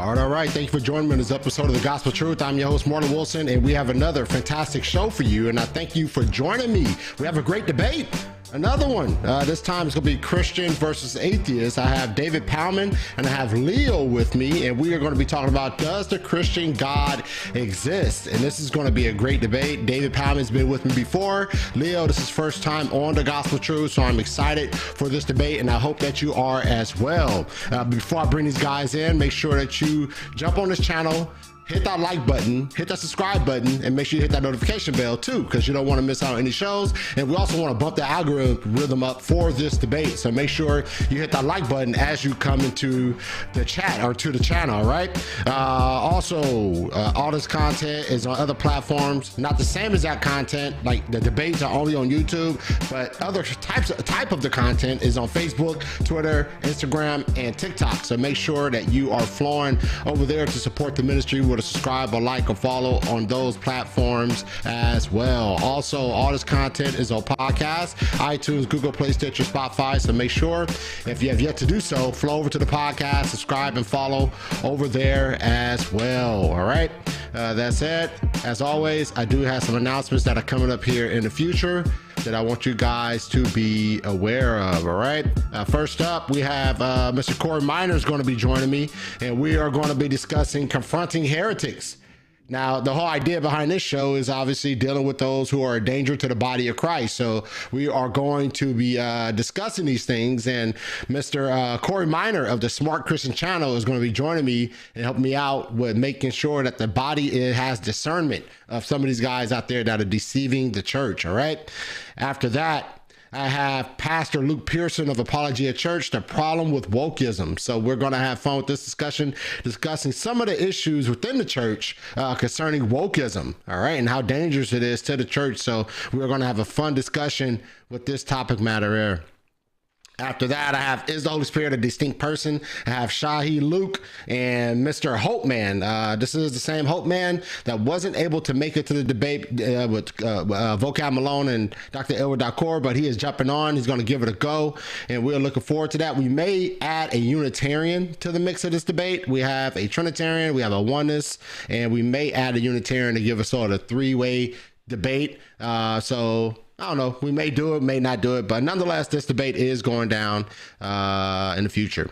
All right. Thank you for joining me in this episode of The Gospel Truth. I'm your host, Marlon Wilson, and we have another fantastic show for you. And I thank you for joining me. We have a great debate. Another one. This time it's going to be Christian versus atheist. I have David Pallmann and I have Leo with me, and we are going to be talking about, does the Christian God exist? And this is going to be a great debate. David Pallmann's been with me before. Leo, this is first time on The Gospel Truth, so I'm excited for this debate, and I hope that you are as well. Before I bring these guys in, make sure that you jump on this channel, hit that like button, hit that subscribe button, and make sure you hit that notification bell too, because you don't want to miss out on any shows. And we also want to bump the algorithm up for this debate. So make sure you hit that like button as you come into the chat or to the channel, all right? Also, all this content is on other platforms, not the same exact content, like the debates are only on YouTube, but other type of the content is on Facebook, Twitter, Instagram, and TikTok. So make sure that you are flowing over there to support the ministry with a subscribe or like or follow on those platforms as well. Also, all this content is on podcast, iTunes, Google Play, Stitcher, Spotify. So make sure, if you have yet to do so, flow over to the podcast, subscribe and follow over there as well. All right. That's it. As always, I do have some announcements that are coming up here in the future that I want you guys to be aware of. All right. First up, we have Mr. Corey Minor is going to be joining me, and we are going to be discussing confronting heretics. Now, the whole idea behind this show is obviously dealing with those who are a danger to the body of Christ. So we are going to be discussing these things, and Mr. Corey Minor of the Smart Christian channel is going to be joining me and helping me out with making sure that the body has discernment of some of these guys out there that are deceiving the church. All right. After that, I have Pastor Luke Pearson of Apologia Church, the problem with wokeism. So we're going to have fun with this discussion, discussing some of the issues within the church concerning wokeism, all right, and how dangerous it is to the church. So we're going to have a fun discussion with this topic matter here. After that, I have, is the Holy Spirit a distinct person? I have Shahi Luke and Mr. Hope Man. This is the same Hope Man that wasn't able to make it to the debate with Vocab Malone and Dr. Edward Dakor, but he is jumping on. He's going to give it a go, and we're looking forward to that. We may add a Unitarian to the mix of this debate. We have a Trinitarian, we have a Oneness, and we may add a Unitarian to give us sort of a three-way debate. So I don't know. We may do it, may not do it, but nonetheless, this debate is going down in the future.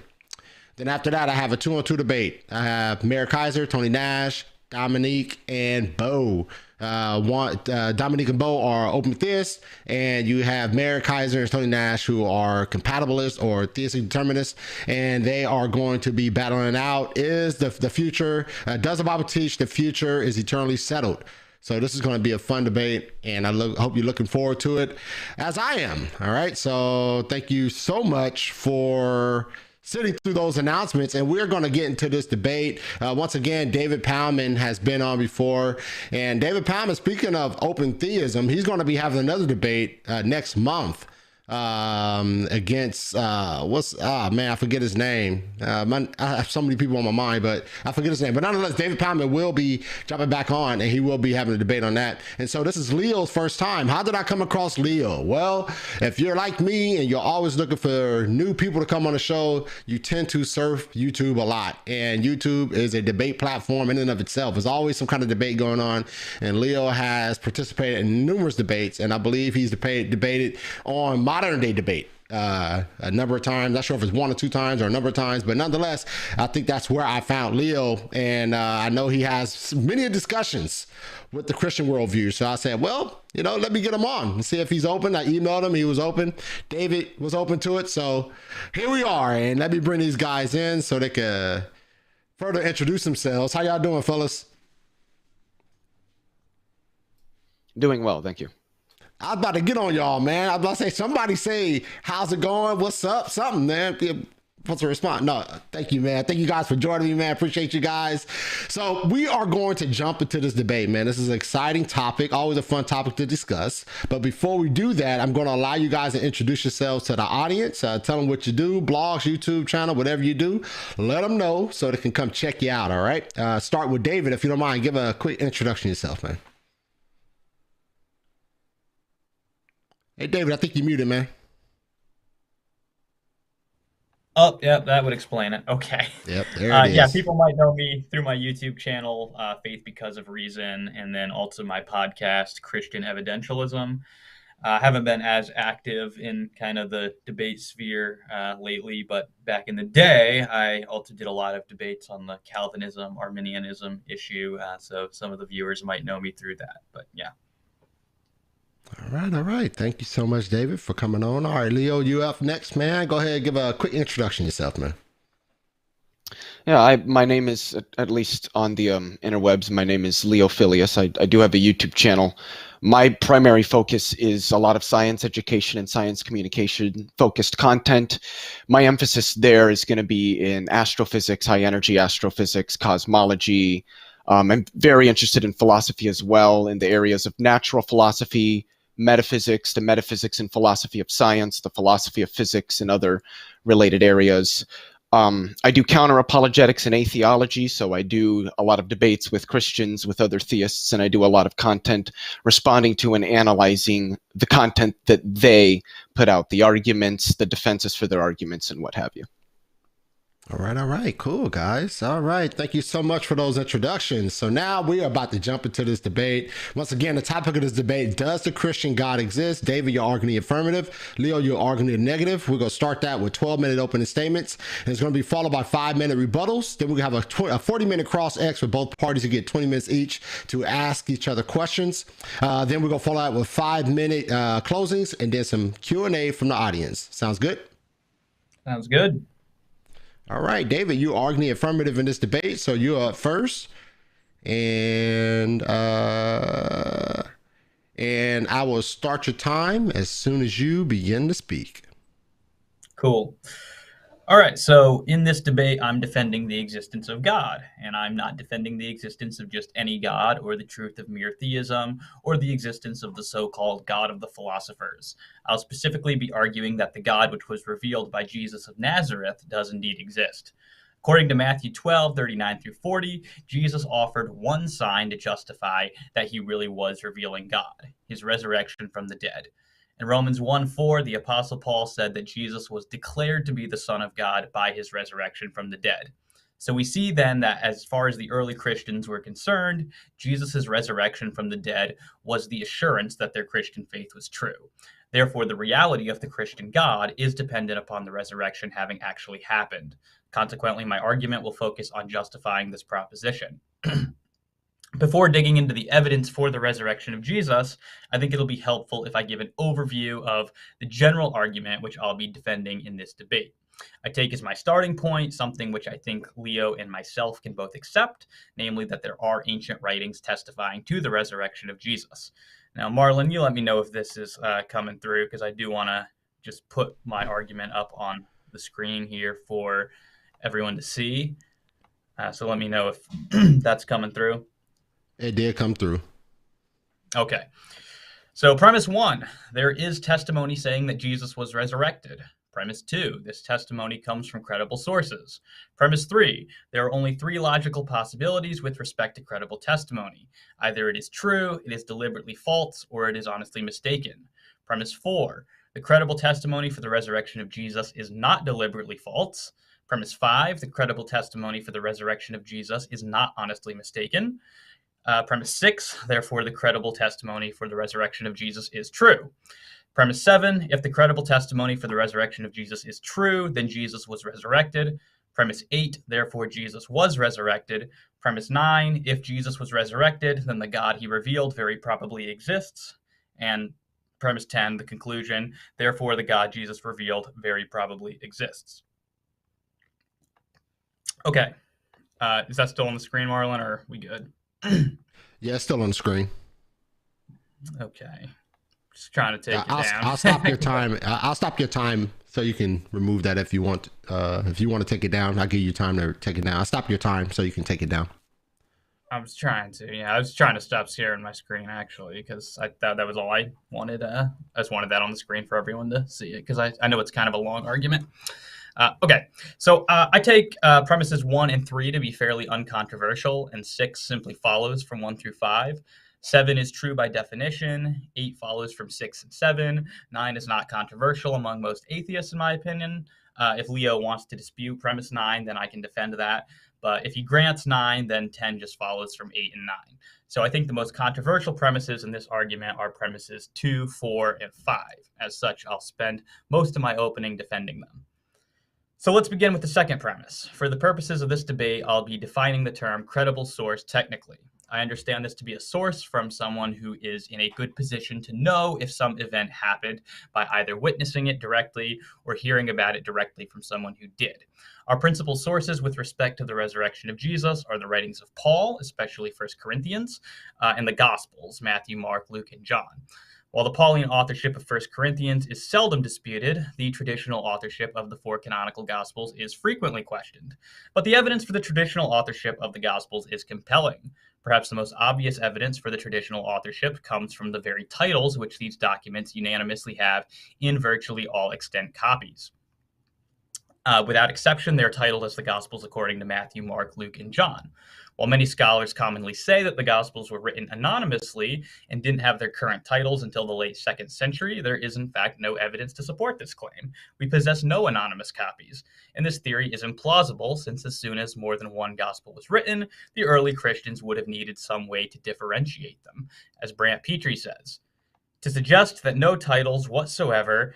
Then after that, I have a 2-on-2 debate. I have Mayor Kaiser, Tony Nash, Dominique, and Bo. Dominique and Bo are open theists, and you have Mayor Kaiser and Tony Nash, who are compatibilists or theistic determinists, and they are going to be battling out, is the future, does the Bible teach the future is eternally settled? So this is going to be a fun debate, and I hope you're looking forward to it, as I am. All right. So thank you so much for sitting through those announcements, and we're going to get into this debate. Once again, David Pallmann has been on before, and David Pallmann, speaking of open theism, he's going to be having another debate next month against I forget his name. I have so many people on my mind, but I forget his name. But nonetheless, David Pallmann will be jumping back on, and he will be having a debate on that. And so this is Leo's first time. How did I come across Leo? Well, if you're like me and you're always looking for new people to come on the show, you tend to surf YouTube a lot, and YouTube is a debate platform in and of itself. There's always some kind of debate going on, and Leo has participated in numerous debates, and I believe he's debated on modern day debate a number of times. Not sure if it's 1 or 2 times or a number of times, but nonetheless, I think that's where I found Leo, and I know he has many discussions with the Christian worldview. So I said, well, let me get him on and see if he's open. I emailed him. He was open. David was open to it. So here we are, and let me bring these guys in so they can further introduce themselves. How y'all doing, fellas? Doing well, thank you. I was about to get on y'all, man. I was about to say, somebody say, how's it going? What's up? Something, man. What's the response? No, thank you, man. Thank you guys for joining me, man. Appreciate you guys. So we are going to jump into this debate, man. This is an exciting topic, always a fun topic to discuss. But before we do that, I'm going to allow you guys to introduce yourselves to the audience. Tell them what you do, blogs, YouTube channel, whatever you do. Let them know so they can come check you out, all right? Start with David, if you don't mind. Give a quick introduction to yourself, man. Hey, David, I think you're muted, man. Oh, yeah, that would explain it. Okay. Yep, there it Yeah, is. people might know me through my YouTube channel, Faith Because of Reason, and then also my podcast, Christian Evidentialism. I haven't been as active in kind of the debate sphere lately, but back in the day, I also did a lot of debates on the Calvinism, Arminianism issue. So some of the viewers might know me through that. But yeah. All right, all right. Thank you so much, David, for coming on. All right, Leo, you up next, man. Go ahead and give a quick introduction yourself, man. Yeah, my name is, at least on the interwebs, my name is Leo Phileas. I do have a YouTube channel. My primary focus is a lot of science education and science communication focused content. My emphasis there is going to be in astrophysics, high energy astrophysics, cosmology. I'm very interested in philosophy as well, in the areas of natural philosophy, metaphysics, the metaphysics and philosophy of science, the philosophy of physics, and other related areas. I do counter apologetics and atheology, so I do a lot of debates with Christians, with other theists, and I do a lot of content responding to and analyzing the content that they put out, the arguments, the defenses for their arguments, and what have you. All right, cool, guys. All right, thank you so much for those introductions. So now we are about to jump into this debate. Once again, the topic of this debate: does the Christian God exist? David, you're arguing the affirmative. Leo, you're arguing the negative. We're gonna start that with 12-minute opening statements, and it's gonna be followed by 5-minute rebuttals. Then we're gonna have a 40-minute cross X with both parties to get 20 minutes each to ask each other questions. Then we're gonna follow that with 5-minute closings, and then some Q&A from the audience. Sounds good? Sounds good. All right, David, you arguing the affirmative in this debate, so you're up first, and I will start your time as soon as you begin to speak. Cool. All right, so in this debate, I'm defending the existence of God, and I'm not defending the existence of just any God or the truth of mere theism or the existence of the so-called God of the philosophers. I'll specifically be arguing that the God which was revealed by Jesus of Nazareth does indeed exist. According to Matthew 12:39 through 40, Jesus offered one sign to justify that he really was revealing God, his resurrection from the dead. In Romans 1:4, the Apostle Paul said that Jesus was declared to be the Son of God by his resurrection from the dead. So we see then that as far as the early Christians were concerned, Jesus' resurrection from the dead was the assurance that their Christian faith was true. Therefore, the reality of the Christian God is dependent upon the resurrection having actually happened. Consequently, my argument will focus on justifying this proposition. Before digging into the evidence for the resurrection of Jesus, I think it'll be helpful if I give an overview of the general argument which I'll be defending in this debate. I take as my starting point something which I think Leo and myself can both accept, namely that there are ancient writings testifying to the resurrection of Jesus. Now, Marlon, you let me know if this is coming through, because I do want to just put my argument up on the screen here for everyone to see. So let me know if that's coming through. It did come through. Okay. So premise 1, there is testimony saying that Jesus was resurrected. Premise 2, this testimony comes from credible sources. Premise 3, there are only 3 logical possibilities with respect to credible testimony. Either it is true, it is deliberately false, or it is honestly mistaken. Premise 4, the credible testimony for the resurrection of Jesus is not deliberately false. Premise 5, the credible testimony for the resurrection of Jesus is not honestly mistaken. Premise 6, therefore, the credible testimony for the resurrection of Jesus is true. Premise 7, if the credible testimony for the resurrection of Jesus is true, then Jesus was resurrected. Premise 8, therefore, Jesus was resurrected. Premise 9, if Jesus was resurrected, then the God he revealed very probably exists. And premise 10, the conclusion, therefore, the God Jesus revealed very probably exists. Okay. Is that still on the screen, Marlon, or are we good? Yeah, it's still on the screen. Okay. Just trying to take it down. I'll stop your time. I'll stop your time so you can remove that if you want. If you want to take it down, I'll give you time to take it down. I'll stop your time so you can take it down. I was trying to. Yeah, I was trying to stop sharing my screen, actually, because I thought that was all I wanted. I just wanted that on the screen for everyone to see it, because I know it's kind of a long argument. Okay, so I take premises 1 and 3 to be fairly uncontroversial, and 6 simply follows from 1 through 5. 7 is true by definition. 8 follows from 6 and 7. 9 is not controversial among most atheists, in my opinion. If Leo wants to dispute premise 9, then I can defend that. But if he grants 9, then 10 just follows from 8 and 9. So I think the most controversial premises in this argument are premises 2, 4, and 5. As such, I'll spend most of my opening defending them. So let's begin with the second premise. For the purposes of this debate, I'll be defining the term credible source technically. I understand this to be a source from someone who is in a good position to know if some event happened by either witnessing it directly or hearing about it directly from someone who did. Our principal sources with respect to the resurrection of Jesus are the writings of Paul, especially 1 Corinthians, and the Gospels, Matthew, Mark, Luke, and John. While the Pauline authorship of 1 Corinthians is seldom disputed, the traditional authorship of the 4 canonical Gospels is frequently questioned. But the evidence for the traditional authorship of the Gospels is compelling. Perhaps the most obvious evidence for the traditional authorship comes from the very titles which these documents unanimously have in virtually all extant copies. Without exception, they are titled as the Gospels according to Matthew, Mark, Luke, and John. While many scholars commonly say that the Gospels were written anonymously and didn't have their current titles until the late 2nd century, there is in fact no evidence to support this claim. We possess no anonymous copies, and this theory is implausible since as soon as more than one Gospel was written, the early Christians would have needed some way to differentiate them, as Brant Petrie says. To suggest that no titles whatsoever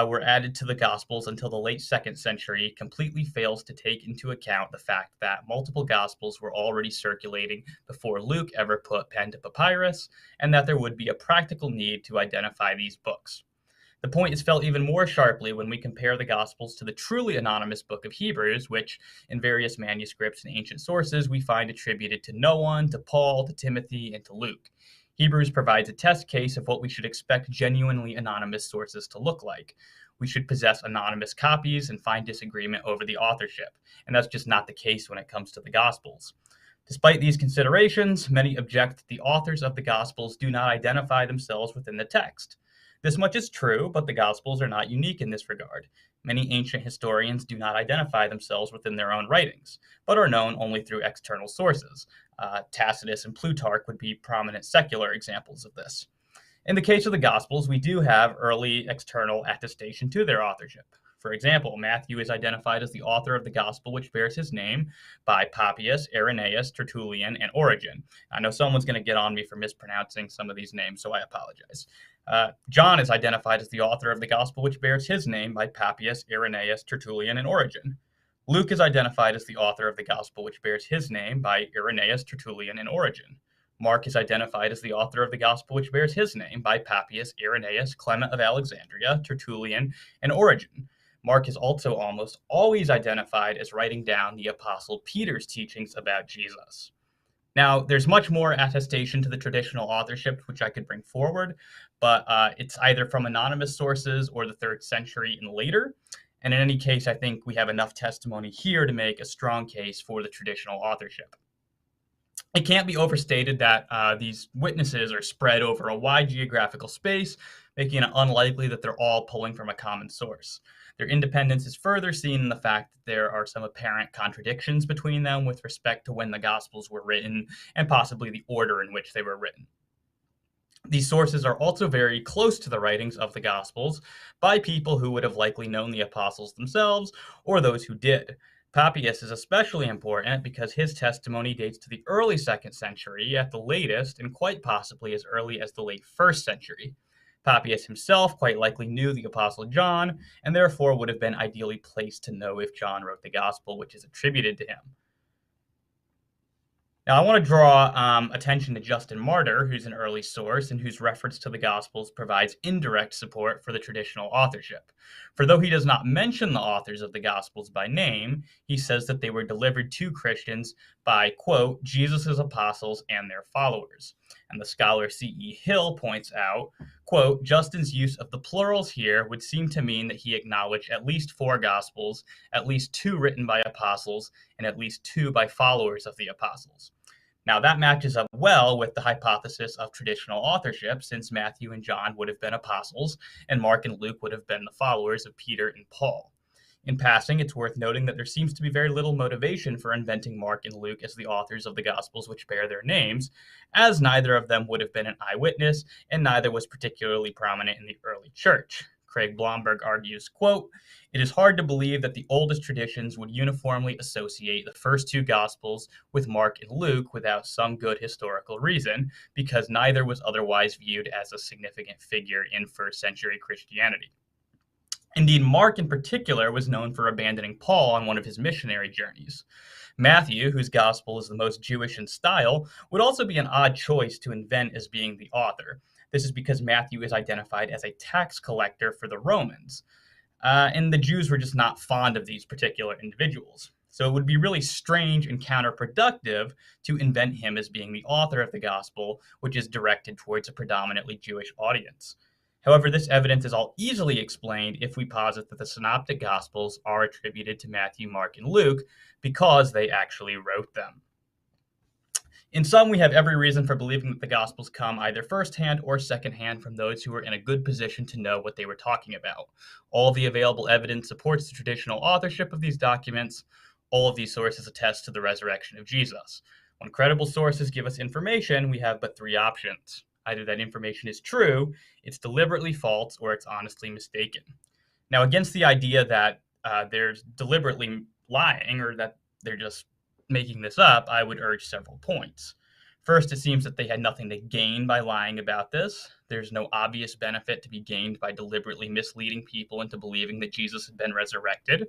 were added to the Gospels until the late 2nd century completely fails to take into account the fact that multiple Gospels were already circulating before Luke ever put pen to papyrus, and that there would be a practical need to identify these books. The point is felt even more sharply when we compare the Gospels to the truly anonymous book of Hebrews, which, in various manuscripts and ancient sources, we find attributed to no one, to Paul, to Timothy, and to Luke. Hebrews provides a test case of what we should expect genuinely anonymous sources to look like. We should possess anonymous copies and find disagreement over the authorship, and that's just not the case when it comes to the Gospels. Despite these considerations, many object that the authors of the Gospels do not identify themselves within the text. This much is true, but the Gospels are not unique in this regard. Many ancient historians do not identify themselves within their own writings, but are known only through external sources. Tacitus and Plutarch would be prominent secular examples of this. In the case of the Gospels, we do have early external attestation to their authorship. For example, Matthew is identified as the author of the Gospel which bears his name by Papias, Irenaeus, Tertullian, and Origen. I know someone's going to get on me for mispronouncing some of these names, so I apologize. John is identified as the author of the Gospel which bears his name by Papias, Irenaeus, Tertullian, and Origen. Luke is identified as the author of the Gospel which bears his name by Irenaeus, Tertullian, and Origen. Mark is identified as the author of the Gospel which bears his name by Papias, Irenaeus, Clement of Alexandria, Tertullian, and Origen. Mark is also almost always identified as writing down the Apostle Peter's teachings about Jesus. Now, there's much more attestation to the traditional authorship which I could bring forward, but it's either from anonymous sources or the 3rd century and later. And in any case, I think we have enough testimony here to make a strong case for the traditional authorship. It can't be overstated that these witnesses are spread over a wide geographical space, making it unlikely that they're all pulling from a common source. Their independence is further seen in the fact that there are some apparent contradictions between them with respect to when the Gospels were written and possibly the order in which they were written. These sources are also very close to the writings of the Gospels by people who would have likely known the apostles themselves or those who did. Papias is especially important because his testimony dates to the early 2nd century at the latest, and quite possibly as early as the late 1st century. Papias himself quite likely knew the Apostle John, and therefore would have been ideally placed to know if John wrote the Gospel which is attributed to him. Now, I want to draw attention to Justin Martyr, who's an early source and whose reference to the Gospels provides indirect support for the traditional authorship. For though he does not mention the authors of the Gospels by name, he says that they were delivered to Christians by, quote, Jesus' apostles and their followers. And the scholar C.E. Hill points out, quote, Justin's use of the plurals here would seem to mean that he acknowledged at least 4 Gospels, at least 2 written by apostles, and at least 2 by followers of the apostles. Now, that matches up well with the hypothesis of traditional authorship, since Matthew and John would have been apostles, and Mark and Luke would have been the followers of Peter and Paul. In passing, it's worth noting that there seems to be very little motivation for inventing Mark and Luke as the authors of the Gospels which bear their names, as neither of them would have been an eyewitness, and neither was particularly prominent in the early church. Craig Blomberg argues, quote, "It is hard to believe that the oldest traditions would uniformly associate the first two Gospels with Mark and Luke without some good historical reason, because neither was otherwise viewed as a significant figure in first century Christianity. Indeed, Mark in particular was known for abandoning Paul on one of his missionary journeys. Matthew, whose gospel is the most Jewish in style, would also be an odd choice to invent as being the author. This is because Matthew is identified as a tax collector for the Romans, and the Jews were just not fond of these particular individuals. So it would be really strange and counterproductive to invent him as being the author of the gospel, which is directed towards a predominantly Jewish audience. However, this evidence is all easily explained if we posit that the synoptic gospels are attributed to Matthew, Mark, and Luke because they actually wrote them. In sum, we have every reason for believing that the Gospels come either firsthand or secondhand from those who were in a good position to know what they were talking about. All of the available evidence supports the traditional authorship of these documents. All of these sources attest to the resurrection of Jesus. When credible sources give us information, we have but three options. Either that information is true, it's deliberately false, or it's honestly mistaken. Now, against the idea that they're deliberately lying or that they're just making this up, I would urge several points. First, it seems that they had nothing to gain by lying about this. There's no obvious benefit to be gained by deliberately misleading people into believing that Jesus had been resurrected.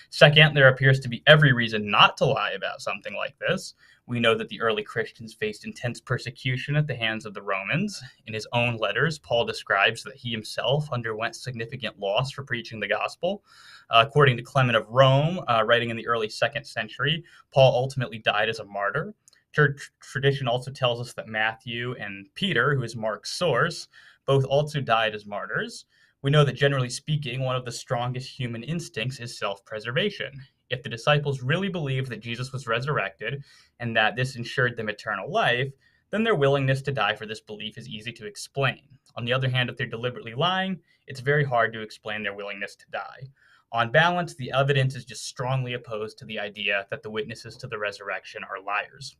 Second, there appears to be every reason not to lie about something like this. We know that the early Christians faced intense persecution at the hands of the Romans. In his own letters, Paul describes that he himself underwent significant loss for preaching the gospel. According to Clement of Rome, writing in the early 2nd century, Paul ultimately died as a martyr. Church tradition also tells us that Matthew and Peter, who is Mark's source, both also died as martyrs. We know that generally speaking, one of the strongest human instincts is self-preservation. If the disciples really believed that Jesus was resurrected and that this ensured them eternal life, then their willingness to die for this belief is easy to explain. On the other hand, if they're deliberately lying, it's very hard to explain their willingness to die. On balance, the evidence is just strongly opposed to the idea that the witnesses to the resurrection are liars.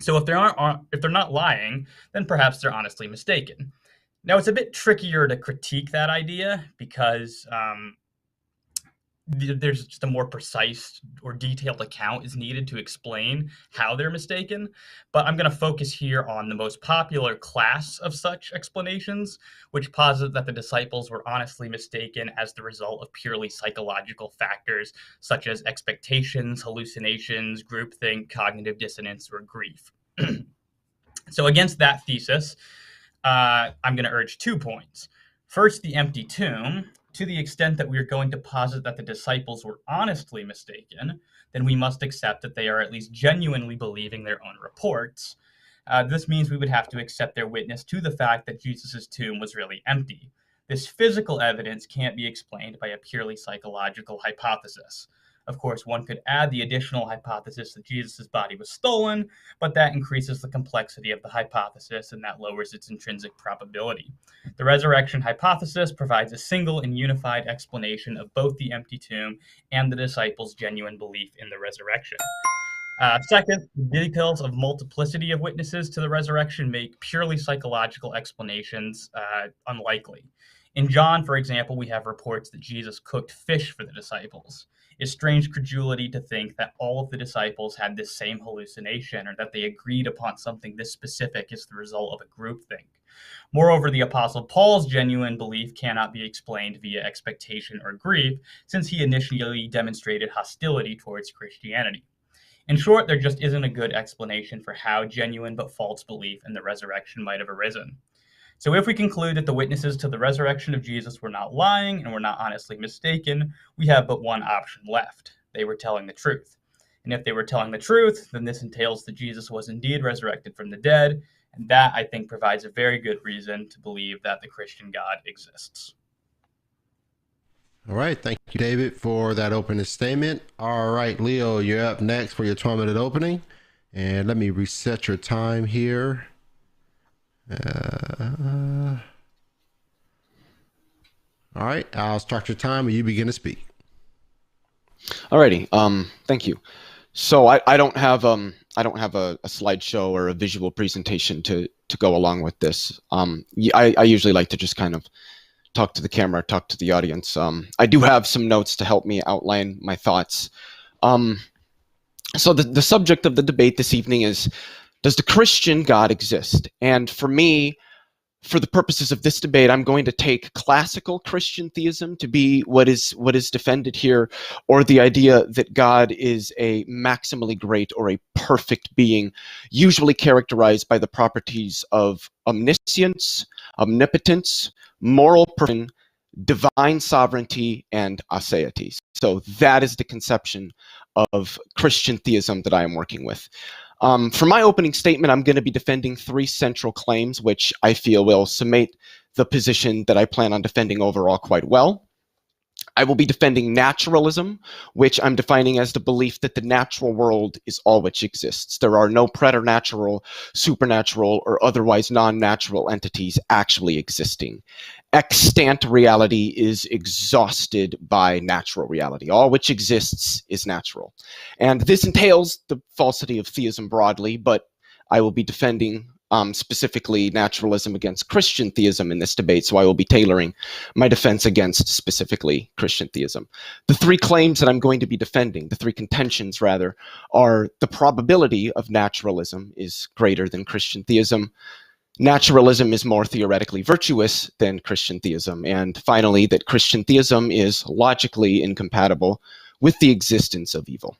So if they're not lying, then perhaps they're honestly mistaken. Now, it's a bit trickier to critique that idea because there's just a more precise or detailed account is needed to explain how they're mistaken. But I'm going to focus here on the most popular class of such explanations, which posit that the disciples were honestly mistaken as the result of purely psychological factors such as expectations, hallucinations, groupthink, cognitive dissonance, or grief. So against that thesis, I'm going to urge 2 points. First, the empty tomb. To the extent that we are going to posit that the disciples were honestly mistaken, then we must accept that they are at least genuinely believing their own reports. This means we would have to accept their witness to the fact that Jesus' tomb was really empty. This physical evidence can't be explained by a purely psychological hypothesis. Of course, one could add the additional hypothesis that Jesus' body was stolen, but that increases the complexity of the hypothesis and that lowers its intrinsic probability. The resurrection hypothesis provides a single and unified explanation of both the empty tomb and the disciples' genuine belief in the resurrection. Second, the details of multiplicity of witnesses to the resurrection make purely psychological explanations unlikely. In John, for example, we have reports that Jesus cooked fish for the disciples. It's strange credulity to think that all of the disciples had this same hallucination or that they agreed upon something this specific as the result of a groupthink. Moreover, the Apostle Paul's genuine belief cannot be explained via expectation or grief, since he initially demonstrated hostility towards Christianity. In short, there just isn't a good explanation for how genuine but false belief in the resurrection might have arisen. So if we conclude that the witnesses to the resurrection of Jesus were not lying and were not honestly mistaken, we have but one option left. They were telling the truth. And if they were telling the truth, then this entails that Jesus was indeed resurrected from the dead, and that, I think, provides a very good reason to believe that the Christian God exists. All right. Thank you, David, for that opening statement. All right, Leo, you're up next for your 12-minute opening. And let me reset your time here. All right, I'll start your time when you begin to speak. Alrighty, thank you. So I don't have a slideshow or a visual presentation to go along with this. I usually like to just kind of talk to the camera, talk to the audience. I do have some notes to help me outline my thoughts. So the subject of the debate this evening is, does the Christian God exist? And for me, for the purposes of this debate, I'm going to take classical Christian theism to be what is defended here, or the idea that God is a maximally great or a perfect being, usually characterized by the properties of omniscience, omnipotence, moral perfection, divine sovereignty, and aseity. So that is the conception of Christian theism that I am working with. For my opening statement, I'm going to be defending three central claims, which I feel will summate the position that I plan on defending overall quite well. I will be defending naturalism, which I'm defining as the belief that the natural world is all which exists. There are no preternatural, supernatural, or otherwise non-natural entities actually existing. Extant reality is exhausted by natural reality. All which exists is natural. And this entails the falsity of theism broadly, but I will be defending specifically naturalism against Christian theism in this debate, so I will be tailoring my defense against specifically Christian theism. The three claims that I'm going to be defending, the three contentions rather, are the probability of naturalism is greater than Christian theism, naturalism is more theoretically virtuous than Christian theism, and finally that Christian theism is logically incompatible with the existence of evil.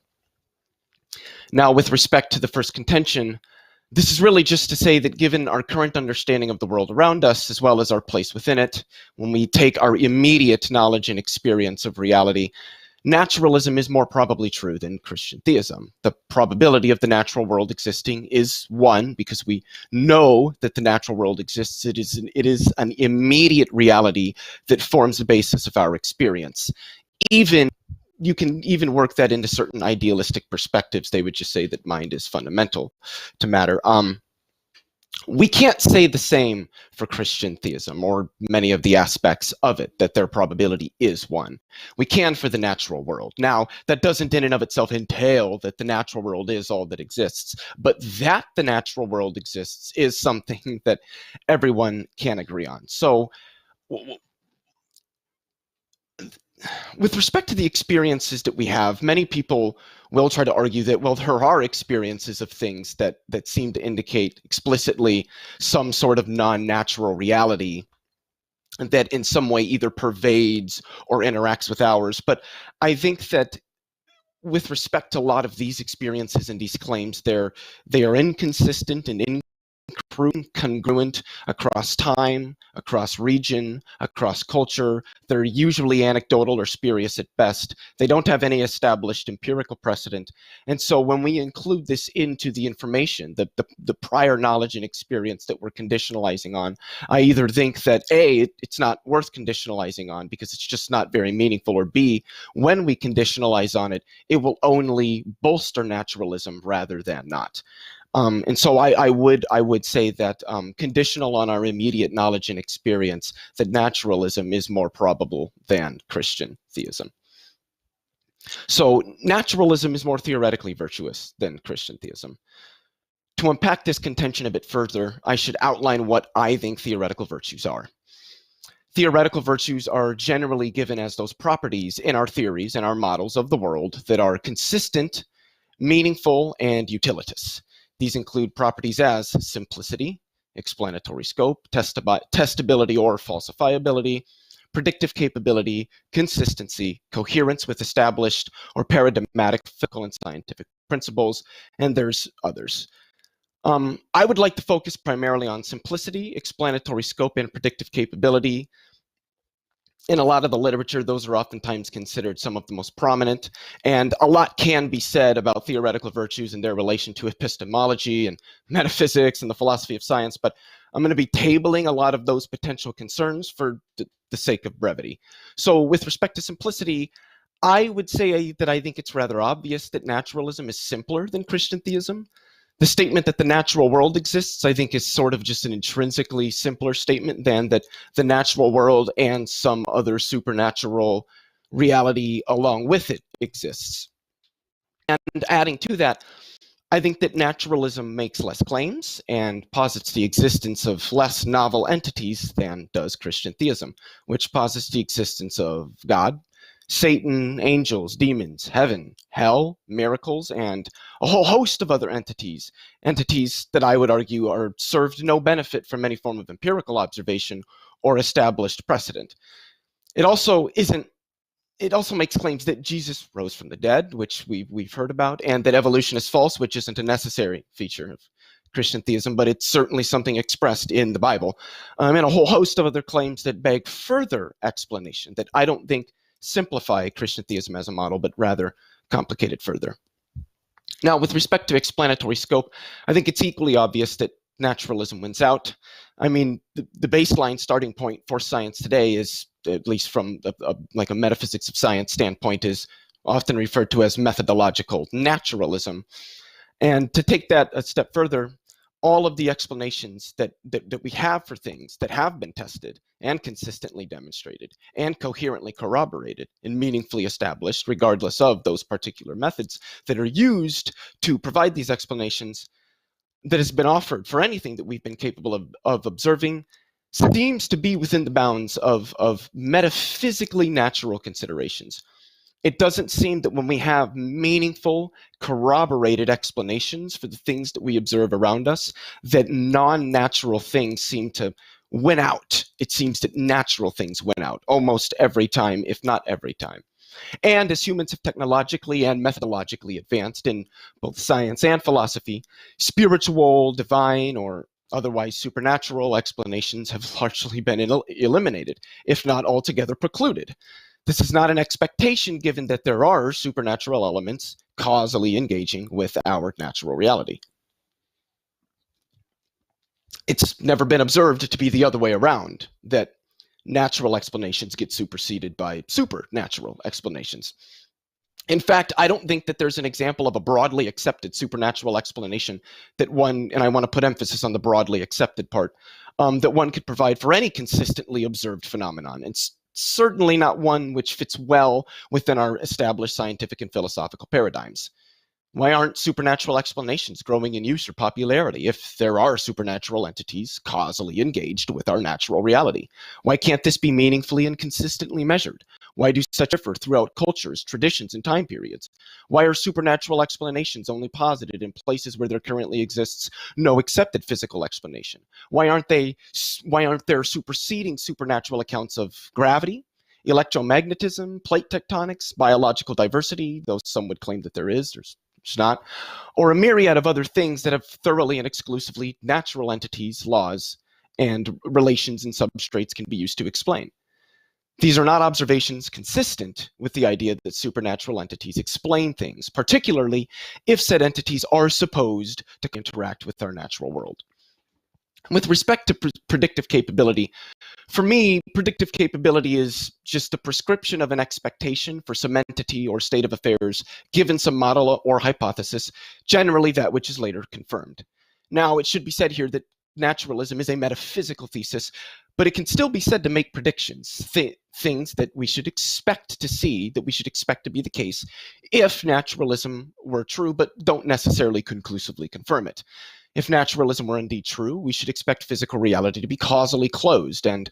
Now, with respect to the first contention, this is really just to say that given our current understanding of the world around us, as well as our place within it, when we take our immediate knowledge and experience of reality, naturalism is more probably true than Christian theism. The probability of the natural world existing is 1, because we know that the natural world exists. It is an immediate reality that forms the basis of our experience. You can even work that into certain idealistic perspectives. They would just say that mind is fundamental to matter. We can't say the same for Christian theism or many of the aspects of it, that their probability is 1. We can for the natural world. Now, that doesn't in and of itself entail that the natural world is all that exists, but that the natural world exists is something that everyone can agree on. So, with respect to the experiences that we have, many people will try to argue that, well, there are experiences of things that seem to indicate explicitly some sort of non-natural reality that in some way either pervades or interacts with ours. But I think that with respect to a lot of these experiences and these claims, they are inconsistent and congruent across time, across region, across culture. They're usually anecdotal or spurious at best. They don't have any established empirical precedent. And so when we include this into the information, the prior knowledge and experience that we're conditionalizing on, I either think that A, it's not worth conditionalizing on because it's just not very meaningful, or B, when we conditionalize on it, it will only bolster naturalism rather than not. And so I would say that conditional on our immediate knowledge and experience, that naturalism is more probable than Christian theism. So naturalism is more theoretically virtuous than Christian theism. To unpack this contention a bit further, I should outline what I think theoretical virtues are. Theoretical virtues are generally given as those properties in our theories and our models of the world that are consistent, meaningful, and utilitous. These include properties as simplicity, explanatory scope, testability or falsifiability, predictive capability, consistency, coherence with established or paradigmatic physical and scientific principles, and there's others. I would like to focus primarily on simplicity, explanatory scope, and predictive capability. In a lot of the literature, those are oftentimes considered some of the most prominent, and a lot can be said about theoretical virtues and their relation to epistemology and metaphysics and the philosophy of science, but I'm going to be tabling a lot of those potential concerns for the sake of brevity. So with respect to simplicity, I would say that I think it's rather obvious that naturalism is simpler than Christian theism. The statement that the natural world exists, I think, is sort of just an intrinsically simpler statement than that the natural world and some other supernatural reality along with it exists. And adding to that, I think that naturalism makes less claims and posits the existence of less novel entities than does Christian theism, which posits the existence of God, Satan, angels, demons, heaven, hell, miracles, and a whole host of other entities that I would argue are served no benefit from any form of empirical observation or established precedent. It also makes claims that Jesus rose from the dead, which we've heard about, and that evolution is false, which isn't a necessary feature of Christian theism, but it's certainly something expressed in the Bible, and a whole host of other claims that beg further explanation that I don't think simplify Christian theism as a model, but rather complicate it further. Now, with respect to explanatory scope, I think it's equally obvious that naturalism wins out. I mean, the baseline starting point for science today is, at least from a metaphysics of science standpoint, is often referred to as methodological naturalism. And to take that a step further, all of the explanations that we have for things that have been tested and consistently demonstrated and coherently corroborated and meaningfully established, regardless of those particular methods that are used to provide these explanations, that has been offered for anything that we've been capable of observing, seems to be within the bounds of metaphysically natural considerations. It doesn't seem that when we have meaningful, corroborated explanations for the things that we observe around us, that non-natural things seem to win out. It seems that natural things win out almost every time, if not every time. And as humans have technologically and methodologically advanced in both science and philosophy, spiritual, divine, or otherwise supernatural explanations have largely been eliminated, if not altogether precluded. This is not an expectation, given that there are supernatural elements causally engaging with our natural reality. It's never been observed to be the other way around, that natural explanations get superseded by supernatural explanations. In fact, I don't think that there's an example of a broadly accepted supernatural explanation that one, and I want to put emphasis on the broadly accepted part, that one could provide for any consistently observed phenomenon. It's certainly not one which fits well within our established scientific and philosophical paradigms. Why aren't supernatural explanations growing in use or popularity if there are supernatural entities causally engaged with our natural reality? Why can't this be meaningfully and consistently measured? Why do such differ throughout cultures, traditions, and time periods? Why are supernatural explanations only posited in places where there currently exists no accepted physical explanation? Why aren't there superseding supernatural accounts of gravity, electromagnetism, plate tectonics, biological diversity, though some would claim that there's not, or a myriad of other things that have thoroughly and exclusively natural entities, laws, and relations and substrates can be used to explain? These are not observations consistent with the idea that supernatural entities explain things, particularly if said entities are supposed to interact with our natural world. With respect to predictive capability, for me, predictive capability is just a prescription of an expectation for some entity or state of affairs given some model or hypothesis, generally that which is later confirmed. Now, it should be said here that naturalism is a metaphysical thesis, but it can still be said to make predictions, things that we should expect to see, that we should expect to be the case if naturalism were true, but don't necessarily conclusively confirm it. If naturalism were indeed true, we should expect physical reality to be causally closed, and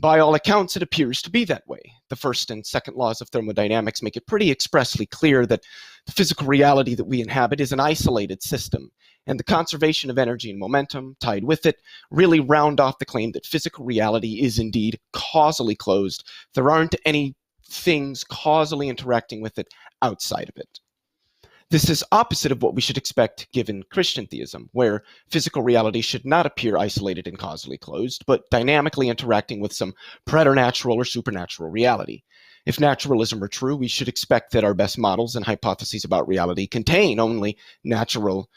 by all accounts, it appears to be that way. The first and second laws of thermodynamics make it pretty expressly clear that the physical reality that we inhabit is an isolated system, and the conservation of energy and momentum tied with it really round off the claim that physical reality is indeed causally closed. There aren't any things causally interacting with it outside of it. This is opposite of what we should expect given Christian theism, where physical reality should not appear isolated and causally closed, but dynamically interacting with some preternatural or supernatural reality. If naturalism were true, we should expect that our best models and hypotheses about reality contain only natural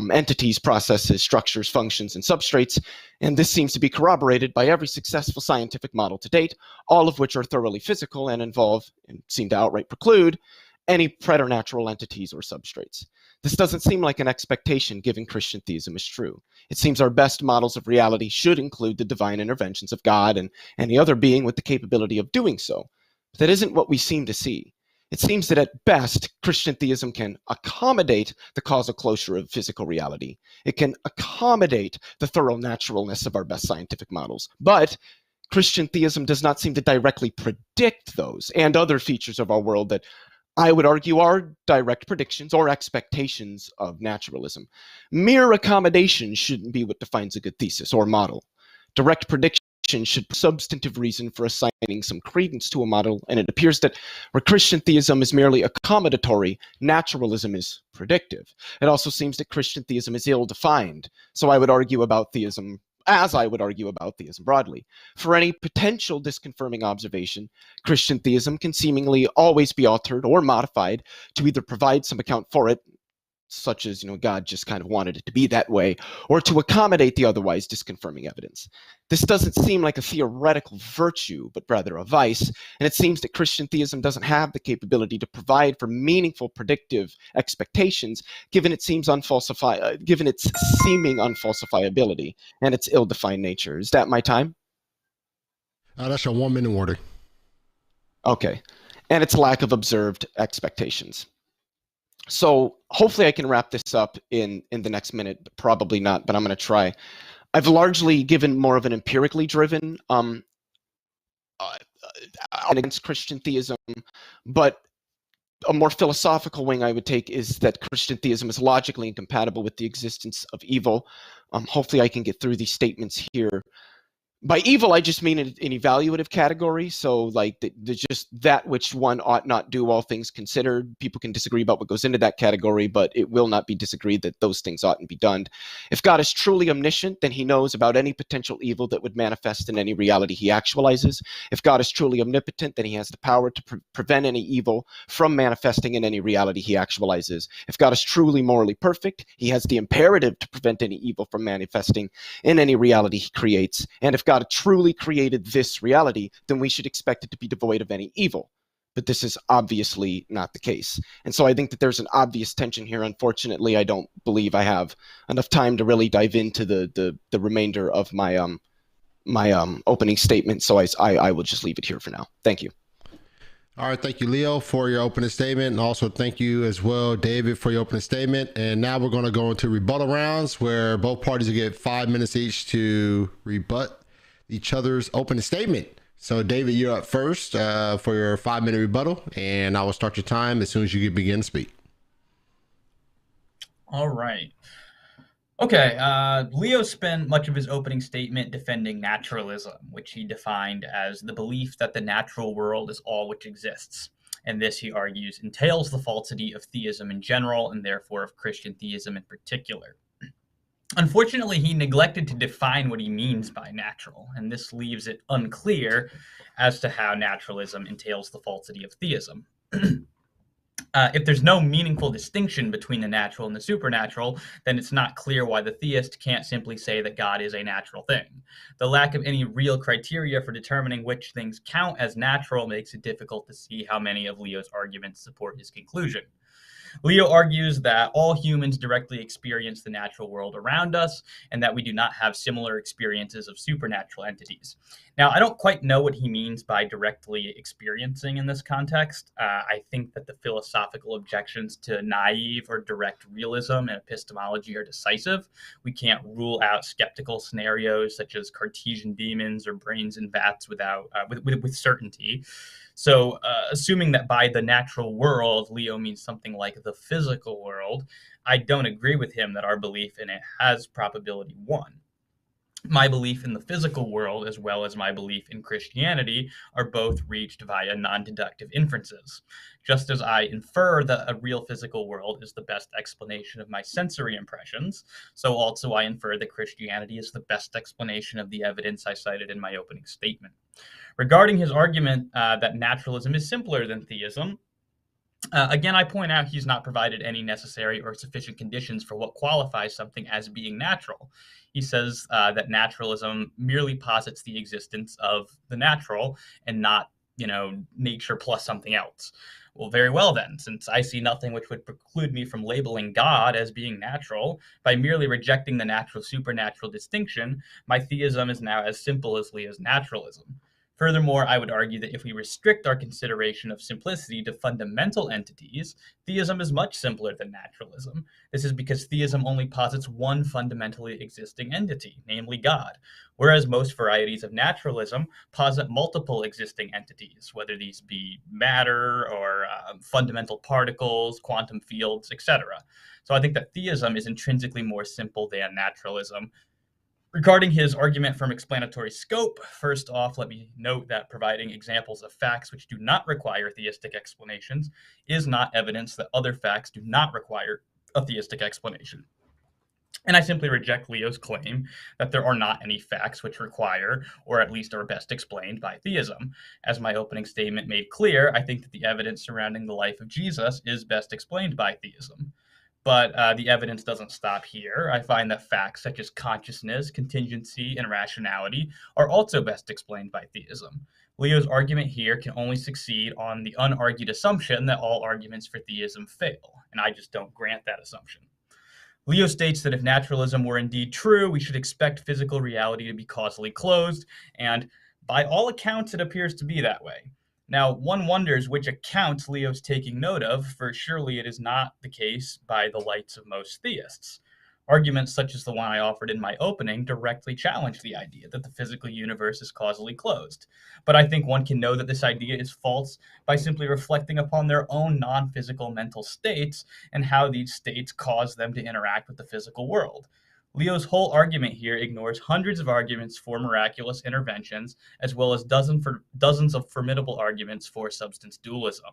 entities, processes, structures, functions, and substrates, and this seems to be corroborated by every successful scientific model to date, all of which are thoroughly physical and involve, and seem to outright preclude, any preternatural entities or substrates. This doesn't seem like an expectation given Christian theism is true. It seems our best models of reality should include the divine interventions of God and any other being with the capability of doing so. But that isn't what we seem to see. It seems that at best, Christian theism can accommodate the causal closure of physical reality. It can accommodate the thorough naturalness of our best scientific models. But Christian theism does not seem to directly predict those and other features of our world that I would argue are direct predictions or expectations of naturalism. Mere accommodation shouldn't be what defines a good thesis or model. Direct prediction should be substantive reason for assigning some credence to a model, and it appears that where Christian theism is merely accommodatory, naturalism is predictive. It also seems that Christian theism is ill-defined, so I would argue about theism as I would argue about theism broadly. For any potential disconfirming observation, Christian theism can seemingly always be altered or modified to either provide some account for it, such as, God just kind of wanted it to be that way, or to accommodate the otherwise disconfirming evidence. This doesn't seem like a theoretical virtue, but rather a vice, and it seems that Christian theism doesn't have the capability to provide for meaningful predictive expectations, given its seeming unfalsifiability and its ill-defined nature. Is that my time? That's your 1 minute warning. Okay. And its lack of observed expectations. So hopefully I can wrap this up in the next minute, but probably not, but I'm going to try. I've largely given more of an empirically driven against Christian theism, but a more philosophical wing I would take is that Christian theism is logically incompatible with the existence of evil. Hopefully I can get through these statements here. By evil, I just mean an evaluative category. So like just that which one ought not do, all things considered. People can disagree about what goes into that category, but it will not be disagreed that those things oughtn't be done. If God is truly omniscient, then he knows about any potential evil that would manifest in any reality he actualizes. If God is truly omnipotent, then he has the power to prevent any evil from manifesting in any reality he actualizes. If God is truly morally perfect, he has the imperative to prevent any evil from manifesting in any reality he creates. And if God truly created this reality, then we should expect it to be devoid of any evil. But this is obviously not the case. And so I think that there's an obvious tension here. Unfortunately, I don't believe I have enough time to really dive into the remainder of my opening statement. So I will just leave it here for now. Thank you. All right, thank you, Leo, for your opening statement. And also thank you as well, David, for your opening statement. And now we're going to go into rebuttal rounds where both parties will get 5 minutes each to rebut each other's opening statement. So David, you're up first for your 5 minute rebuttal, and I will start your time as soon as you begin to speak. All right. Okay, Leo spent much of his opening statement defending naturalism, which he defined as the belief that the natural world is all which exists. And this, he argues, entails the falsity of theism in general, and therefore of Christian theism in particular. Unfortunately, he neglected to define what he means by natural, and this leaves it unclear as to how naturalism entails the falsity of theism. If there's no meaningful distinction between the natural and the supernatural, then it's not clear why the theist can't simply say that God is a natural thing. The lack of any real criteria for determining which things count as natural makes it difficult to see how many of Leo's arguments support his conclusion. Leo argues that all humans directly experience the natural world around us, and that we do not have similar experiences of supernatural entities. Now, I don't quite know what he means by directly experiencing in this context. I think that the philosophical objections to naive or direct realism and epistemology are decisive. We can't rule out skeptical scenarios such as Cartesian demons or brains in vats with certainty. So assuming that by the natural world, Leo means something like the physical world, I don't agree with him that our belief in it has probability 1. My belief in the physical world, as well as my belief in Christianity, are both reached via non-deductive inferences. Just as I infer that a real physical world is the best explanation of my sensory impressions, so also I infer that Christianity is the best explanation of the evidence I cited in my opening statement. Regarding his argument that naturalism is simpler than theism, again, I point out he's not provided any necessary or sufficient conditions for what qualifies something as being natural. He says that naturalism merely posits the existence of the natural and not, nature plus something else. Well, very well then, since I see nothing which would preclude me from labeling God as being natural, by merely rejecting the natural-supernatural distinction, my theism is now as simple as Leo's naturalism. Furthermore, I would argue that if we restrict our consideration of simplicity to fundamental entities, theism is much simpler than naturalism. This is because theism only posits one fundamentally existing entity, namely God, whereas most varieties of naturalism posit multiple existing entities, whether these be matter or fundamental particles, quantum fields, etc. So I think that theism is intrinsically more simple than naturalism. Regarding his argument from explanatory scope, first off, let me note that providing examples of facts which do not require theistic explanations is not evidence that other facts do not require a theistic explanation. And I simply reject Leo's claim that there are not any facts which require, or at least are best explained by theism. As my opening statement made clear, I think that the evidence surrounding the life of Jesus is best explained by theism. But the evidence doesn't stop here. I find that facts such as consciousness, contingency, and rationality are also best explained by theism. Leo's argument here can only succeed on the unargued assumption that all arguments for theism fail, and I just don't grant that assumption. Leo states that if naturalism were indeed true, we should expect physical reality to be causally closed, and by all accounts, it appears to be that way. Now, one wonders which accounts Leo's taking note of, for surely it is not the case by the lights of most theists. Arguments such as the one I offered in my opening directly challenge the idea that the physical universe is causally closed. But I think one can know that this idea is false by simply reflecting upon their own non-physical mental states and how these states cause them to interact with the physical world. Leo's whole argument here ignores hundreds of arguments for miraculous interventions, as well as dozens of formidable arguments for substance dualism.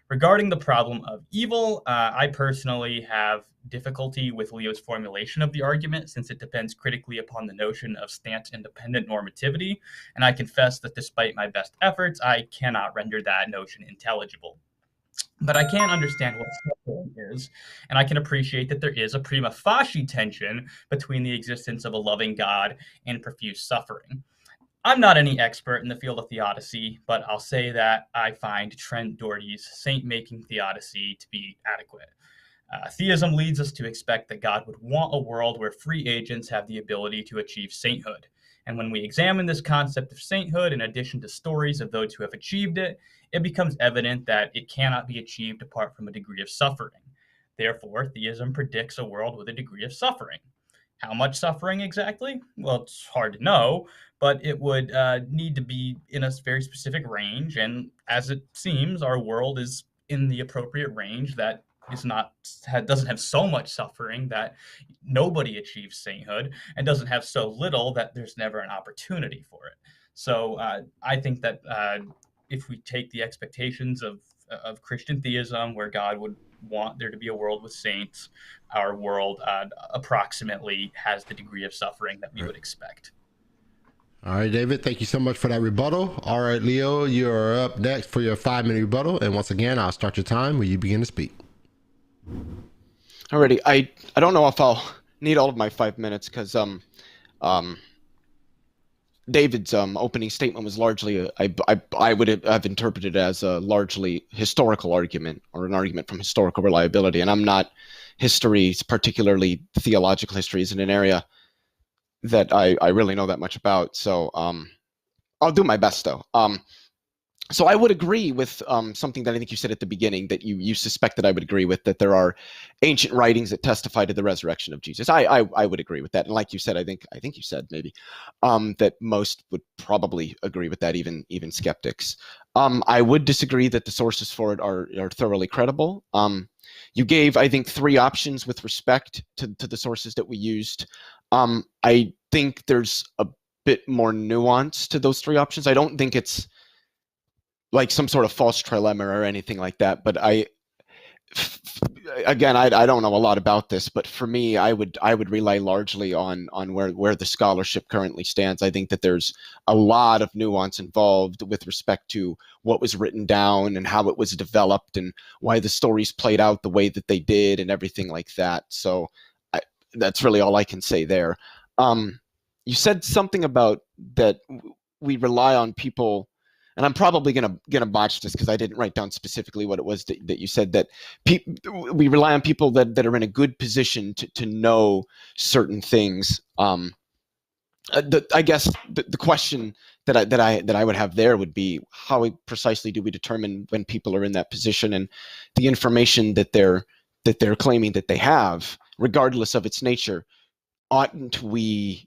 Regarding the problem of evil, I personally have difficulty with Leo's formulation of the argument, since it depends critically upon the notion of stance-independent normativity, and I confess that despite my best efforts, I cannot render that notion intelligible. But I can understand what suffering is, and I can appreciate that there is a prima facie tension between the existence of a loving God and profuse suffering. I'm not any expert in the field of theodicy, but I'll say that I find Trent Doherty's saint-making theodicy to be adequate. Theism leads us to expect that God would want a world where free agents have the ability to achieve sainthood. And when we examine this concept of sainthood in addition to stories of those who have achieved it, it becomes evident that it cannot be achieved apart from a degree of suffering. Therefore, theism predicts a world with a degree of suffering. How much suffering exactly? Well, it's hard to know, but it would need to be in a very specific range. And as it seems, our world is in the appropriate range that doesn't have so much suffering that nobody achieves sainthood, and doesn't have so little that there's never an opportunity for it. So I think that if we take the expectations of Christian theism, where God would want there to be a world with saints, our world approximately has the degree of suffering that we would expect. All right, David, thank you so much for that rebuttal. All right, Leo, you're up next for your 5-minute rebuttal. And once again, I'll start your time when you begin to speak. Alrighty, I don't know if I'll need all of my 5 minutes, because David's opening statement was largely I would have interpreted as a largely historical argument, or an argument from historical reliability, and I'm not history, particularly theological history, isn't an area that I really know that much about. So I'll do my best though. So I would agree with something that I think you said at the beginning, that you suspect that I would agree with, that there are ancient writings that testify to the resurrection of Jesus. I would agree with that. And like you said, I think you said maybe that most would probably agree with that, even skeptics. I would disagree that the sources for it are thoroughly credible. You gave, I think, 3 options with respect to the sources that we used. I think there's a bit more nuance to those 3 options. I don't think it's like some sort of false trilemma or anything like that. But I don't know a lot about this, but for me, I would rely largely on where the scholarship currently stands. I think that there's a lot of nuance involved with respect to what was written down and how it was developed and why the stories played out the way that they did and everything like that. So that's really all I can say there. You said something about that we rely on people. And I'm probably gonna botch this because I didn't write down specifically what it was that you said, that we rely on people that are in a good position to know certain things. I guess the question that I would have there would be, how precisely do we determine when people are in that position, and the information that they're claiming that they have, regardless of its nature, oughtn't we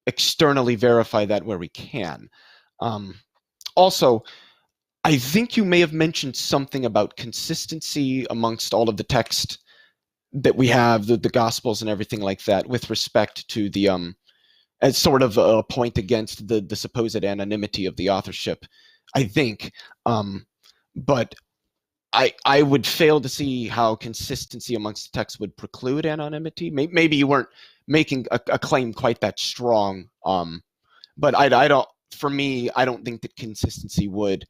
externally verify that where we can? Also, I think you may have mentioned something about consistency amongst all of the text that we have, the Gospels and everything like that, with respect to the as sort of a point against the supposed anonymity of the authorship, I think. But I would fail to see how consistency amongst the text would preclude anonymity. Maybe you weren't making a claim quite that strong. But I don't. For me, I don't think that consistency would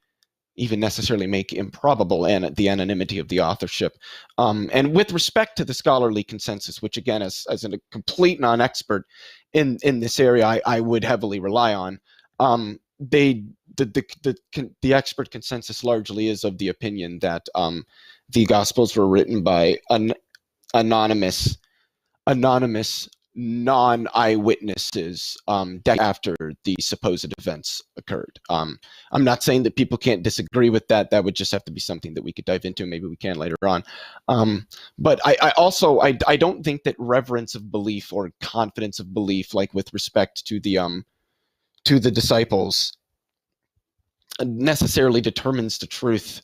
even necessarily make improbable the anonymity of the authorship. And with respect to the scholarly consensus, which again, as a complete non-expert in this area, I would heavily rely on, the expert consensus largely is of the opinion that the Gospels were written by anonymous non-eyewitnesses after the supposed events occurred. I'm not saying that people can't disagree with that. That would just have to be something that we could dive into. Maybe we can later on. But I also don't think that reverence of belief or confidence of belief, like with respect to the disciples, necessarily determines the truth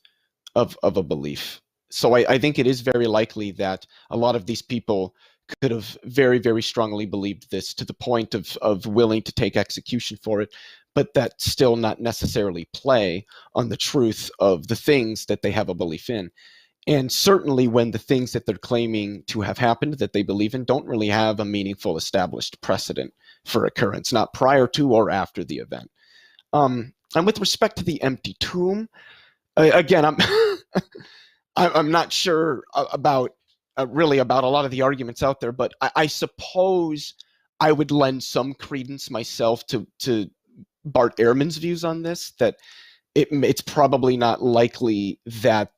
of a belief. So I think it is very likely that a lot of these people could have very, very strongly believed this to the point of willing to take execution for it, but that still not necessarily play on the truth of the things that they have a belief in. And certainly when the things that they're claiming to have happened that they believe in don't really have a meaningful established precedent for occurrence, not prior to or after the event. And with respect to the empty tomb, again, I'm not sure about really about a lot of the arguments out there, but I suppose I would lend some credence myself to Bart Ehrman's views on this, that it's probably not likely that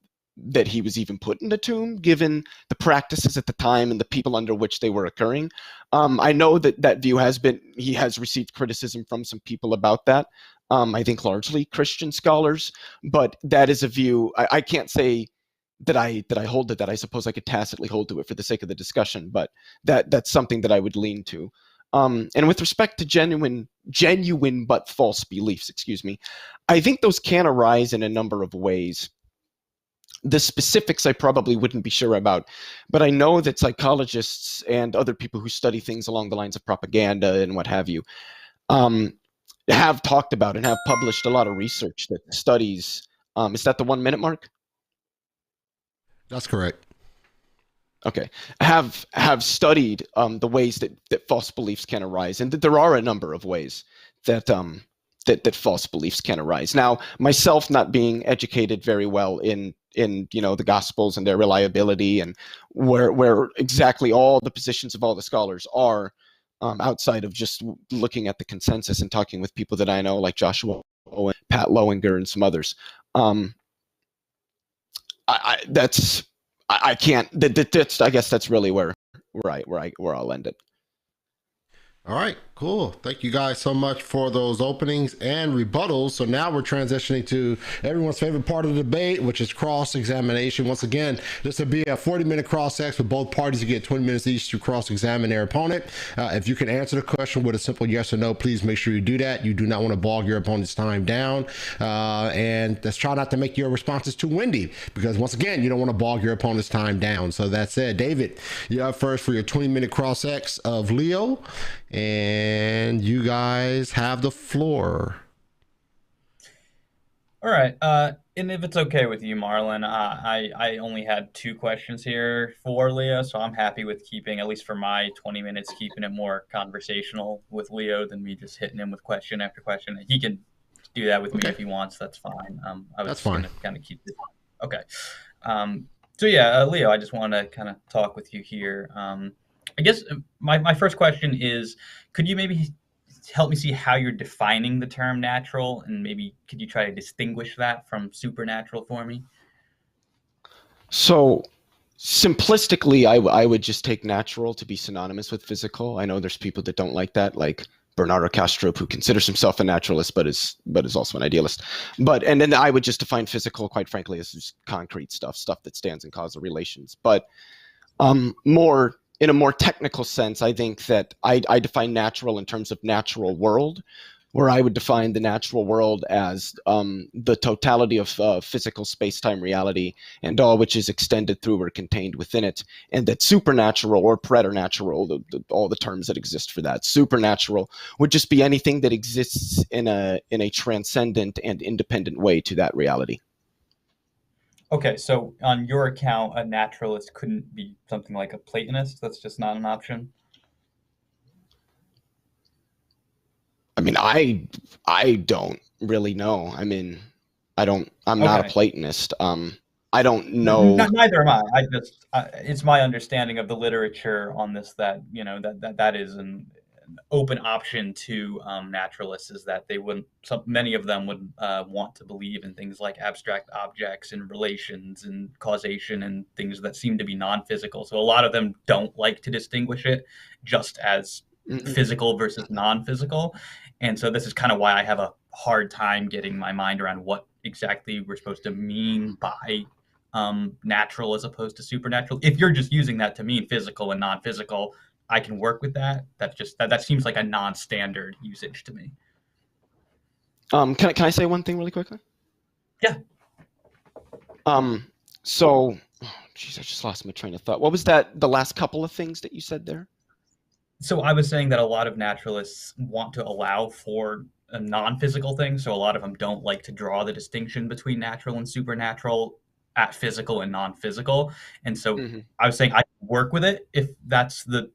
he was even put in a tomb, given the practices at the time and the people under which they were occurring. I know that view he has received criticism from some people about that. I think largely Christian scholars, but that is a view I can't say that I hold to that. I suppose I could tacitly hold to it for the sake of the discussion, but that's something that I would lean to. And with respect to genuine but false beliefs, I think those can arise in a number of ways. The specifics I probably wouldn't be sure about, but I know that psychologists and other people who study things along the lines of propaganda and what have you have talked about and have published a lot of research that studies. Is that the 1 minute mark? That's correct. Okay, have studied the ways that false beliefs can arise, and that there are a number of ways that that false beliefs can arise. Now, myself not being educated very well in the Gospels and their reliability and where exactly all the positions of all the scholars are, outside of just looking at the consensus and talking with people that I know, like Joshua Owen, Pat Lowinger, and some others. I can't. I guess that's really where I'll end it. All right, cool. Thank you guys so much for those openings and rebuttals. So now we're transitioning to everyone's favorite part of the debate, which is cross-examination. Once again, this will be a 40-minute cross-ex with both parties. You get 20 minutes each to cross-examine their opponent. If you can answer the question with a simple yes or no, please make sure you do that. You do not want to bog your opponent's time down. And let's try not to make your responses too windy, because once again, you don't want to bog your opponent's time down. So that said, David, you're up first for your 20-minute cross-ex of Leo. And you guys have the floor. All right. And if it's okay with you, Marlon, I only had 2 questions here for Leo, so I'm happy with keeping, at least for my 20 minutes, keeping it more conversational with Leo than me just hitting him with question after question. He can do that with me if he wants. That's fine. I was That's fine. Gonna kind of keep it. Okay. So yeah, Leo, I just want to kind of talk with you here. I guess my first question is, could you maybe help me see how you're defining the term natural, and maybe could you try to distinguish that from supernatural for me? So simplistically, I would just take natural to be synonymous with physical. I know there's people that don't like that, like Bernardo Kastrup, who considers himself a naturalist but is also an idealist. And then I would just define physical, quite frankly, as just concrete stuff that stands in causal relations. But more in a more technical sense, I think that I define natural in terms of natural world, where I would define the natural world as the totality of physical space-time reality and all which is extended through or contained within it, and that supernatural or preternatural, all the terms that exist for that, supernatural would just be anything that exists in a transcendent and independent way to that reality. Okay, so on your account, a naturalist couldn't be something like a Platonist? That's just not an option? I mean, I don't really know. I mean, I'm not a Okay. Platonist. I don't know. Neither am I. It's my understanding of the literature on this that, that is an open option to naturalists, is that they wouldn't, many of them would want to believe in things like abstract objects and relations and causation and things that seem to be non-physical. So a lot of them don't like to distinguish it just as physical versus non-physical. And so this is kind of why I have a hard time getting my mind around what exactly we're supposed to mean by natural as opposed to supernatural. If you're just using that to mean physical and non-physical, I can work with that. That seems like a non-standard usage to me. Can I say one thing really quickly? Yeah. So, geez, I just lost my train of thought. What was that? The last couple of things that you said there? So I was saying that a lot of naturalists want to allow for a non-physical thing. So a lot of them don't like to draw the distinction between natural and supernatural at physical and non-physical. And so I was saying I can work with it if that's the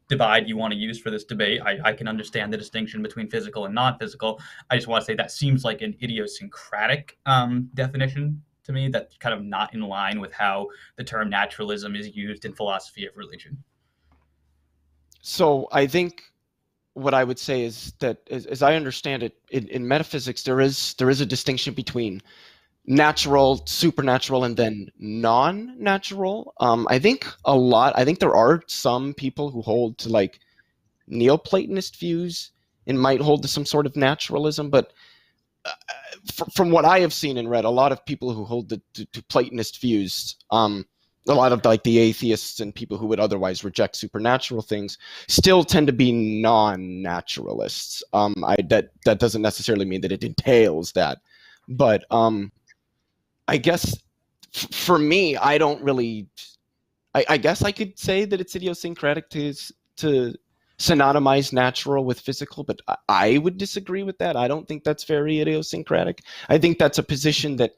divide you want to use for this debate. I can understand the distinction between physical and non-physical. I just want to say that seems like an idiosyncratic definition to me, that's kind of not in line with how the term naturalism is used in philosophy of religion. So I think what I would say is that, as I understand it, in metaphysics, there is a distinction between natural, supernatural, and then non-natural. I think there are some people who hold to like Neoplatonist views and might hold to some sort of naturalism, but from what I have seen and read, a lot of people who hold to Platonist views, a lot of like the atheists and people who would otherwise reject supernatural things still tend to be non-naturalists. That doesn't necessarily mean that it entails that, but I guess for me, I don't really. I guess I could say that it's idiosyncratic to synonymize natural with physical, but I would disagree with that. I don't think that's very idiosyncratic. I think that's a position that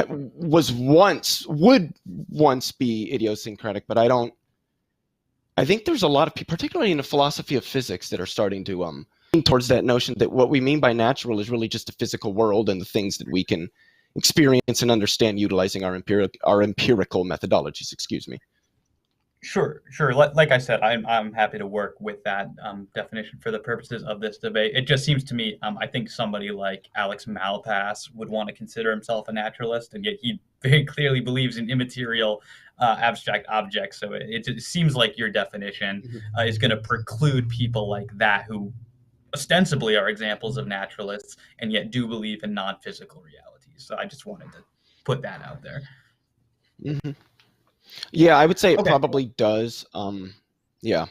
would once be idiosyncratic, but I think there's a lot of people, particularly in the philosophy of physics, that are starting to lean towards that notion that what we mean by natural is really just the physical world and the things that we can experience and understand utilizing our empirical methodologies. Excuse me. Sure. Like I said, I'm happy to work with that definition for the purposes of this debate. It just seems to me, I think somebody like Alex Malpass would want to consider himself a naturalist, and yet he very clearly believes in immaterial abstract objects. So it seems like your definition is going to preclude people like that who ostensibly are examples of naturalists and yet do believe in non-physical realities. So I just wanted to put that out there. Mm-hmm. Yeah, I would say it probably does. Yeah.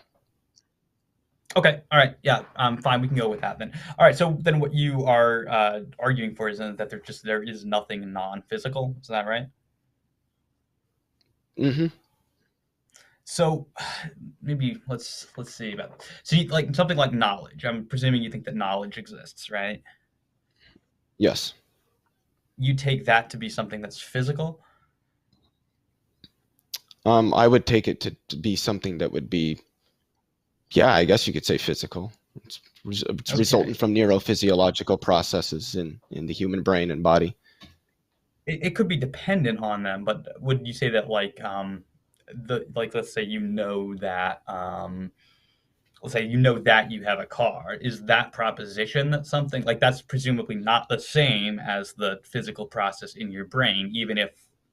Okay. All right. Yeah. Fine. We can go with that then. All right. So then, what you are arguing for is that there is nothing non-physical. Is that right? Mm-hmm. So maybe let's see about that. So like something like knowledge. I'm presuming you think that knowledge exists, right? Yes. You take that to be something that's physical? I would take it to be something that would be, yeah, I guess you could say physical. It's resultant from neurophysiological processes in the human brain and body. It could be dependent on them, but would you say that let's say that you have a car, is that proposition that something like that's presumably not the same as the physical process in your brain, even if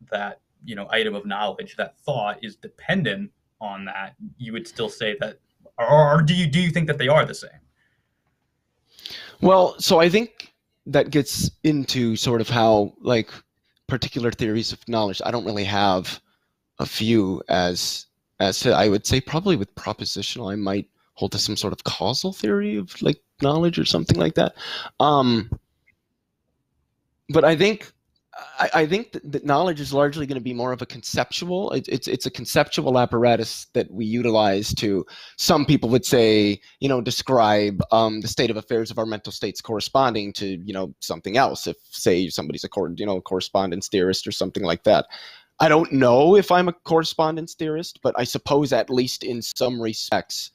that item of knowledge, that thought, is dependent on that, you would still say that, or do you think that they are the same? Well, so I think that gets into sort of how, like, particular theories of knowledge. I don't really have a few as to, I would say probably with propositional, I might hold to some sort of causal theory of like knowledge or something like that. Um, but I think that knowledge is largely going to be more of a conceptual. It's a conceptual apparatus that we utilize to. Some people would say, describe the state of affairs of our mental states corresponding to something else. If say somebody's a correspondence theorist or something like that. I don't know if I'm a correspondence theorist, but I suppose at least in some respects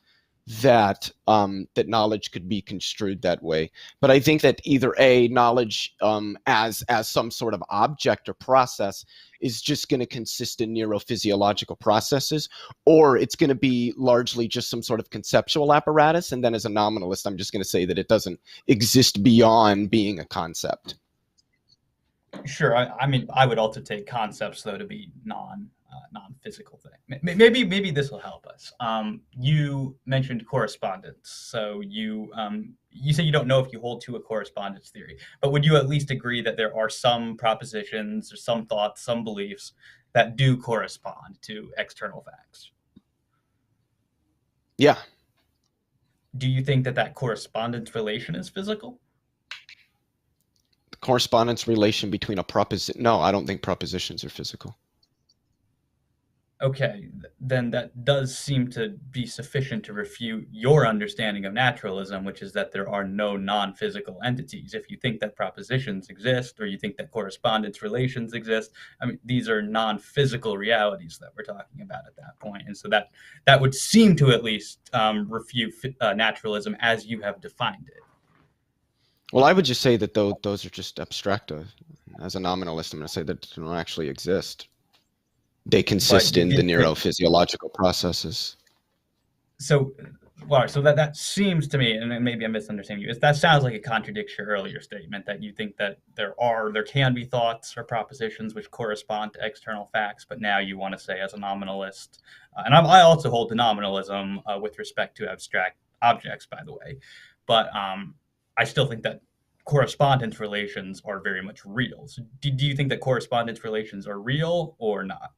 that that knowledge could be construed that way. But I think that either a knowledge as some sort of object or process is just going to consist in neurophysiological processes, or it's going to be largely just some sort of conceptual apparatus. And then as a nominalist, I'm just going to say that it doesn't exist beyond being a concept. Sure. I mean, I would also take concepts though to be non-physical thing. Maybe this will help us. You mentioned correspondence, so you say you don't know if you hold to a correspondence theory, but would you at least agree that there are some propositions or some thoughts, some beliefs that do correspond to external facts? Yeah. Do you think that correspondence relation is physical? Correspondence relation between a proposition. No, I don't think propositions are physical. Okay, then that does seem to be sufficient to refute your understanding of naturalism, which is that there are no non-physical entities. If you think that propositions exist, or you think that correspondence relations exist, I mean, these are non-physical realities that we're talking about at that point. And so that would seem to at least refute naturalism as you have defined it. Well, I would just say that those are just abstract. As a nominalist, I'm going to say that they don't actually exist. They consist in the neurophysiological processes. So, well, so that seems to me, and maybe I'm misunderstanding you, that sounds like it contradicts your earlier statement that you think that there can be thoughts or propositions which correspond to external facts, but now you want to say as a nominalist, and I also hold to nominalism with respect to abstract objects, by the way, but I still think that correspondence relations are very much real. So do you think that correspondence relations are real or not?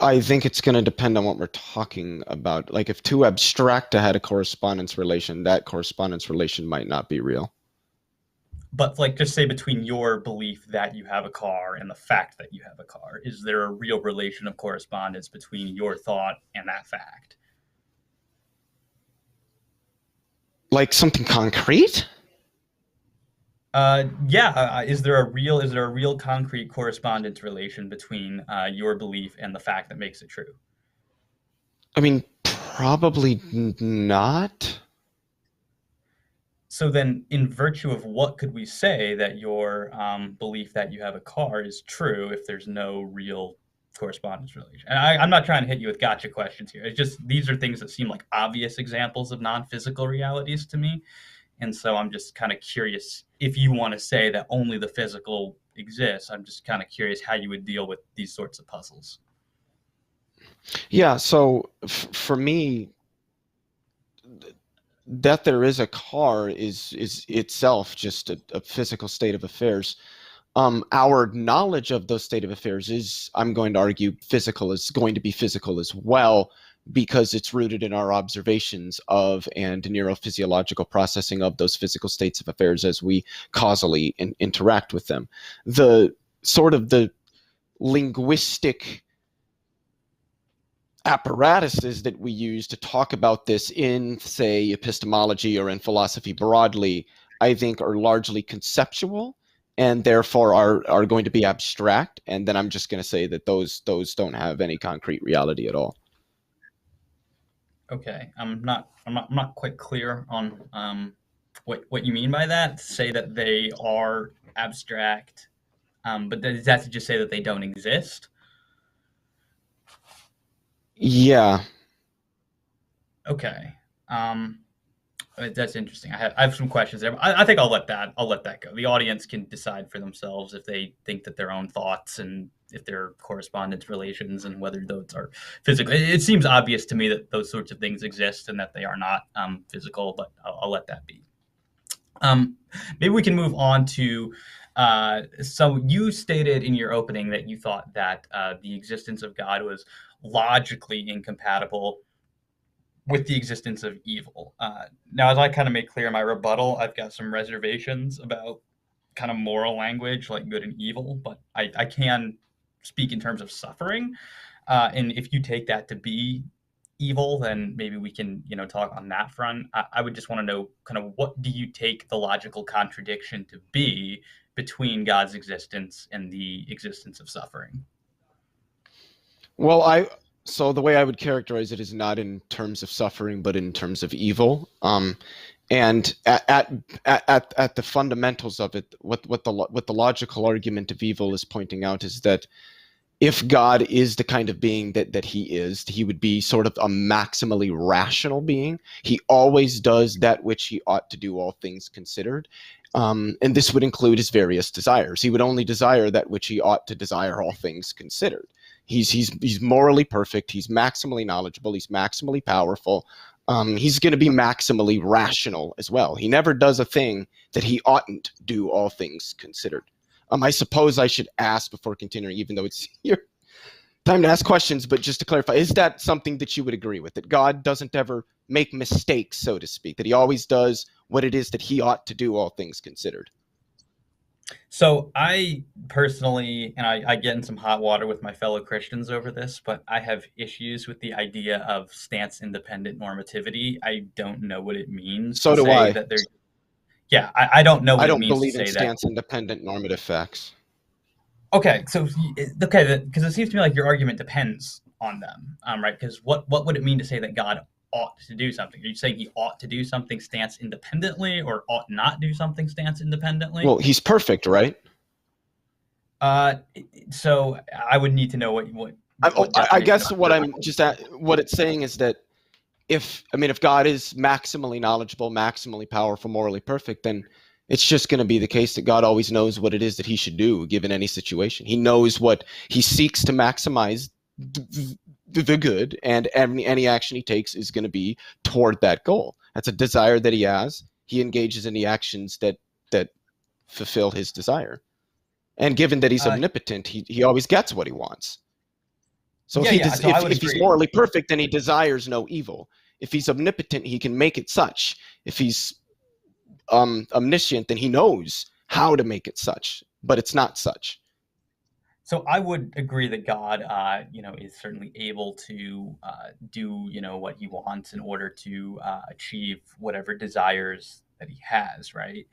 I think it's going to depend on what we're talking about. Like if too abstract to had a correspondence relation, that correspondence relation might not be real. But like just say between your belief that you have a car and the fact that you have a car, is there a real relation of correspondence between your thought and that fact? Like something concrete? Yeah. Is there a real concrete correspondence relation between your belief and the fact that makes it true? I mean, probably not. So then, in virtue of what could we say that your belief that you have a car is true if there's no real correspondence relation? And I'm not trying to hit you with gotcha questions here. It's just these are things that seem like obvious examples of non-physical realities to me. And so I'm just kind of curious if you want to say that only the physical exists. I'm just kind of curious how you would deal with these sorts of puzzles. Yeah, so for me, that there is a car is itself just a physical state of affairs. Our knowledge of those state of affairs is, I'm going to argue, is going to be physical as well, because it's rooted in our observations of and neurophysiological processing of those physical states of affairs as we causally interact with them. The sort of the linguistic apparatuses that we use to talk about this in, say, epistemology or in philosophy broadly, I think are largely conceptual and therefore are going to be abstract. And then I'm just going to say that those don't have any concrete reality at all. Okay, I'm not quite clear on what you mean by that. Say that they are abstract, but does that just say that they don't exist? Yeah. Okay. That's interesting. I have some questions there. I think I'll let that go. The audience can decide for themselves if they think that their own thoughts and if there are correspondence relations and whether those are physical. It seems obvious to me that those sorts of things exist and that they are not physical, but I'll let that be. Maybe we can move on to, so you stated in your opening that you thought that the existence of God was logically incompatible with the existence of evil. Now, as I kind of make clear in my rebuttal, I've got some reservations about kind of moral language like good and evil, but I can speak in terms of suffering. And if you take that to be evil, then maybe we can, talk on that front. I would just want to know kind of what do you take the logical contradiction to be between God's existence and the existence of suffering? Well, so the way I would characterize it is not in terms of suffering, but in terms of evil. And at the fundamentals of it, what the logical argument of evil is pointing out is that if God is the kind of being that he is, he would be sort of a maximally rational being. He always does that which he ought to do, all things considered. And this would include his various desires. He would only desire that which he ought to desire, all things considered. He's morally perfect. He's maximally knowledgeable. He's maximally powerful. He's going to be maximally rational as well. He never does a thing that he oughtn't do, all things considered. I suppose I should ask before continuing, even though it's your time to ask questions, but just to clarify, is that something that you would agree with, that God doesn't ever make mistakes, so to speak, that he always does what it is that he ought to do, all things considered? So I personally, and I get in some hot water with my fellow Christians over this, but I have issues with the idea of stance-independent normativity. I don't know what it means So to do say I. that there's, yeah, I don't know I what it don't means to believe in say that. stance-independent normative facts. Okay, so because it seems to me like your argument depends on them, right? Because what would it mean to say that God ought to do something? Are you saying he ought to do something stance independently, or ought not do something stance independently? Well, he's perfect, right? So I would need to know what I guess what it's saying is that if God is maximally knowledgeable, maximally powerful, morally perfect, then it's just going to be the case that God always knows what it is that he should do given any situation. He knows what he seeks to maximize the good, and any action he takes is going to be toward that goal. That's a desire that he has. He engages in the actions that fulfill his desire. And given that he's omnipotent, he always gets what he wants. So if he's morally perfect, then he desires no evil. If he's omnipotent, he can make it such. If he's omniscient, then he knows how to make it such, but it's not such. So I would agree that God, is certainly able to do, what he wants in order to achieve whatever desires that he has, right?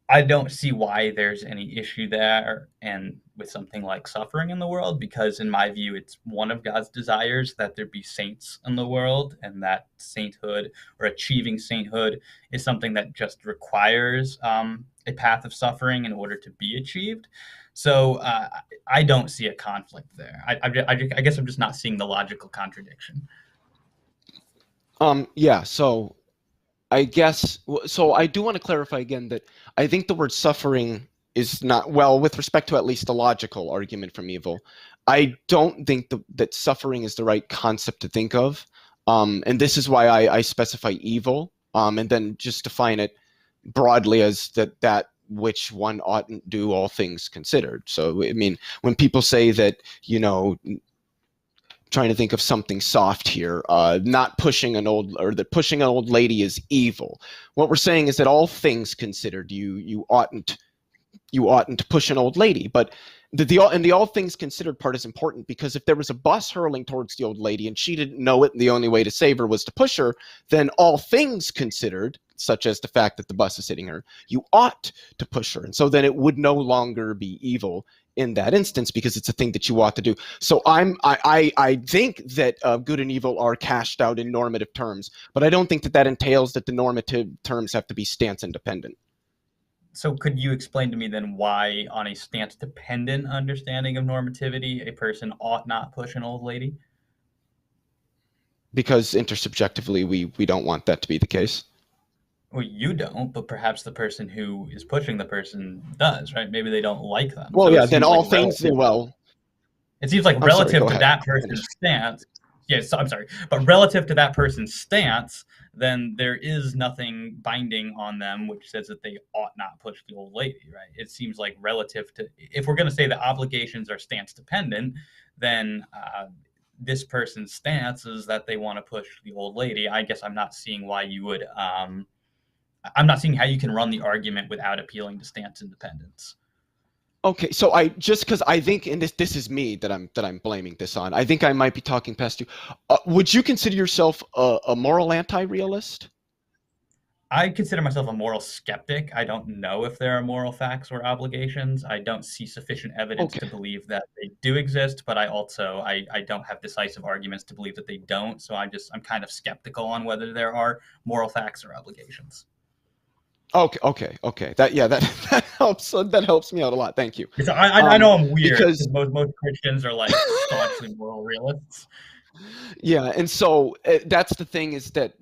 I don't see why there's any issue there and with something like suffering in the world, because in my view, it's one of God's desires that there be saints in the world, and that sainthood or achieving sainthood is something that just requires a path of suffering in order to be achieved. So I don't see a conflict there. I guess I'm just not seeing the logical contradiction. So I guess, so I do want to clarify again that I think the word suffering is not, well, with respect to at least the logical argument from evil, I don't think that suffering is the right concept to think of. And this is why I specify evil, and then just define it broadly as that which one oughtn't do, all things considered. So, I mean, when people say that, trying to think of something soft here, not pushing an old, or that pushing an old lady is evil. What we're saying is that all things considered, you oughtn't push an old lady. But the all things considered part is important, because if there was a bus hurling towards the old lady and she didn't know it, and the only way to save her was to push her, then all things considered, such as the fact that the bus is hitting her, you ought to push her. And so then it would no longer be evil in that instance, because it's a thing that you ought to do. So I think that good and evil are cashed out in normative terms, but I don't think that entails that the normative terms have to be stance independent. So could you explain to me then why, on a stance-dependent understanding of normativity, a person ought not push an old lady? Because intersubjectively, we don't want that to be the case. Well, you don't, but perhaps the person who is pushing the person does, right? Maybe they don't like them. Well, So yeah, then all things, it seems like I'm sorry, relative go to ahead. that person's stance. Yes, I'm sorry, but relative to that person's stance, then there is nothing binding on them which says that they ought not push the old lady, right? It seems like relative to, if we're going to say that obligations are stance dependent, then this person's stance is that they want to push the old lady. I guess I'm not seeing why you would. I'm not seeing how you can run the argument without appealing to stance independence. Okay, so I just because I think, and this is me that I'm blaming this on. I think I might be talking past you. Would you consider yourself a moral anti-realist? I consider myself a moral skeptic. I don't know if there are moral facts or obligations. I don't see sufficient evidence Okay. to believe that they do exist, but I don't have decisive arguments to believe that they don't. So I'm kind of skeptical on whether there are moral facts or obligations. Okay. That helps. That helps me out a lot. Thank you. So I know I'm weird because most Christians are like staunchly moral realists. yeah, and so that's the thing is that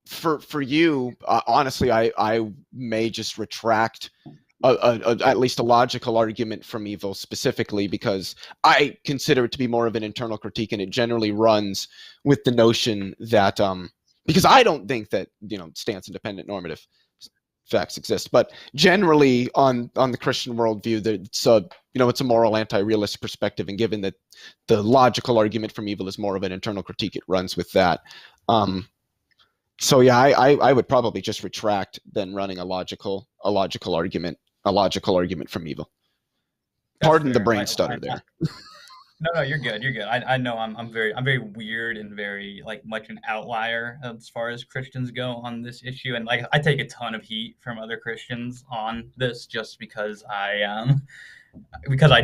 for you, honestly, I may just retract at least a logical argument from evil specifically because I consider it to be more of an internal critique, and it generally runs with the notion that because I don't think that stance independent normative facts exist, but generally on the Christian worldview, that it's a moral anti-realist perspective, and given that the logical argument from evil is more of an internal critique, it runs with that. So yeah, I would probably just retract than running a logical argument from evil. Pardon the brain stutter there. No, you're good. You're good. I know I'm very weird and very like much an outlier as far as Christians go on this issue, and like I take a ton of heat from other Christians on this just because I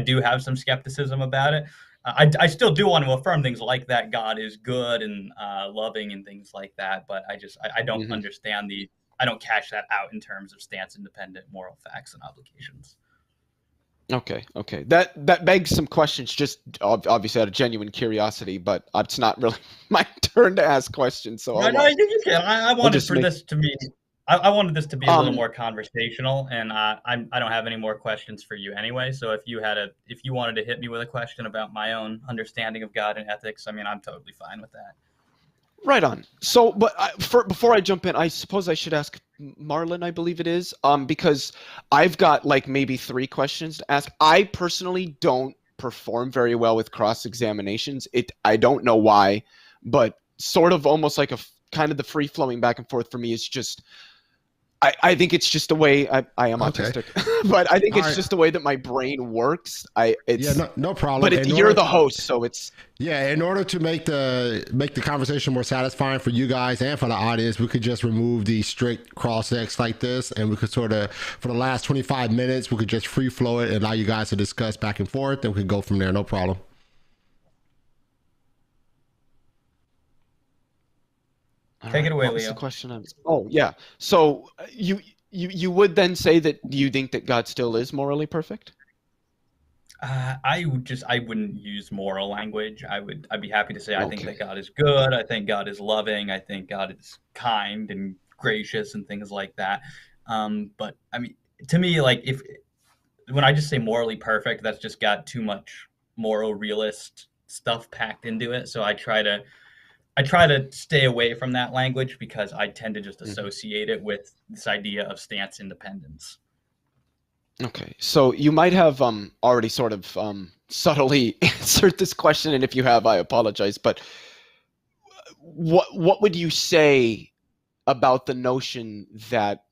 do have some skepticism about it. I still do want to affirm things like that God is good and loving and things like that, but I don't understand I don't cash that out in terms of stance independent moral facts and obligations. Okay. That begs some questions, just obviously out of genuine curiosity, but it's not really my turn to ask questions. So no, I think you can. I wanted this to be. I wanted this to be a little more conversational, and I don't have any more questions for you anyway. So if you wanted to hit me with a question about my own understanding of God and ethics, I mean, I'm totally fine with that. Right on. So, but before I jump in, I suppose I should ask Marlon, I believe it is, because I've got like maybe 3 questions to ask. I personally don't perform very well with cross-examinations. I don't know why, but sort of almost like kind of the free-flowing back and forth for me is just, I think it's just the way I am autistic, but I think it's just the way that my brain works. No problem. But you're the host, so it's in order to make the conversation more satisfying for you guys and for the audience, we could just remove the strict cross-ex like this, and we could sort of for the last 25 minutes we could just free flow it and allow you guys to discuss back and forth, and we could go from there. No problem. Take it away, Leo. What's the question? Oh yeah. So you would then say that you think that God still is morally perfect? I wouldn't use moral language. I'd be happy to say I think that God is good. I think God is loving. I think God is kind and gracious and things like that. But I mean, to me, like when I just say morally perfect, that's just got too much moral realist stuff packed into it. So I try to stay away from that language because I tend to just associate it with this idea of stance independence. Okay, so you might have already sort of subtly answered this question, and if you have, I apologize. But what would you say about the notion that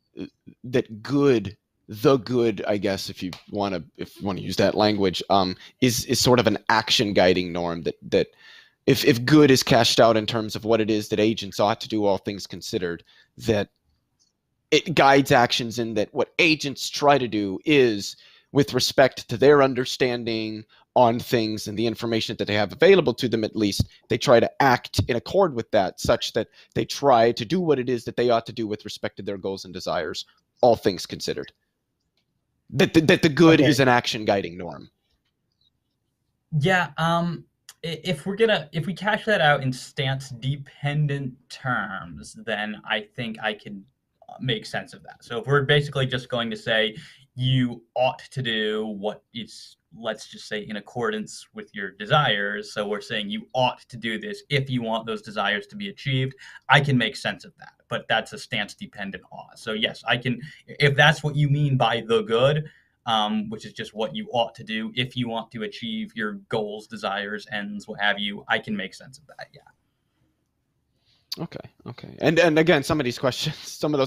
good, the good, I guess, if you want to use that language, is sort of an action guiding norm that if good is cashed out in terms of what it is that agents ought to do, all things considered, that it guides actions in that what agents try to do is, with respect to their understanding on things and the information that they have available to them, at least, they try to act in accord with that, such that they try to do what it is that they ought to do with respect to their goals and desires, all things considered. That the good is an action guiding norm. Yeah, if we cash that out in stance dependent terms, then I think I could make sense of that. So if we're basically just going to say you ought to do what is, let's just say, in accordance with your desires, so we're saying you ought to do this if you want those desires to be achieved, I can make sense of that. But that's a stance dependent ought. So yes, I can, if that's what you mean by the good, which is just what you ought to do if you want to achieve your goals, desires, ends, what have you, I can make sense of that. Yeah. Okay. And again, some of those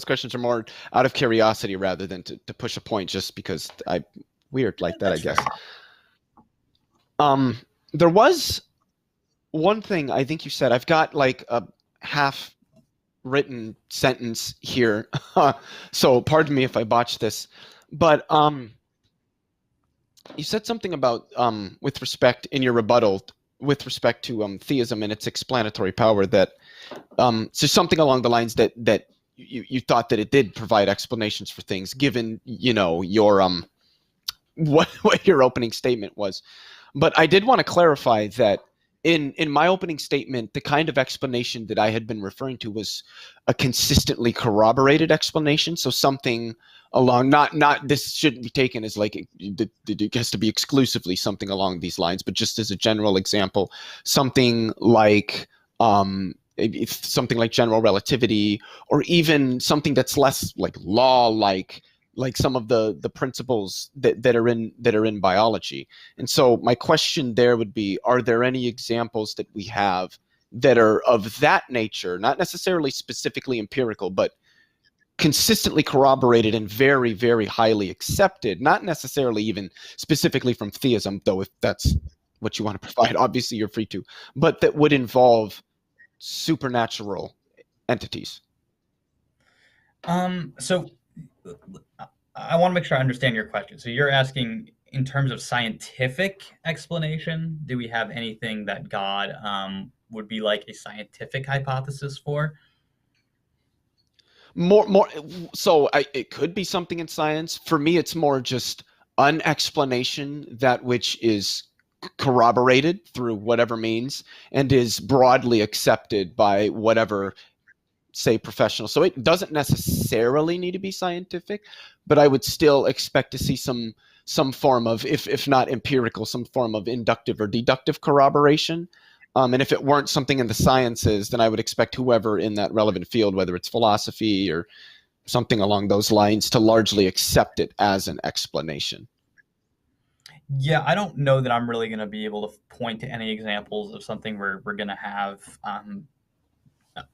questions are more out of curiosity rather than to push a point, just because I weird like that, I guess. There was one thing I think you said. I've got like a half written sentence here, so pardon me if I botch this, but you said something about with respect in your rebuttal with respect to theism and its explanatory power, that so something along the lines that you thought that it did provide explanations for things, given your what your opening statement was. But I did want to clarify that in my opening statement, the kind of explanation that I had been referring to was a consistently corroborated explanation. So something along, not this shouldn't be taken as like it has to be exclusively something along these lines, but just as a general example, something like something like general relativity, or even something that's less like law, like some of the principles that are in biology. And so my question there would be, are there any examples that we have that are of that nature, not necessarily specifically empirical, but consistently corroborated and very, very highly accepted, not necessarily even specifically from theism, though if that's what you want to provide, obviously you're free to, but that would involve supernatural entities? So I want to make sure I understand your question. So you're asking in terms of scientific explanation, do we have anything that God would be like a scientific hypothesis for? More. So it could be something in science. For me, it's more just an explanation that which is corroborated through whatever means and is broadly accepted by whatever, say, professional. So it doesn't necessarily need to be scientific, but I would still expect to see some form of, if not empirical, some form of inductive or deductive corroboration. And if it weren't something in the sciences, then I would expect whoever in that relevant field, whether it's philosophy or something along those lines, to largely accept it as an explanation. Yeah, I don't know that I'm really going to be able to point to any examples of something we're going to have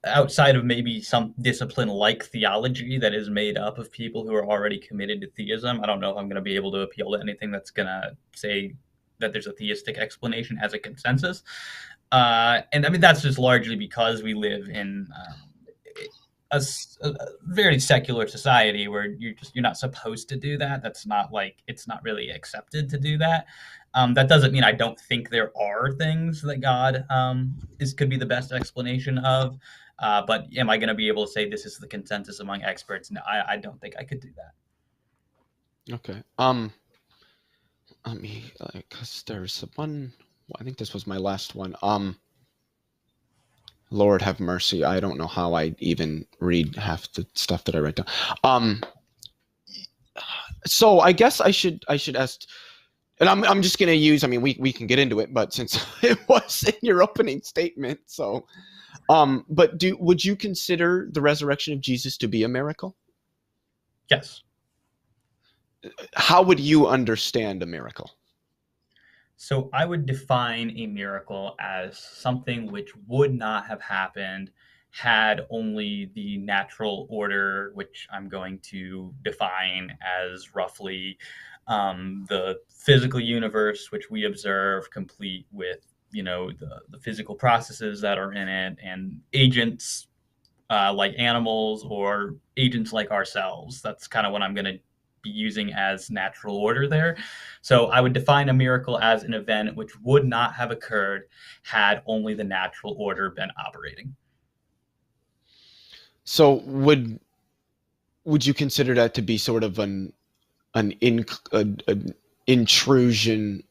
outside of maybe some discipline like theology that is made up of people who are already committed to theism. I don't know if I'm going to be able to appeal to anything that's going to say that there's a theistic explanation as a consensus. And I mean, that's just largely because we live in a very secular society where you're not supposed to do that. That's not like, it's not really accepted to do that. That doesn't mean I don't think there are things that God could be the best explanation of. But am I going to be able to say this is the consensus among experts? No, I don't think I could do that. Okay. Let me, because there's one. I think this was my last one. Lord have mercy. I don't know how I even read half the stuff that I write down. So I guess I should ask, and I'm just gonna use. I mean, we can get into it, but since it was in your opening statement, so. But would you consider the resurrection of Jesus to be a miracle? Yes. How would you understand a miracle? So I would define a miracle as something which would not have happened had only the natural order, which I'm going to define as roughly the physical universe, which we observe, complete with the physical processes that are in it, and agents like animals or agents like ourselves. That's kind of what I'm going to be using as natural order there. So I would define a miracle as an event which would not have occurred had only the natural order been operating. So would you consider that to be sort of an intrusion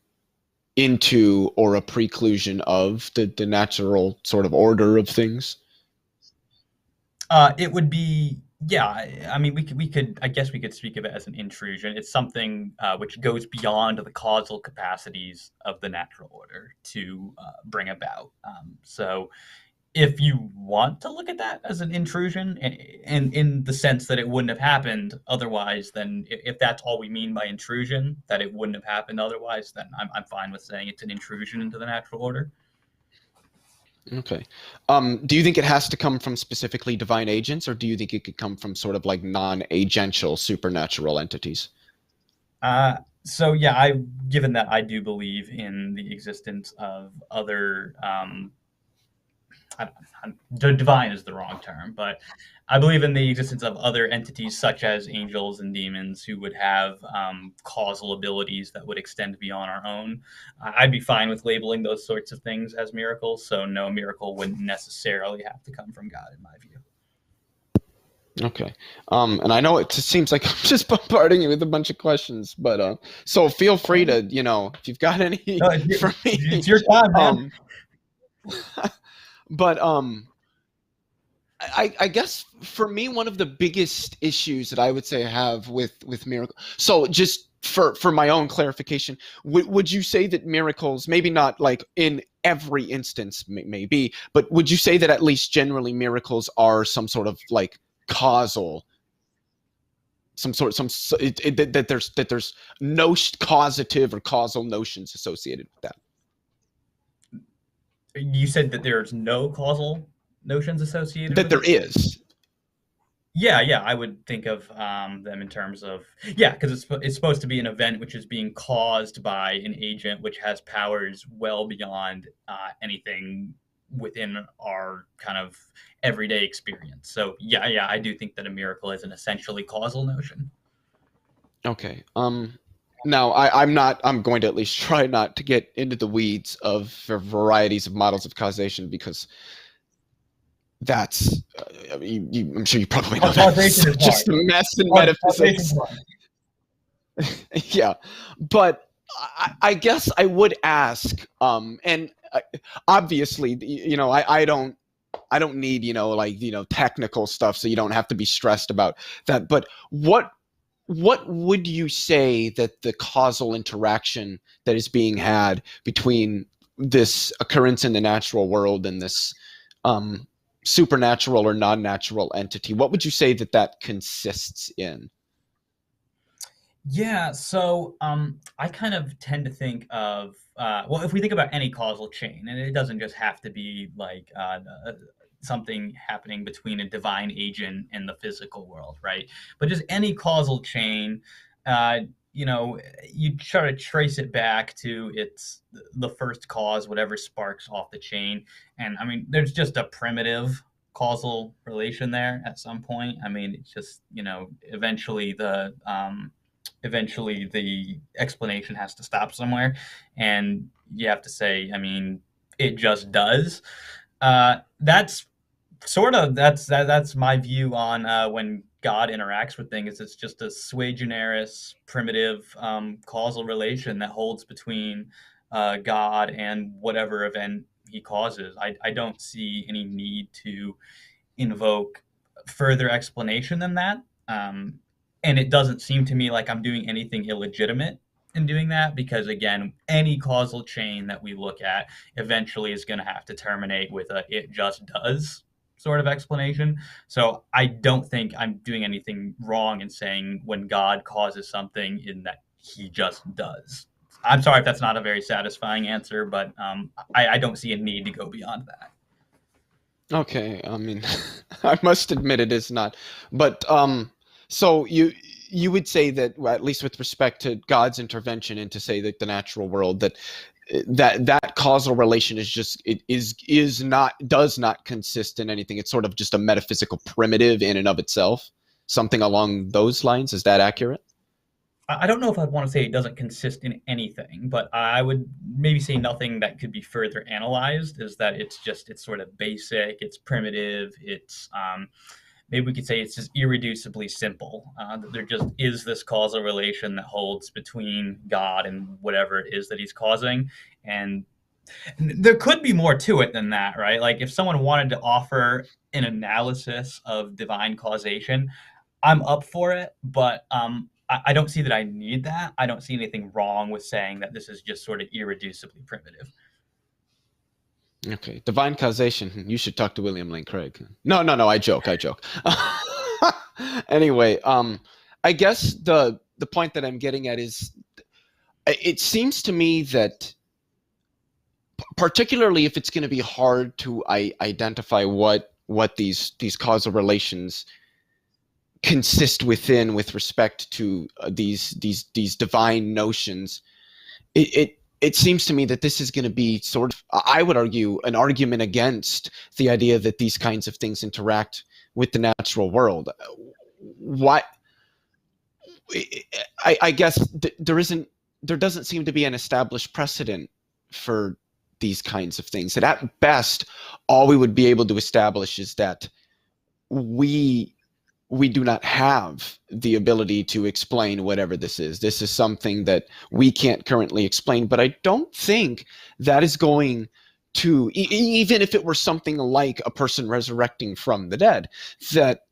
into or a preclusion of the natural sort of order of things? It would be Yeah, I mean, we could, I guess we could speak of it as an intrusion. It's something which goes beyond the causal capacities of the natural order to bring about. So, if you want to look at that as an intrusion, and in the sense that it wouldn't have happened otherwise, then if that's all we mean by intrusion, that it wouldn't have happened otherwise, then I'm fine with saying it's an intrusion into the natural order. Okay. Do you think it has to come from specifically divine agents, or do you think it could come from sort of like non-agential supernatural entities? So yeah, I given that I do believe in the existence of other divine is the wrong term, but I believe in the existence of other entities such as angels and demons who would have causal abilities that would extend beyond our own. I'd be fine with labeling those sorts of things as miracles. So no, miracle wouldn't necessarily have to come from God, in my view. Okay. And I know it just seems like I'm just bombarding you with a bunch of questions, but so feel free to, if you've got any No, for me. it's your time, man. But I guess for me, one of the biggest issues that I would say I have with miracle. So just for my own clarification, would you say that miracles, maybe not like in every instance, maybe, but would you say that at least generally miracles are some sort of like causal, that there's no causative or causal notions associated with that? You said that there's no causal notions associated That with there it. is. Yeah, I would think of them in terms of, yeah, because it's supposed to be an event which is being caused by an agent which has powers well beyond anything within our kind of everyday experience. So yeah, I do think that a miracle is an essentially causal notion. Okay. Now I'm going to at least try not to get into the weeds of varieties of models of causation, because that's, I'm sure you probably know that's Causation is just a hard. mess in Causation metaphysics. is hard. Yeah, but I guess I would ask, and obviously, I don't need, like, technical stuff, so you don't have to be stressed about that. But what would you say that the causal interaction that is being had between this occurrence in the natural world and this supernatural or non-natural entity, what would you say that consists in? Yeah, so I kind of tend to think of well, if we think about any causal chain, and it doesn't just have to be like something happening between a divine agent and the physical world, right? But just any causal chain, uh, you try to trace it back to its the first cause, whatever sparks off the chain, and I mean, there's just a primitive causal relation there at some point. I mean, it's just eventually the explanation has to stop somewhere, and you have to say, I mean, it just does. That's that's my view on when God interacts with things. It's just a sui generis primitive causal relation that holds between God and whatever event he causes. I don't see any need to invoke further explanation than that. And it doesn't seem to me like I'm doing anything illegitimate in doing that, because again, any causal chain that we look at eventually is going to have to terminate with a "it just does" sort of explanation. So I don't think I'm doing anything wrong in saying when God causes something in that he just does. I'm sorry if that's not a very satisfying answer, but I don't see a need to go beyond that. Okay, I mean, I must admit it is not. But so you would say that, well, at least with respect to God's intervention into, say, the natural world, that that causal relation is just, it is not, does not consist in anything. It's sort of just a metaphysical primitive in and of itself, something along those lines. Is that accurate? I don't know if I'd want to say it doesn't consist in anything, but I would maybe say nothing that could be further analyzed is that it's sort of basic, it's primitive, it's maybe we could say it's just irreducibly simple. That there just is this causal relation that holds between God and whatever it is that he's causing, and There could be more to it than that, right? Like if someone wanted to offer an analysis of divine causation, I'm up for it, but I don't see that I need that. I don't see anything wrong with saying that this is just sort of irreducibly primitive. Okay, divine causation. You should talk to William Lane Craig. No, I joke. Anyway, I guess the point that I'm getting at is, it seems to me that, particularly if it's going to be hard to identify what these causal relations consist within with respect to these divine notions, it seems to me that this is going to be sort of, I would argue, an argument against the idea that these kinds of things interact with the natural world. Why? I guess there doesn't seem to be an established precedent for these kinds of things. And at best, all we would be able to establish is that we do not have the ability to explain whatever this is. This is something that we can't currently explain, but I don't think that is going to, even if it were something like a person resurrecting from the dead, that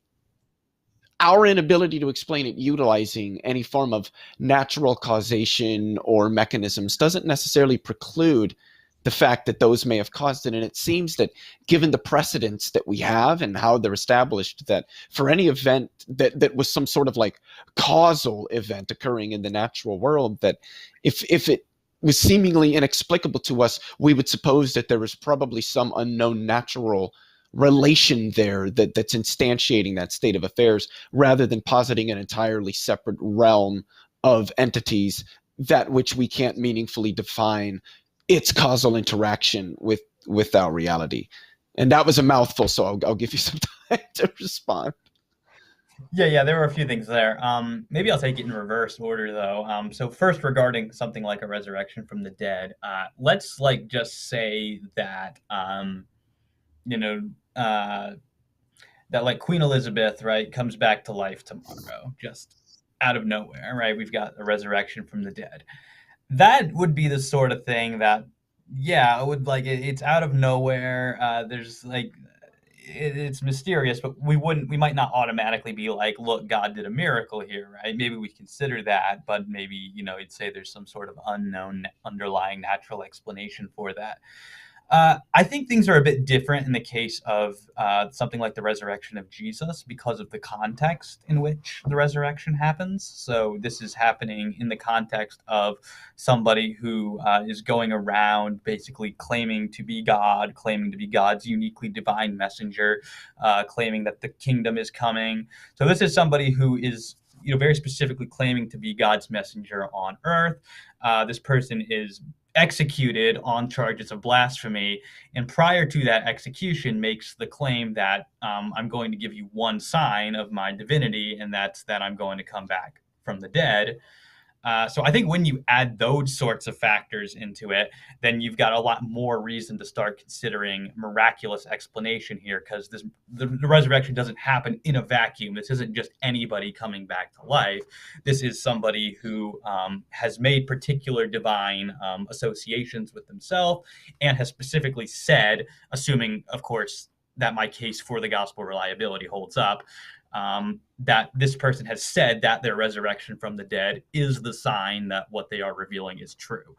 our inability to explain it utilizing any form of natural causation or mechanisms doesn't necessarily preclude the fact that those may have caused it. And it seems that, given the precedents that we have and how they're established, that for any event that was some sort of like causal event occurring in the natural world, that if it was seemingly inexplicable to us, we would suppose that there was probably some unknown natural relation there that's instantiating that state of affairs, rather than positing an entirely separate realm of entities, that which we can't meaningfully define its causal interaction with our reality. And that was a mouthful, so I'll give you some time to respond. Yeah, there were a few things there. Maybe I'll take it in reverse order, though. So first, regarding something like a resurrection from the dead, let's like just say that you know that like Queen Elizabeth, right, comes back to life tomorrow, just out of nowhere, right? We've got a resurrection from the dead. That would be the sort of thing that, yeah, it would like it's out of nowhere. There's like it's mysterious, but we might not automatically be like, look, God did a miracle here, right? Maybe we consider that, but maybe you'd say there's some sort of unknown underlying natural explanation for that. I think things are a bit different in the case of something like the resurrection of Jesus, because of the context in which the resurrection happens. So this is happening in the context of somebody who is going around basically claiming to be God, claiming to be God's uniquely divine messenger, claiming that the kingdom is coming. So this is somebody who is very specifically claiming to be God's messenger on earth. This person is executed on charges of blasphemy, and prior to that execution makes the claim that I'm going to give you one sign of my divinity, and that's that I'm going to come back from the dead. So I think when you add those sorts of factors into it, then you've got a lot more reason to start considering miraculous explanation here, because the resurrection doesn't happen in a vacuum. This isn't just anybody coming back to life. This is somebody who has made particular divine associations with himself, and has specifically said, assuming, of course, that my case for the gospel reliability holds up, that this person has said that their resurrection from the dead is the sign that what they are revealing is true.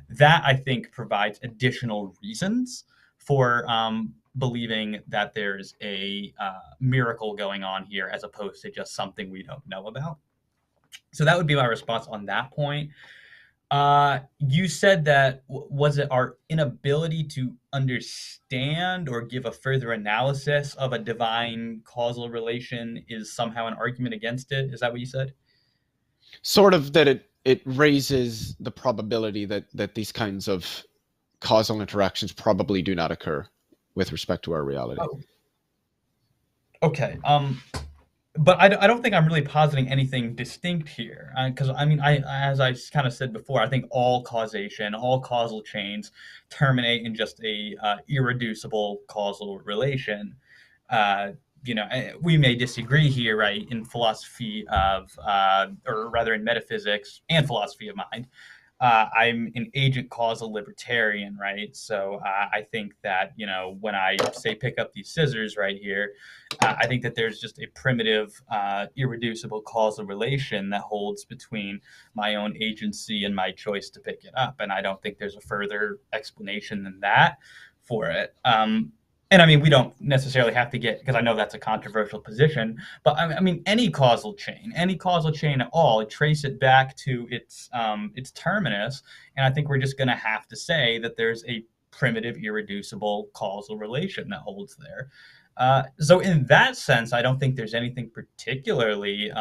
That, I think, provides additional reasons for believing that there's a miracle going on here, as opposed to just something we don't know about. So that would be my response on that point. You said that, was it our inability to understand or give a further analysis of a divine causal relation is somehow an argument against it? Is that what you said? Sort of, that it raises the probability that these kinds of causal interactions probably do not occur with respect to our reality. Oh. Okay. But I don't think I'm really positing anything distinct here, because as I kind of said before, I think all causation, all causal chains terminate in just a irreducible causal relation. We may disagree here, right, in philosophy of, or rather in metaphysics and philosophy of mind. I'm an agent causal libertarian, right? So I think that, when I say pick up these scissors right here, I think that there's just a primitive, irreducible causal relation that holds between my own agency and my choice to pick it up. And I don't think there's a further explanation than that for it. And I mean, we don't necessarily have to get, because I know that's a controversial position, but I mean, any causal chain at all, trace it back to its terminus, and I think we're just going to have to say that there's a primitive, irreducible causal relation that holds there. So in that sense, I don't think there's anything particularly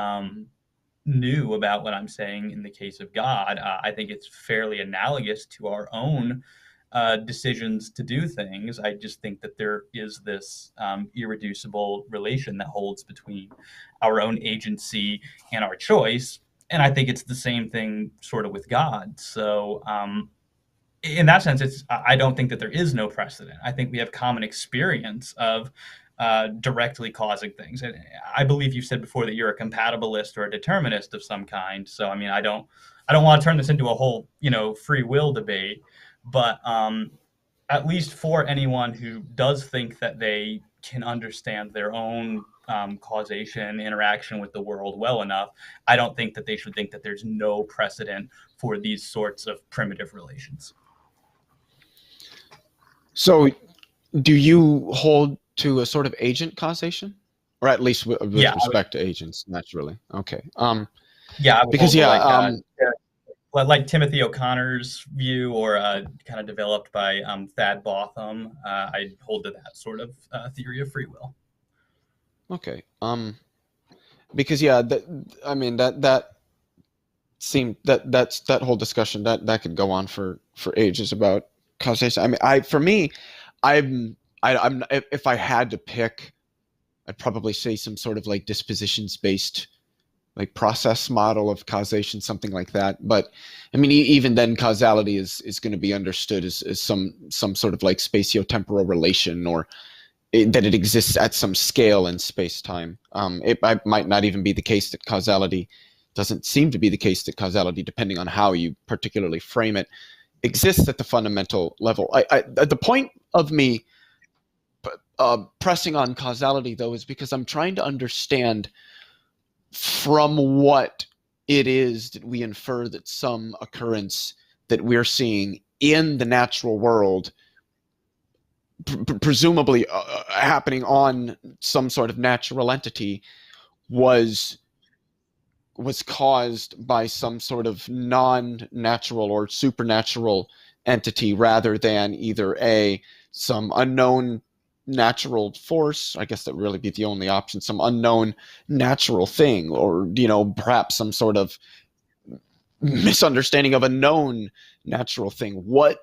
new about what I'm saying in the case of God. I think it's fairly analogous to our own decisions to do things. I just think that there is this irreducible relation that holds between our own agency and our choice. And I think it's the same thing sort of with God. So in that sense, I don't think that there is no precedent. I think we have common experience of directly causing things. And I believe you said before that you're a compatibilist or a determinist of some kind. So I mean, I don't want to turn this into a whole free will debate, but at least for anyone who does think that they can understand their own causation interaction with the world well enough, I don't think that they should think that there's no precedent for these sorts of primitive relations. So do you hold to a sort of agent causation, or at least with respect to agents, naturally? Okay. Yeah, because like Timothy O'Connor's view, or kind of developed by Thad Botham, I hold to that sort of theory of free will. Okay. Because that seemed that whole discussion that could go on for ages about causation. I mean, I'm if I had to pick, I'd probably say some sort of like dispositions based, like process model of causation, something like that. But I mean, even then, causality is going to be understood as some sort of like spatiotemporal relation, or that it exists at some scale in space-time. It might not even be the case that causality doesn't seem to be the case that causality, depending on how you particularly frame it, exists at the fundamental level. The point of me pressing on causality, though, is because I'm trying to understand from what it is that we infer that some occurrence that we're seeing in the natural world, presumably happening on some sort of natural entity, was caused by some sort of non-natural or supernatural entity, rather than either some unknown natural force. I guess that would really be the only option, some unknown natural thing, or perhaps some sort of misunderstanding of a known natural thing. What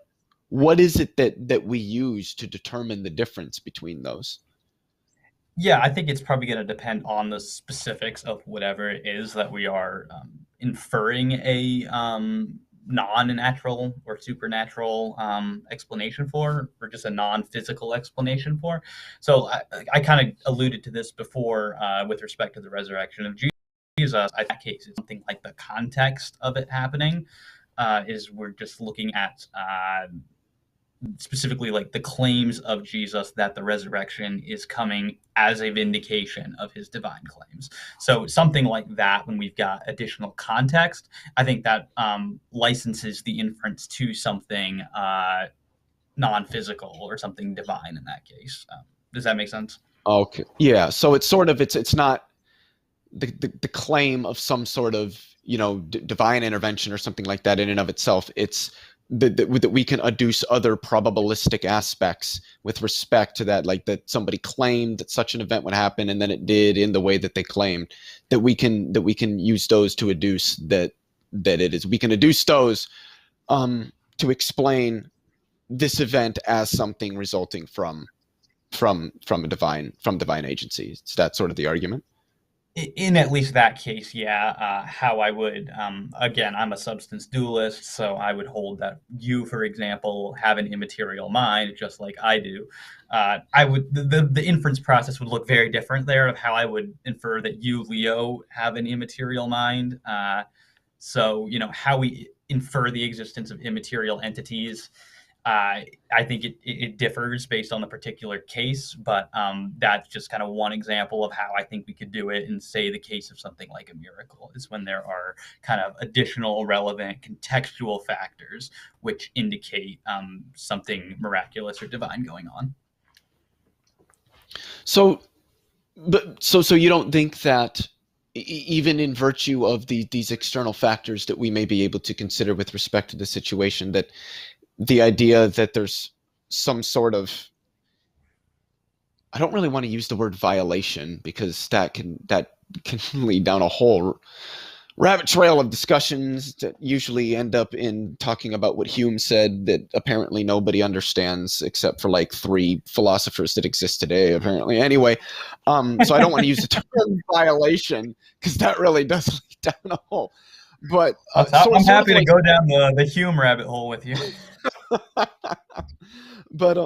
is it that we use to determine the difference between those? Yeah, I think it's probably going to depend on the specifics of whatever it is that we are inferring a non-natural or supernatural explanation for, or just a non-physical explanation for. So I kind of alluded to this before with respect to the resurrection of Jesus. In that case, it's something like the context of it happening is we're just looking at specifically like the claims of Jesus that the resurrection is coming as a vindication of his divine claims. So something like that, when we've got additional context, I think that licenses the inference to something non-physical or something divine in that case. Does that make sense? Okay. Yeah. So it's sort of, it's not the claim of some sort of, divine intervention or something like that in and of itself. It's that we can adduce other probabilistic aspects with respect to that, like that somebody claimed that such an event would happen and then it did in the way that they claimed, that we can use those to adduce that it is. We can adduce those to explain this event as something resulting from divine agency. Is that sort of the argument? In at least that case, yeah. How I would, again, I'm a substance dualist, so I would hold that you, for example, have an immaterial mind, just like I do. I would, the inference process would look very different there, of how I would infer that you, Leo, have an immaterial mind. So, how we infer the existence of immaterial entities. I think it differs based on the particular case, but that's just kind of one example of how I think we could do it in, say, the case of something like a miracle, is when there are kind of additional relevant contextual factors which indicate something miraculous or divine going on. So you don't think that even in virtue of these external factors that we may be able to consider with respect to the situation, that the idea that there's some sort of, I don't really want to use the word violation, because that can lead down a whole rabbit trail of discussions that usually end up in talking about what Hume said that apparently nobody understands except for like 3 philosophers that exist today, apparently. Anyway, so I don't want to use the term violation, because that really does lead down a hole. But I'm happy to go down the Hume rabbit hole with you. But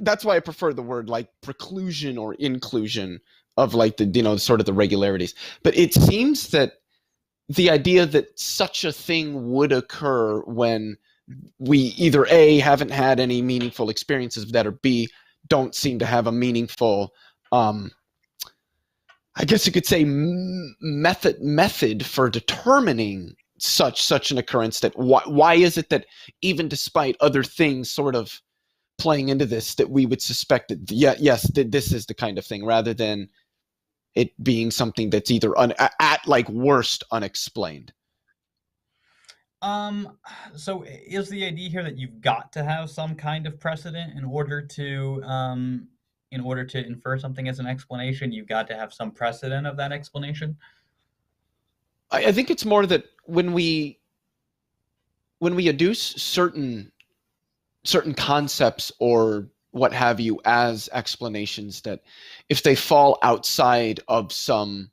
that's why I prefer the word like preclusion or inclusion of like the sort of the regularities. But it seems that the idea that such a thing would occur when we either A, haven't had any meaningful experiences of that, or B, don't seem to have a meaningful, I guess you could say, method for determining such an occurrence. That why is it that even despite other things sort of playing into this, that we would suspect that yes, this is the kind of thing, rather than it being something that's either at like worst unexplained? So is the idea here that you've got to have some kind of precedent in order to infer something as an explanation? You've got to have some precedent of that explanation? I think it's more that when we adduce certain concepts or what have you as explanations, that if they fall outside of some,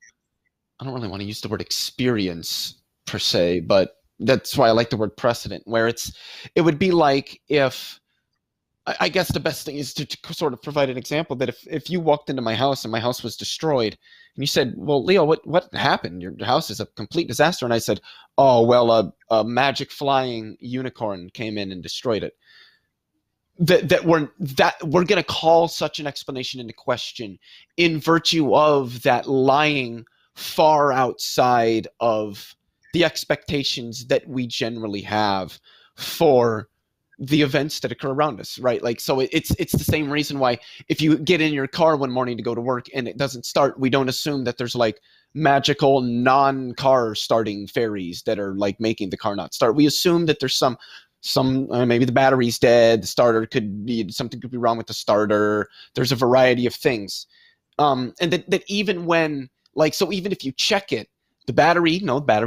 I don't really want to use the word experience per se, but that's why I like the word precedent, where it would be like if, I guess the best thing is to sort of provide an example that if you walked into my house and my house was destroyed, and you said, well, Leo, what happened? Your house is a complete disaster. And I said, oh, well, a magic flying unicorn came in and destroyed it. That we're going to call such an explanation into question in virtue of that lying far outside of the expectations that we generally have for the events that occur around us, right? Like, so it's the same reason why if you get in your car one morning to go to work and it doesn't start, we don't assume that there's like magical non-car starting fairies that are like making the car not start. We assume that there's some maybe the battery's dead, the starter something could be wrong with the starter. There's a variety of things. And that even when, like, so even if you check it, the battery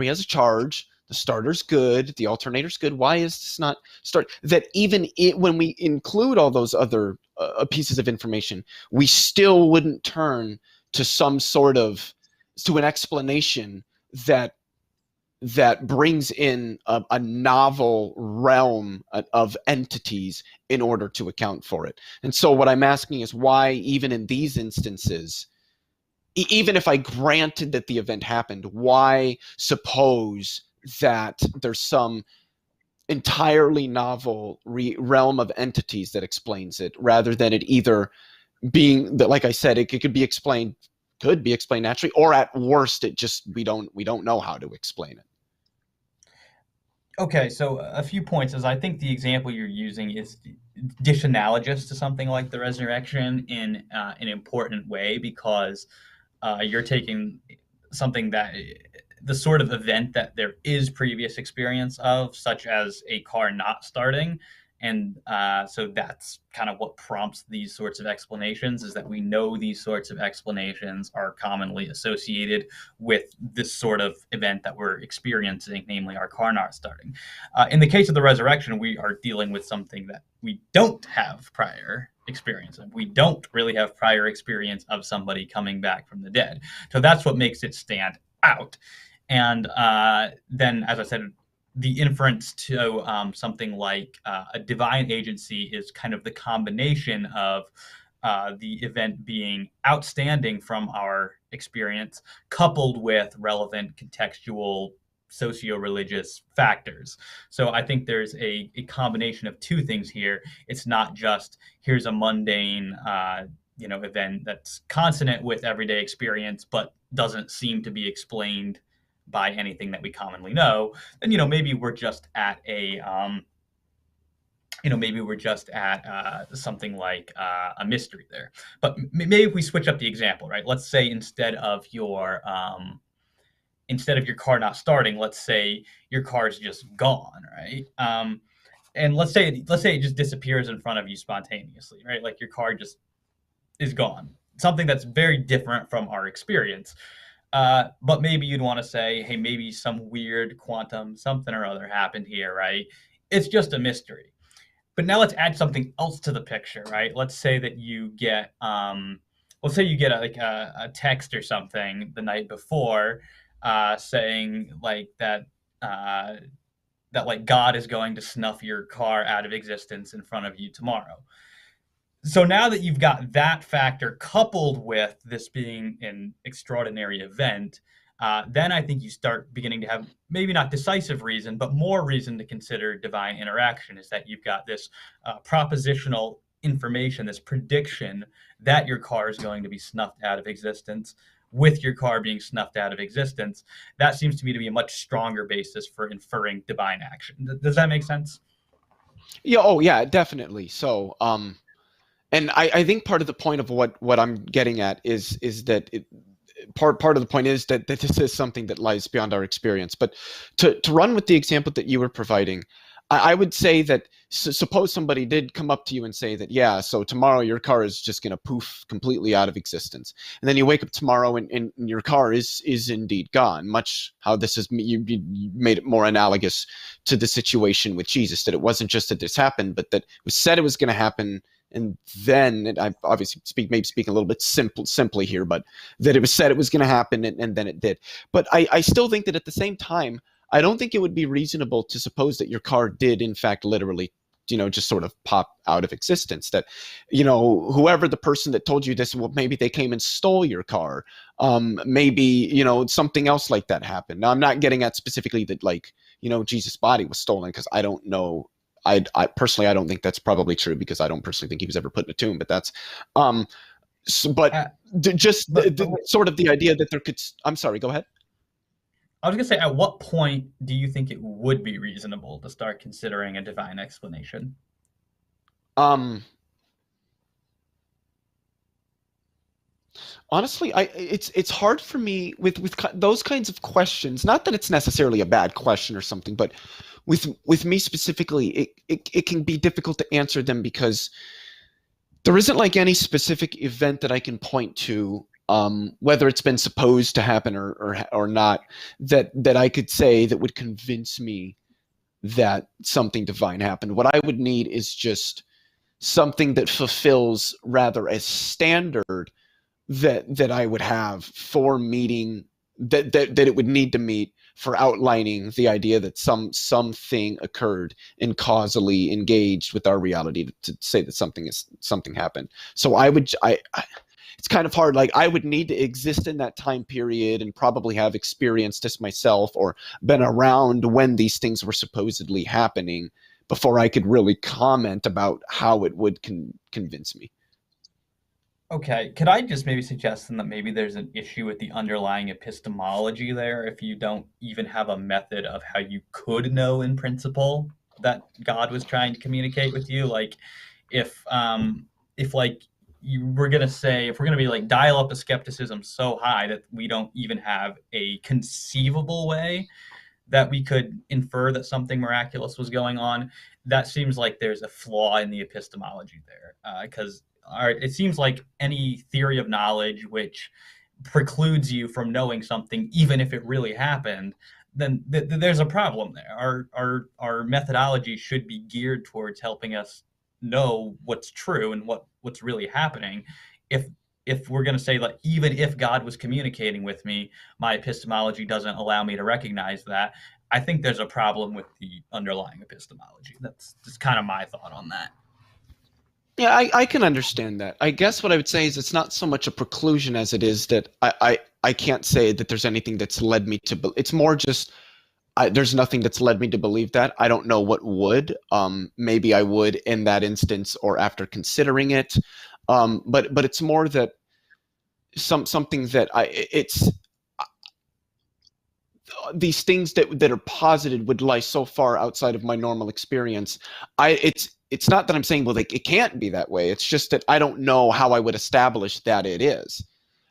has a charge, the starter's good, the alternator's good, why is this not start? That even when we include all those other pieces of information, we still wouldn't turn to to an explanation that brings in a novel realm of entities in order to account for it. And so what I'm asking is why, even in these instances, even if I granted that the event happened, why suppose that there's some entirely novel realm of entities that explains it, rather than it either being that, like I said, it could be explained naturally, or at worst, it just we don't know how to explain it. Okay, so a few points is I think the example you're using is disanalogous to something like the resurrection in an important way, because you're taking something that the sort of event that there is previous experience of, such as a car not starting. And so that's kind of what prompts these sorts of explanations, is that we know these sorts of explanations are commonly associated with this sort of event that we're experiencing, namely our car not starting. In the case of the resurrection, we are dealing with something that we don't have prior experience of. We don't really have prior experience of somebody coming back from the dead. So that's what makes it stand out. And then, as I said, the inference to something like a divine agency is kind of the combination of the event being outstanding from our experience, coupled with relevant contextual socio-religious factors. So I think there's a combination of two things here. It's not just here's a mundane event that's consonant with everyday experience, but doesn't seem to be explained by anything that we commonly know. Then maybe we're just at a something like a mystery there. But maybe if we switch up the example, right? Let's say instead of your car not starting, let's say your car is just gone, right? And let's say it just disappears in front of you spontaneously, right? Like your car just is gone. Something that's very different from our experience. But maybe you'd want to say, hey, maybe some weird quantum something or other happened here, right? It's just a mystery. But now let's add something else to the picture, right? Let's say that you get, a text or something the night before, saying like that like God is going to snuff your car out of existence in front of you tomorrow. So now that you've got that factor coupled with this being an extraordinary event, then I think you start beginning to have maybe not decisive reason, but more reason to consider divine interaction, is that you've got this propositional information, this prediction that your car is going to be snuffed out of existence. With your car being snuffed out of existence, that seems to me to be a much stronger basis for inferring divine action. Does that make sense? Yeah. Oh, yeah, definitely. So, and I think part of the point of what I'm getting at is that part of the point is that this is something that lies beyond our experience. But to run with the example that you were providing, I would say that suppose somebody did come up to you and say that, yeah, so tomorrow your car is just going to poof completely out of existence. And then you wake up tomorrow and your car is indeed gone, much how this is, you made it more analogous to the situation with Jesus, that it wasn't just that this happened, but that it was said it was going to happen. And then I obviously speak a little bit simply here, but that it was said it was going to happen and then it did. But I still think that at the same time, I don't think it would be reasonable to suppose that your car did, in fact, literally, just sort of pop out of existence. That, whoever the person that told you this, well, maybe they came and stole your car. Maybe, something else like that happened. Now, I'm not getting at specifically that, like, Jesus' body was stolen, because I don't know. I personally, I don't think that's probably true, because I don't personally think he was ever put in a tomb. But that's, sort of the idea that there could. I'm sorry. Go ahead. I was going to say, at what point do you think it would be reasonable to start considering a divine explanation? Honestly, it's hard for me with those kinds of questions. Not that it's necessarily a bad question or something, but with me specifically, it can be difficult to answer them, because there isn't like any specific event that I can point to, whether it's been supposed to happen or not, that I could say that would convince me that something divine happened. What I would need is just something that fulfills rather a standard that I would have for meeting that it would need to meet for outlining the idea that something occurred and causally engaged with our reality to say that something happened. So it's kind of hard. Like, I would need to exist in that time period and probably have experienced this myself or been around when these things were supposedly happening before I could really comment about how it would convince me. Okay, could I just maybe suggest then that maybe there's an issue with the underlying epistemology there, if you don't even have a method of how you could know in principle that God was trying to communicate with you? Like, if like you were gonna say, if we're gonna be like dial up a skepticism so high that we don't even have a conceivable way that we could infer that something miraculous was going on, that seems like there's a flaw in the epistemology there, because it seems like any theory of knowledge which precludes you from knowing something, even if it really happened, then there's a problem there. Our methodology should be geared towards helping us know what's true and what's really happening. If we're going to say, like, even if God was communicating with me, my epistemology doesn't allow me to recognize that, I think there's a problem with the underlying epistemology. That's just kind of my thought on that. Yeah, I can understand that. I guess what I would say is it's not so much a preclusion as it is that I can't say that there's anything that's led me to. It's more just there's nothing that's led me to believe that. I don't know what would. Maybe I would in that instance or after considering it. But it's more that something that it's these things that are posited would lie so far outside of my normal experience. It's not that I'm saying, well, it can't be that way. It's just that I don't know how I would establish that it is.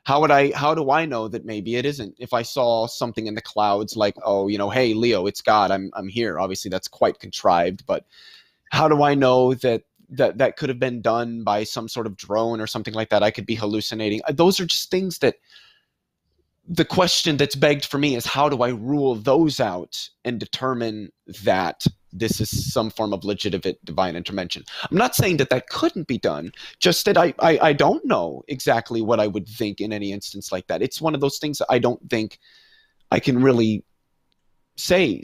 How do I know that maybe it isn't? If I saw something in the clouds like, oh, hey, Leo, it's God, I'm here. Obviously that's quite contrived, but how do I know that could have been done by some sort of drone or something like that? I could be hallucinating. Those are just things that the question that's begged for me is, how do I rule those out and determine that this is some form of legitimate divine intervention? I'm not saying that couldn't be done, just that I don't know exactly what I would think in any instance like that. It's one of those things that I don't think I can really say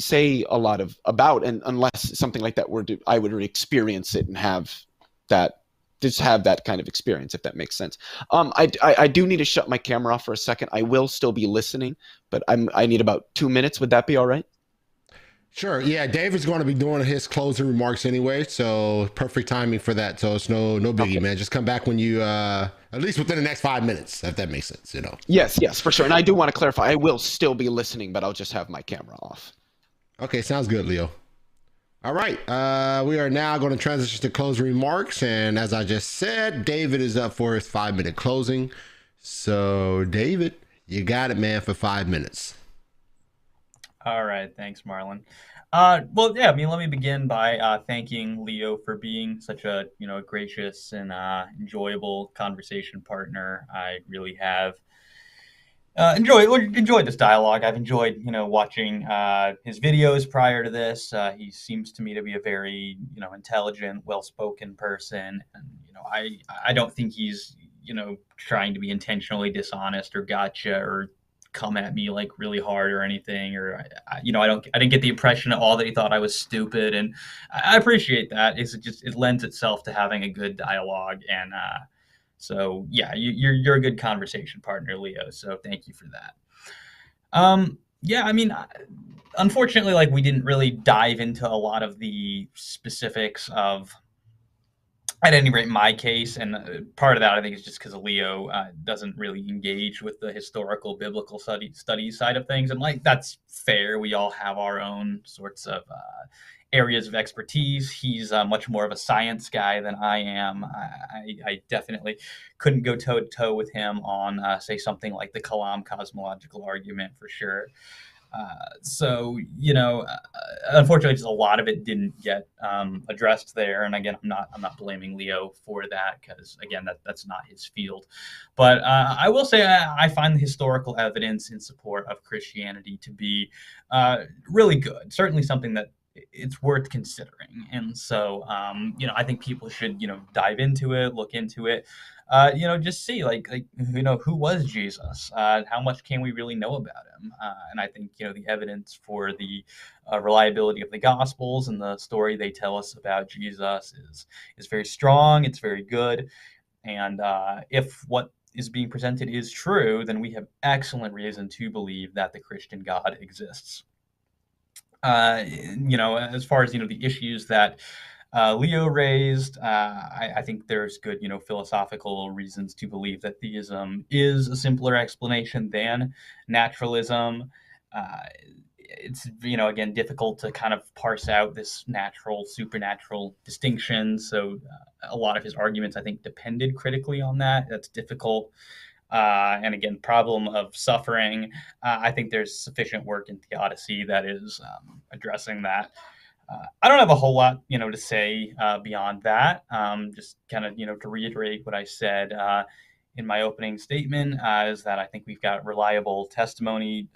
a lot about, and unless something like that I would experience it and have that kind of experience, if that makes sense. I do need to shut my camera off for a second. I will still be listening, but I need about 2 minutes. Would that be all right? Sure. Yeah, David's going to be doing his closing remarks anyway, so perfect timing for that. So it's no biggie, okay, man. Just come back when you at least within the next 5 minutes, if that makes sense. Yes, for sure. And I do want to clarify, I will still be listening, but I'll just have my camera off. Okay, sounds good, Leo. All right, we are now going to transition to closing remarks, and as I just said, David is up for his 5-minute closing. So, David, you got it, man, for 5 minutes. All right, thanks, Marlon. Well, yeah, let me begin by thanking Leo for being such a gracious and enjoyable conversation partner. I really have enjoyed this dialogue. I've enjoyed watching his videos prior to this. He seems to me to be a very intelligent, well-spoken person, and I don't think he's trying to be intentionally dishonest or gotcha or come at me like really hard or anything, or I didn't get the impression at all that he thought I was stupid, and I appreciate that. It lends itself to having a good dialogue, and so yeah, you're a good conversation partner, Leo. So thank you for that. Yeah, unfortunately, we didn't really dive into a lot of the specifics of, at any rate, my case, and part of that I think is just because Leo doesn't really engage with the historical biblical studies side of things, and that's fair. We all have our own sorts of areas of expertise. He's much more of a science guy than I am. I definitely couldn't go toe to toe with him on, say, something like the Pallmann cosmological argument for sure. So, unfortunately, just a lot of it didn't get addressed there. And again, I'm not blaming Leo for that, because again, that's not his field. But I will say I find the historical evidence in support of Christianity to be really good. Certainly something that it's worth considering. And so, I think people should, dive into it, look into it, just see who was Jesus? How much can we really know about him? And I think, the evidence for the reliability of the Gospels and the story they tell us about Jesus is very strong. It's very good. And if what is being presented is true, then we have excellent reason to believe that the Christian God exists. As far as, the issues that Leo raised, I think there's good, philosophical reasons to believe that theism is a simpler explanation than naturalism. It's, again, difficult to kind of parse out this natural, supernatural distinction. So a lot of his arguments, I think, depended critically on that. That's difficult. And again, problem of suffering. I think there's sufficient work in theodicy that is addressing that. I don't have a whole lot, to say beyond that. Just kind of, to reiterate what I said in my opening statement, is that I think we've got reliable testimony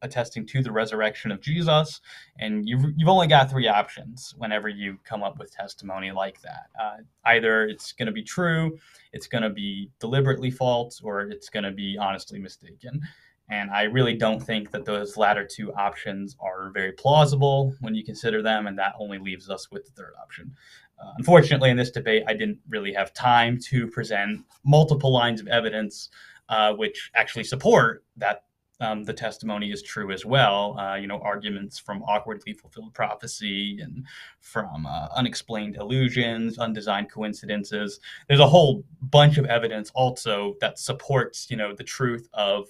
attesting to the resurrection of Jesus, and you've only got 3 options whenever you come up with testimony like that. Either it's going to be true, it's going to be deliberately false, or it's going to be honestly mistaken. And I really don't think that those latter 2 options are very plausible when you consider them, and that only leaves us with the 3rd option. Unfortunately, in this debate, I didn't really have time to present multiple lines of evidence which actually support that the testimony is true as well. Arguments from awkwardly fulfilled prophecy and from unexplained illusions, undesigned coincidences. There's a whole bunch of evidence also that supports, the truth of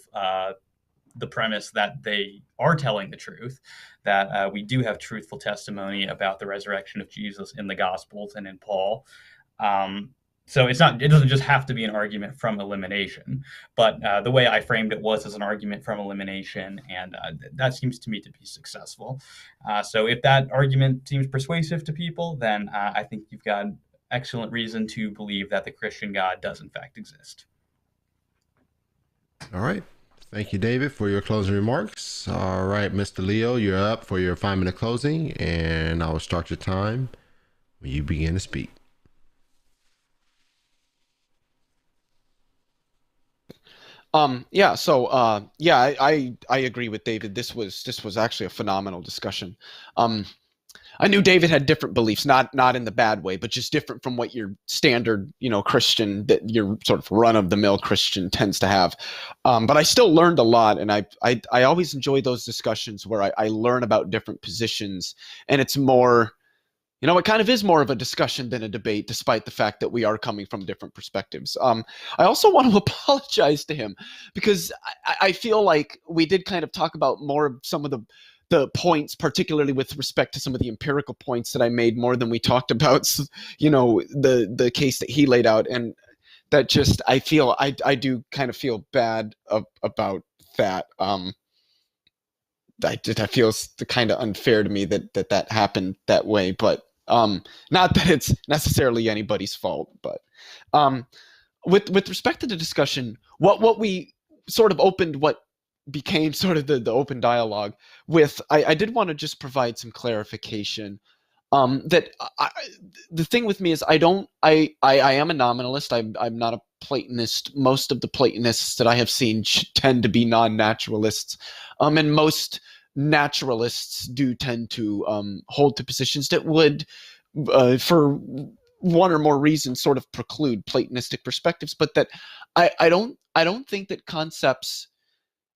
the premise that they are telling the truth, that we do have truthful testimony about the resurrection of Jesus in the Gospels and in Paul. So it doesn't just have to be an argument from elimination, but the way I framed it was as an argument from elimination, and that seems to me to be successful. So if that argument seems persuasive to people, then I think you've got excellent reason to believe that the Christian God does in fact exist. All right. Thank you, David, for your closing remarks. All right, Mr. Leo, you're up for your 5-minute closing, and I will start your time when you begin to speak. I agree with David. This was actually a phenomenal discussion. I knew David had different beliefs, not in the bad way, but just different from what your standard, Christian, that your sort of run-of-the-mill Christian tends to have. But I still learned a lot, and I always enjoy those discussions where I learn about different positions, and it's more, it kind of is more of a discussion than a debate, despite the fact that we are coming from different perspectives. I also want to apologize to him because I feel like we did kind of talk about more of some of the points, particularly with respect to some of the empirical points that I made, more than we talked about, the case that he laid out. And that just, I do kind of feel bad about that. That feels kind of unfair to me that happened that way, but not that it's necessarily anybody's fault. But with respect to the discussion, what we sort of opened, what became sort of the open dialogue with, I did want to just provide some clarification. The thing with me is I am a nominalist. I'm not a Platonist. Most of the Platonists that I have seen tend to be non-naturalists, and most naturalists do tend to hold to positions that would, for one or more reasons, sort of preclude Platonistic perspectives. But that I don't think that concepts,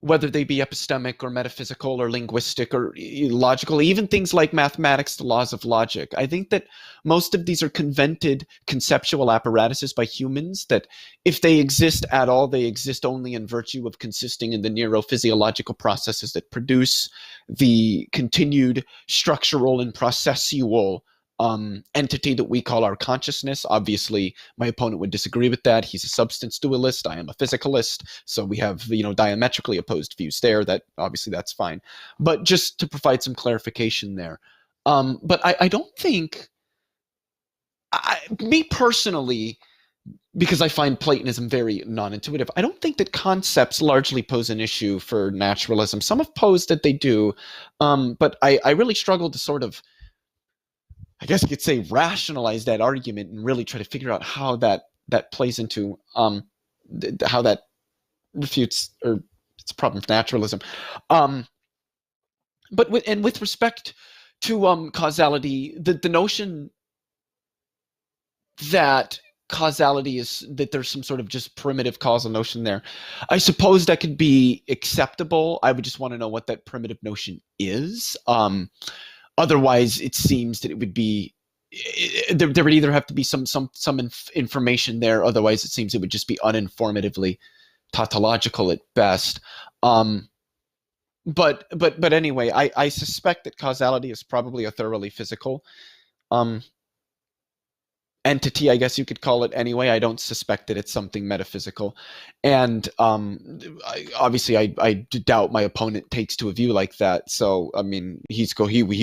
whether they be epistemic or metaphysical or linguistic or logical, even things like mathematics, the laws of logic, I think that most of these are convented conceptual apparatuses by humans, that if they exist at all, they exist only in virtue of consisting in the neurophysiological processes that produce the continued structural and processual entity that we call our consciousness. Obviously, my opponent would disagree with that. He's a substance dualist. I am a physicalist. So we have, diametrically opposed views there. That obviously that's fine. But just to provide some clarification there. But I don't think, me personally, because I find Platonism very non-intuitive, I don't think that concepts largely pose an issue for naturalism. Some have posed that they do, but I really struggle to sort of, I guess you could say, rationalize that argument and really try to figure out how that plays into how that refutes, or it's a problem for naturalism. But with respect to causality, the notion that causality is that there's some sort of just primitive causal notion there, I suppose that could be acceptable. I would just want to know what that primitive notion is. Otherwise, it seems that it would be, there would either have to be some information there. Otherwise, it seems it would just be uninformatively tautological at best. But anyway, I suspect that causality is probably a thoroughly physical entity, I guess you could call it anyway. I don't suspect that it's something metaphysical. And obviously, I doubt my opponent takes to a view like that. So, I mean, he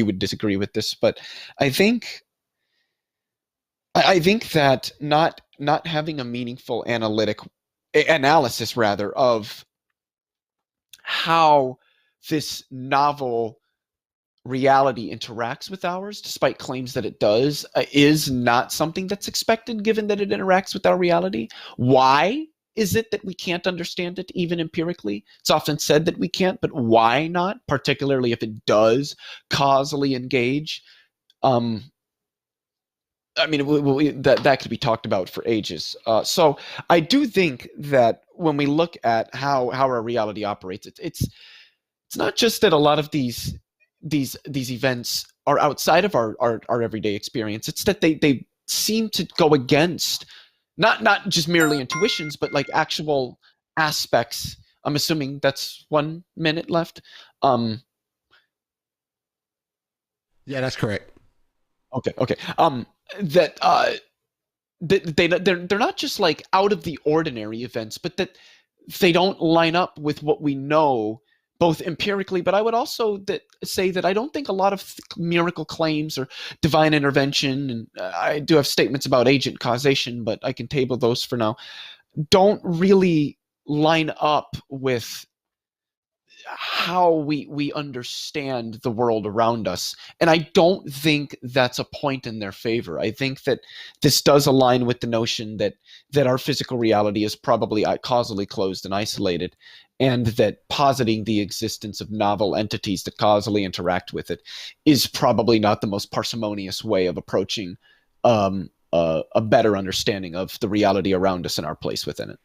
would disagree with this. But I think that not having a meaningful analysis of how this novel reality interacts with ours, despite claims that it does, is not something that's expected, given that it interacts with our reality. Why is it that we can't understand it even empirically? It's often said that we can't, but why not, particularly if it does causally engage? I mean, that could be talked about for ages. So I do think that when we look at how our reality operates, it's not just that a lot of these events are outside of our everyday experience. It's that they seem to go against not just merely intuitions, but like actual aspects. I'm assuming that's 1 minute left. Yeah, that's correct. Okay. That they're not just like out of the ordinary events, but that they don't line up with what we know both empirically, but I would also say that I don't think a lot of miracle claims or divine intervention, and I do have statements about agent causation, but I can table those for now, don't really line up with how we understand the world around us. And I don't think that's a point in their favor. I think that this does align with the notion that our physical reality is probably causally closed and isolated, and that positing the existence of novel entities that causally interact with it is probably not the most parsimonious way of approaching a better understanding of the reality around us and our place within it.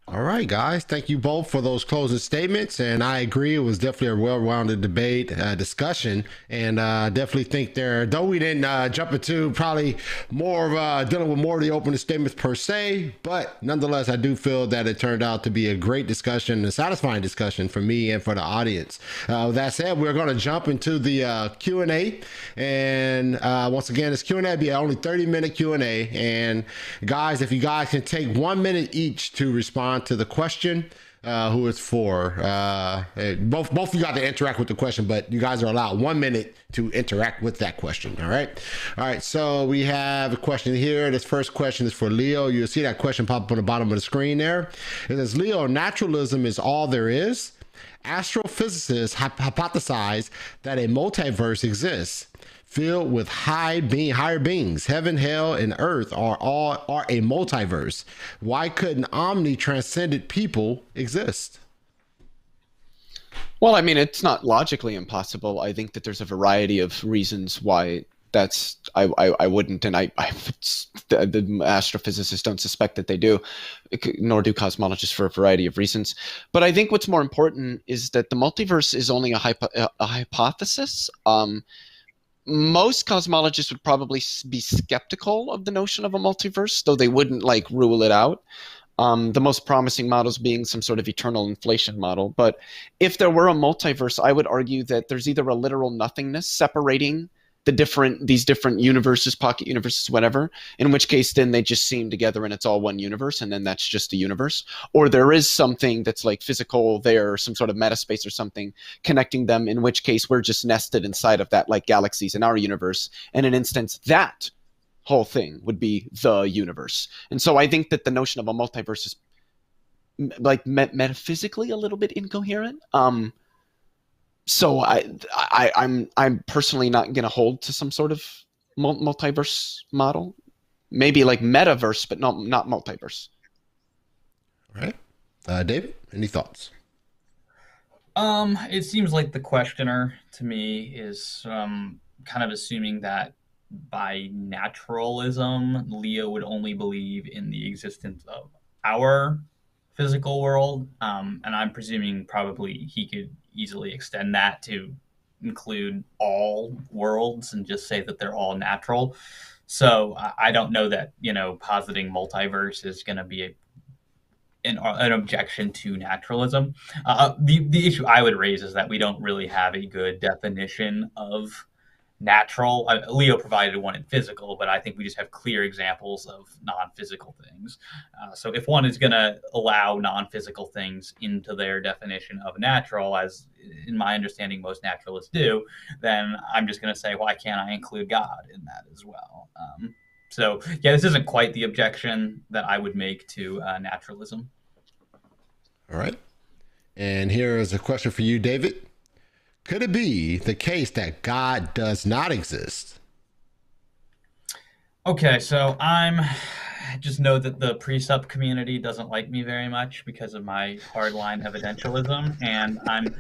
All right, guys. Thank you both for those closing statements. And I agree. It was definitely a well-rounded debate, discussion. And definitely think though we didn't jump into probably more of dealing with more of the opening statements per se, but nonetheless, I do feel that it turned out to be a great discussion, a satisfying discussion for me and for the audience. With that said, we're going to jump into the Q&A. And once again, this Q&A will be only 30-minute Q&A. And guys, if you guys can take 1 minute each to respond to the question, who it's for. Both of you got to interact with the question, but you guys are allowed 1 minute to interact with that question. All right. So we have a question here. This first question is for Leo. You'll see that question pop up on the bottom of the screen there. It says, Leo, naturalism is all there is. Astrophysicists hypothesize that a multiverse exists, filled with higher beings. Heaven, hell, and earth are a multiverse. Why couldn't omni-transcendent people exist? Well, I mean, it's not logically impossible. I think that there's a variety of reasons why I wouldn't, and the astrophysicists don't suspect that they do, nor do cosmologists, for a variety of reasons. But I think what's more important is that the multiverse is only a hypothesis. Most cosmologists would probably be skeptical of the notion of a multiverse, though they wouldn't like rule it out. The most promising models being some sort of eternal inflation model. But if there were a multiverse, I would argue that there's either a literal nothingness separating these different universes, pocket universes, whatever, in which case then they just seem together and it's all one universe, and then that's just a universe. Or there is something that's like physical there, or some sort of metaspace or something connecting them, in which case we're just nested inside of that, like galaxies in our universe. And in an instance, that whole thing would be the universe. And so I think that the notion of a multiverse is like metaphysically a little bit incoherent. So I'm personally not going to hold to some sort of multiverse model. Maybe like metaverse, but not multiverse. All right. David, any thoughts? It seems like the questioner to me is kind of assuming that by naturalism, Leo would only believe in the existence of our physical world. And I'm presuming probably he could easily extend that to include all worlds and just say that they're all natural. So I don't know that, positing multiverse is going to be an objection to naturalism. The issue I would raise is that we don't really have a good definition of natural. Leo provided one in physical, but I think we just have clear examples of non-physical things. So if one is going to allow non-physical things into their definition of natural, as in my understanding most naturalists do, then I'm just going to say, why can't I include God in that as well? So yeah, this isn't quite the objection that I would make to naturalism. All right. And here is a question for you, David. Could it be the case that God does not exist? Okay, so I just know that the precept community doesn't like me very much because of my hardline evidentialism, and I'm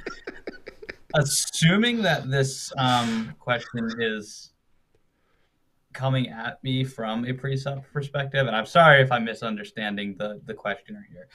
assuming that this question is coming at me from a precept perspective, and I'm sorry if I'm misunderstanding the questioner here.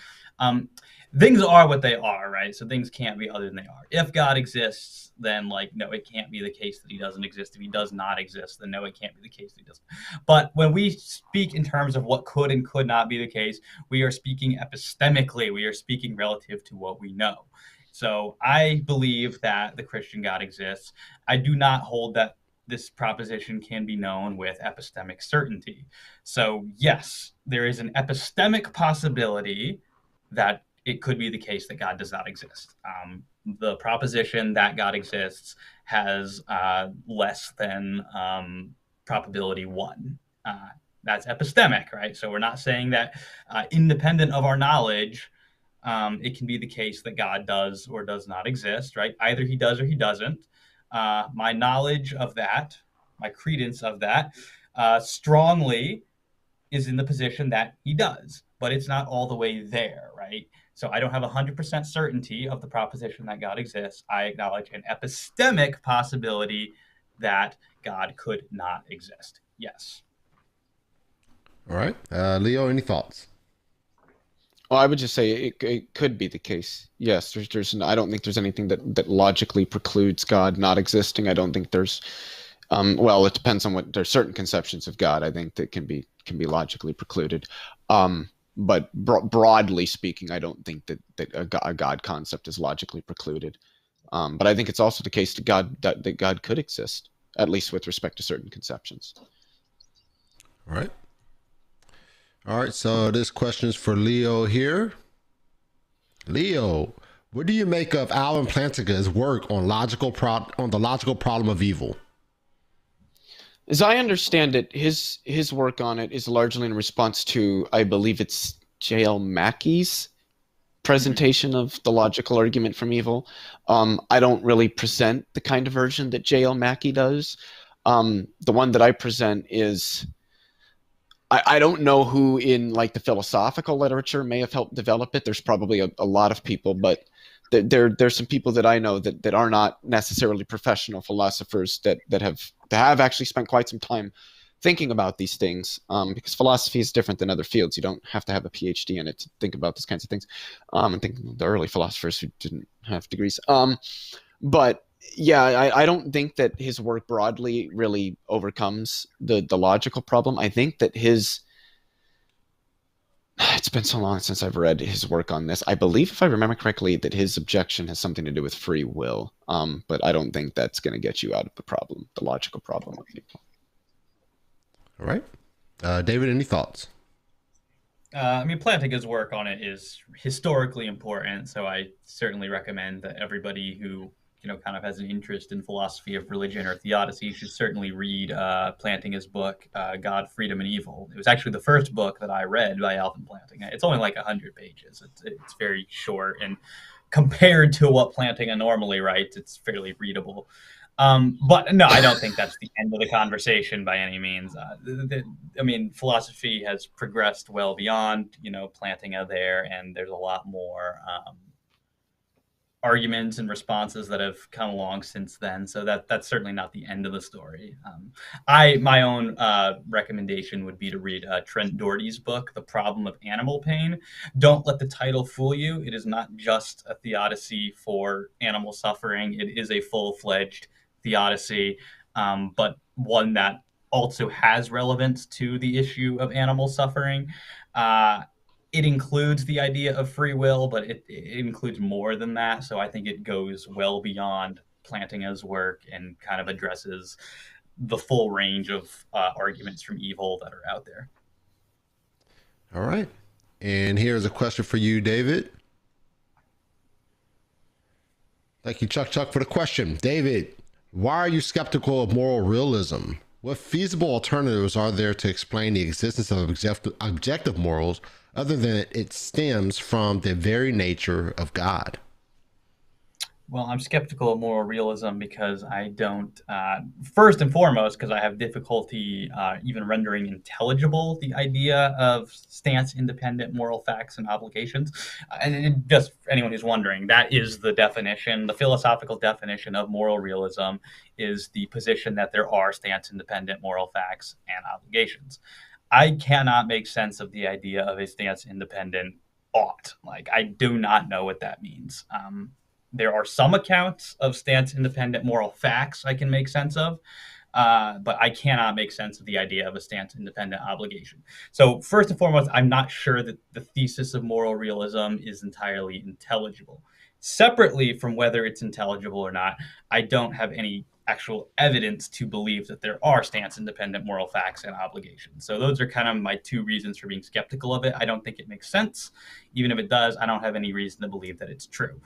Things are what they are, right? So things can't be other than they are. If God exists, then no, it can't be the case that he doesn't exist. If he does not exist, then no, it can't be the case that he doesn't. But when we speak in terms of what could and could not be the case, we are speaking epistemically. We are speaking relative to what we know. So I believe that the Christian God exists. I do not hold that this proposition can be known with epistemic certainty. So yes, there is an epistemic possibility that it could be the case that God does not exist. The proposition that God exists has less than probability 1. That's epistemic, right? So we're not saying that independent of our knowledge, it can be the case that God does or does not exist, right? Either he does or he doesn't. My knowledge of that, my credence of that, strongly is in the position that he does, but it's not all the way there, right? So I don't have 100% certainty of the proposition that God exists. I acknowledge an epistemic possibility that God could not exist. Yes. All right. Leo, any thoughts? Well, I would just say it could be the case. Yes, I don't think there's anything that logically precludes God not existing. I don't think there's, well, it depends on there's certain conceptions of God, I think, that can be logically precluded. But broadly speaking, I don't think that a God concept is logically precluded. But I think it's also the case that God could exist, at least with respect to certain conceptions. All right. All right. So this question is for Leo here. Leo, what do you make of Alan Plantinga's work on the logical problem of evil? As I understand it, his work on it is largely in response to, I believe it's J.L. Mackey's presentation of the logical argument from evil. I don't really present the kind of version that J.L. Mackey does. The one that I present is, I don't know who in the philosophical literature may have helped develop it. There's probably a lot of people, but there's some people that I know that are not necessarily professional philosophers that have actually spent quite some time thinking about these things, because philosophy is different than other fields. You don't have to have a PhD in it to think about these kinds of things. And think the early philosophers who didn't have degrees. But yeah, I don't think that his work broadly really overcomes the logical problem. I think that it's been so long since I've read his work on this. I believe, if I remember correctly, that his objection has something to do with free will. But I don't think that's going to get you out of the logical problem of evil. All right. David, any thoughts? Plantinga's work on it is historically important, so I certainly recommend that everybody who kind of has an interest in philosophy of religion or theodicy should certainly read Plantinga's book, God, Freedom, and Evil. It was actually the first book that I read by Alvin Plantinga. It's only 100 pages. It's very short, and compared to what Plantinga normally writes, it's fairly readable. But no, I don't think that's the end of the conversation by any means. Philosophy has progressed well beyond, Plantinga there, and there's a lot more arguments and responses that have come along since then. So that's certainly not the end of the story. My own recommendation would be to read Trent Doherty's book, The Problem of Animal Pain. Don't let the title fool you. It is not just a theodicy for animal suffering. It is a full-fledged theodicy, but one that also has relevance to the issue of animal suffering. It includes the idea of free will, but it includes more than that. So I think it goes well beyond Plantinga's work and kind of addresses the full range of arguments from evil that are out there. All right. And here's a question for you, David. Thank you, Chuck, for the question. David, why are you skeptical of moral realism? What feasible alternatives are there to explain the existence of objective morals other than it stems from the very nature of God? Well, I'm skeptical of moral realism because I don't, first and foremost, because I have difficulty even rendering intelligible the idea of stance-independent moral facts and obligations. Just for anyone who's wondering, that is the definition, the philosophical definition of moral realism is the position that there are stance-independent moral facts and obligations. I cannot make sense of the idea of a stance-independent ought. Like, I do not know what that means. There are some accounts of stance-independent moral facts I can make sense of, but I cannot make sense of the idea of a stance-independent obligation. So first and foremost, I'm not sure that the thesis of moral realism is entirely intelligible. Separately from whether it's intelligible or not, I don't have any actual evidence to believe that there are stance-independent moral facts and obligations. So those are kind of my two reasons for being skeptical of it. I don't think it makes sense. Even if it does, I don't have any reason to believe that it's true.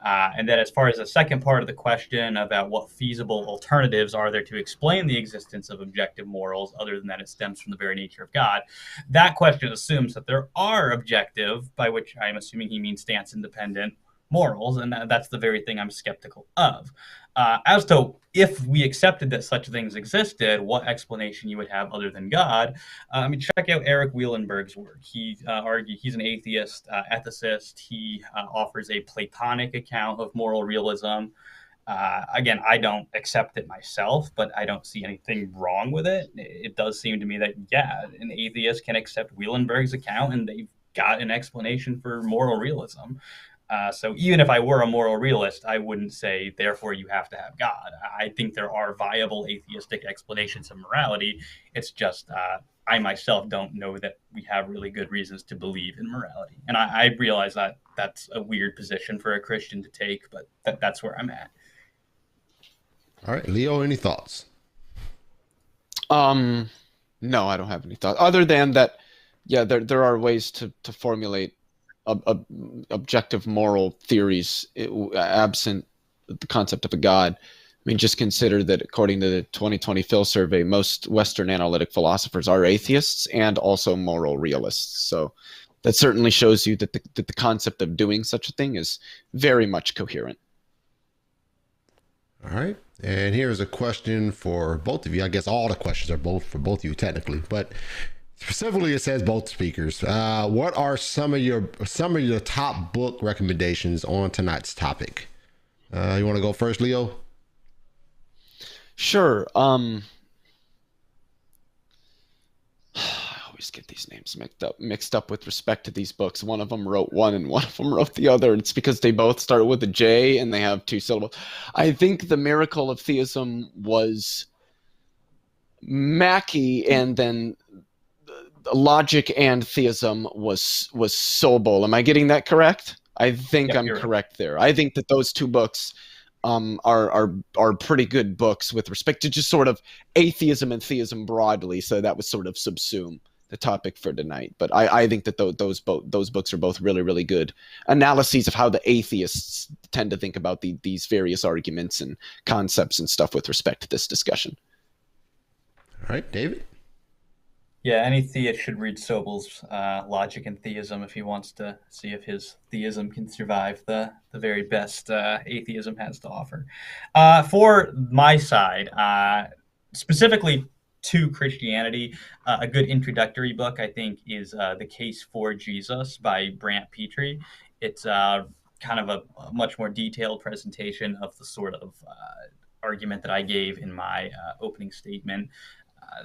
And then as far as the second part of the question about what feasible alternatives are there to explain the existence of objective morals, other than that it stems from the very nature of God, that question assumes that there are objective, by which I'm assuming he means stance-independent morals, and that's the very thing I'm skeptical of. As to if we accepted that such things existed, what explanation you would have other than God? Check out Eric Wielenberg's work. He's an atheist, ethicist. He offers a Platonic account of moral realism. Again, I don't accept it myself, but I don't see anything wrong with it. It does seem to me that, yeah, an atheist can accept Wielenberg's account, and they've got an explanation for moral realism. So even if I were a moral realist, I wouldn't say, therefore, you have to have God. I think there are viable atheistic explanations of morality. It's just I myself don't know that we have really good reasons to believe in morality. And I realize that that's a weird position for a Christian to take, but that's where I'm at. All right, Leo, any thoughts? No, I don't have any thoughts other than that. Yeah, there are ways to formulate objective moral theories absent the concept of a God. I mean, just consider that according to the 2020 Phil survey, most Western analytic philosophers are atheists and also moral realists. So that certainly shows you that the concept of doing such a thing is very much coherent. All right. And here's a question for both of you. I guess all the questions are both for both of you technically, but specifically it says both speakers. What are some of your top book recommendations on tonight's topic? You want to go first, Leo? Sure. I always get these names mixed up with respect to these books. One of them wrote one and one of them wrote the other. It's because they both start with a J and they have two syllables. I think The Miracle of Theism was Mackey, and then Logic and Theism was Sobol. Am I getting that correct? I think I'm correct there. I think that those two books are pretty good books with respect to just sort of atheism and theism broadly. So that would sort of subsume the topic for tonight. But I think that those books are both really, really good analyses of how the atheists tend to think about these various arguments and concepts and stuff with respect to this discussion. All right, David? Yeah, any theist should read Sobel's Logic and Theism if he wants to see if his theism can survive the very best atheism has to offer. For my side, specifically to Christianity, a good introductory book, I think, is The Case for Jesus by Brant Petrie. It's kind of a much more detailed presentation of the sort of argument that I gave in my opening statement.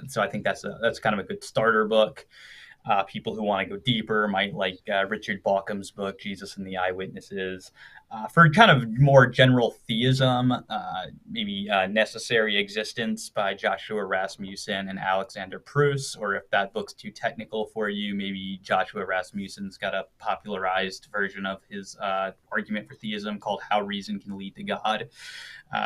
So I think that's kind of a good starter book. People who want to go deeper might like Richard Bauckham's book, Jesus and the Eyewitnesses. For kind of more general theism, maybe Necessary Existence by Joshua Rasmussen and Alexander Pruss, or if that book's too technical for you, maybe Joshua Rasmussen's got a popularized version of his argument for theism called How Reason Can Lead to God.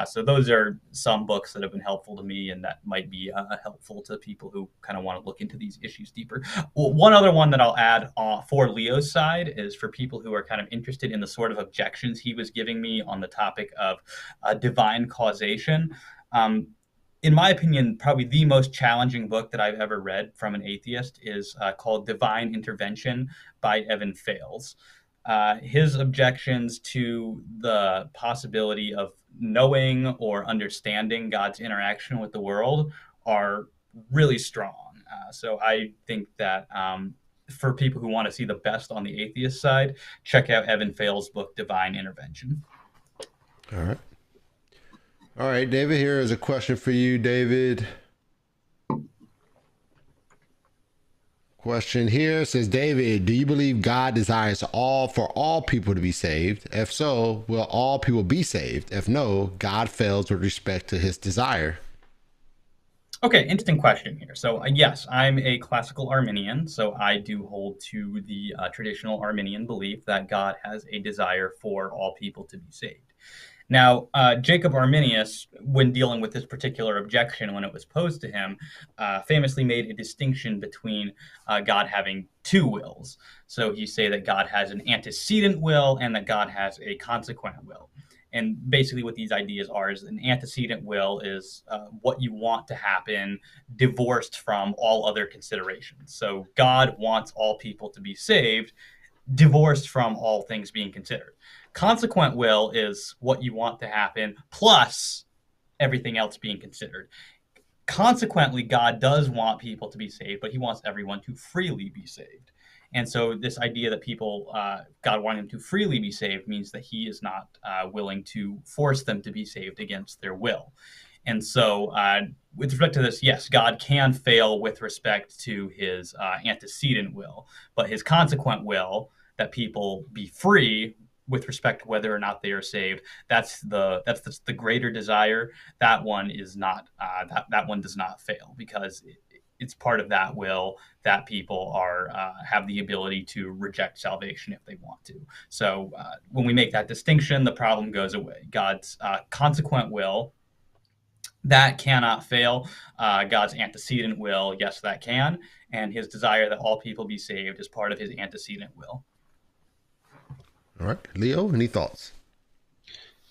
So those are some books that have been helpful to me, and that might be helpful to people who kind of want to look into these issues deeper. Well, one other one that I'll add for Leo's side is for people who are kind of interested in the sort of objections he was giving me on the topic of divine causation. In my opinion, probably the most challenging book that I've ever read from an atheist is called Divine Intervention by Evan Fales. His objections to the possibility of knowing or understanding God's interaction with the world are really strong. So I think that for people who want to see the best on the atheist side, check out Evan Fales' book, Divine Intervention. All right. All right, David, here is a question for you, David. Question here says, David, do you believe God desires for all people to be saved? If so, will all people be saved? If no, God fails with respect to his desire. Okay, interesting question here. So yes, I'm a classical Arminian, so I do hold to the traditional Arminian belief that God has a desire for all people to be saved. Now, Jacob Arminius, when dealing with this particular objection when it was posed to him, famously made a distinction between God having two wills. So he say that God has an antecedent will and that God has a consequent will. And basically what these ideas are is an antecedent will is what you want to happen divorced from all other considerations. So God wants all people to be saved, divorced from all things being considered. Consequent will is what you want to happen plus everything else being considered. Consequently, God does want people to be saved, but he wants everyone to freely be saved. And so this idea that people, God wanting them to freely be saved means that he is not willing to force them to be saved against their will. And so with respect to this, yes, God can fail with respect to his antecedent will, but his consequent will, that people be free with respect to whether or not they are saved, that's the greater desire. That one is not that one does not fail because it's part of that will that people are have the ability to reject salvation if they want to. So when we make that distinction, the problem goes away. God's consequent will, that cannot fail. God's antecedent will, yes, that can. And his desire that all people be saved is part of his antecedent will. All right, Leo, any thoughts?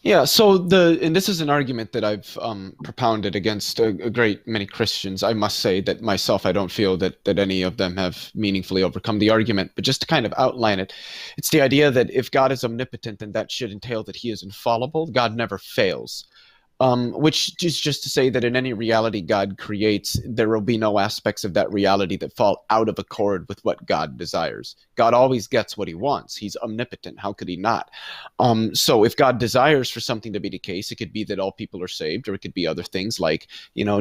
Yeah, so and this is an argument that I've propounded against a great many Christians. I must say that myself, I don't feel that any of them have meaningfully overcome the argument. But just to kind of outline it, it's the idea that if God is omnipotent, then that should entail that he is infallible. God never fails. Which is just to say that in any reality God creates, there will be no aspects of that reality that fall out of accord with what God desires. God always gets what he wants. He's omnipotent. How could he not? So if God desires for something to be the case, it could be that all people are saved, or it could be other things like,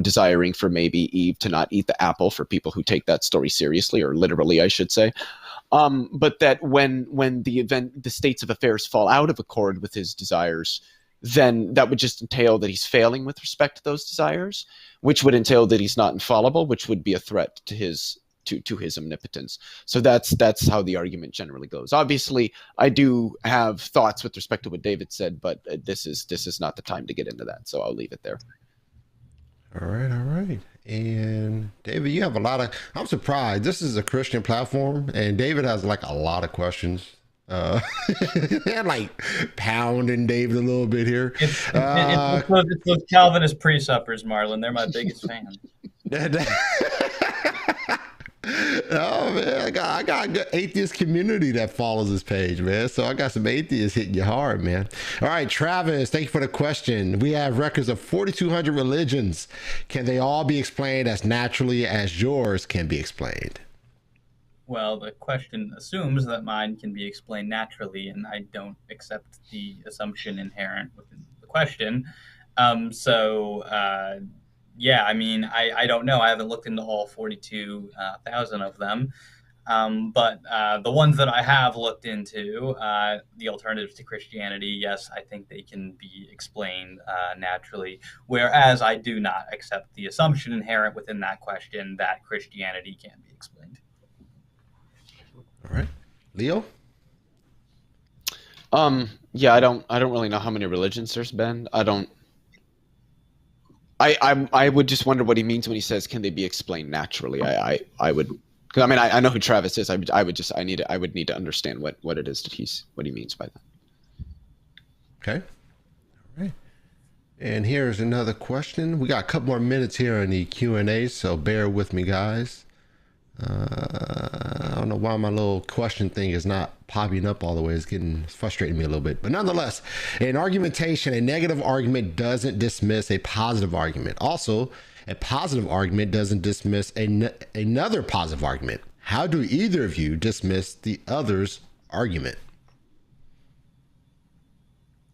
desiring for maybe Eve to not eat the apple for people who take that story seriously, or literally, I should say. But that when the states of affairs fall out of accord with his desires, then that would just entail that he's failing with respect to those desires, which would entail that he's not infallible, which would be a threat to his omnipotence. So that's how the argument generally goes. Obviously, I do have thoughts with respect to what David said, but this is not the time to get into that. So I'll leave it there. All right. And David, you have I'm surprised. This is a Christian platform, and David has like a lot of questions. Like pounding David a little bit here. It's those Calvinist pre-suppers, Marlon. They're my biggest fans. Oh man, I got a good atheist community that follows this page, man. So I got some atheists hitting you hard, man. All right, Travis, thank you for the question. We have records of 4,200 religions. Can they all be explained as naturally as yours can be explained? Well, the question assumes that mine can be explained naturally, and I don't accept the assumption inherent within the question. Yeah, I mean, I don't know. I haven't looked into all 42,000 of them. But the ones that I have looked into, the alternatives to Christianity, yes, I think they can be explained naturally, whereas I do not accept the assumption inherent within that question that Christianity can be explained. All right, Leo. Yeah, I don't really know how many religions there's been. I would just wonder what he means when he says, "Can they be explained naturally?" I would, because I know who Travis is. I would need to understand what it is that what he means by that. Okay. All right. And here's another question. We got a couple more minutes here in the Q&A, so bear with me, guys. I don't know why my little question thing is not popping up all the way. It's frustrating me a little bit. But nonetheless, in argumentation, a negative argument doesn't dismiss a positive argument. Also, a positive argument doesn't dismiss another positive argument. How do either of you dismiss the other's argument?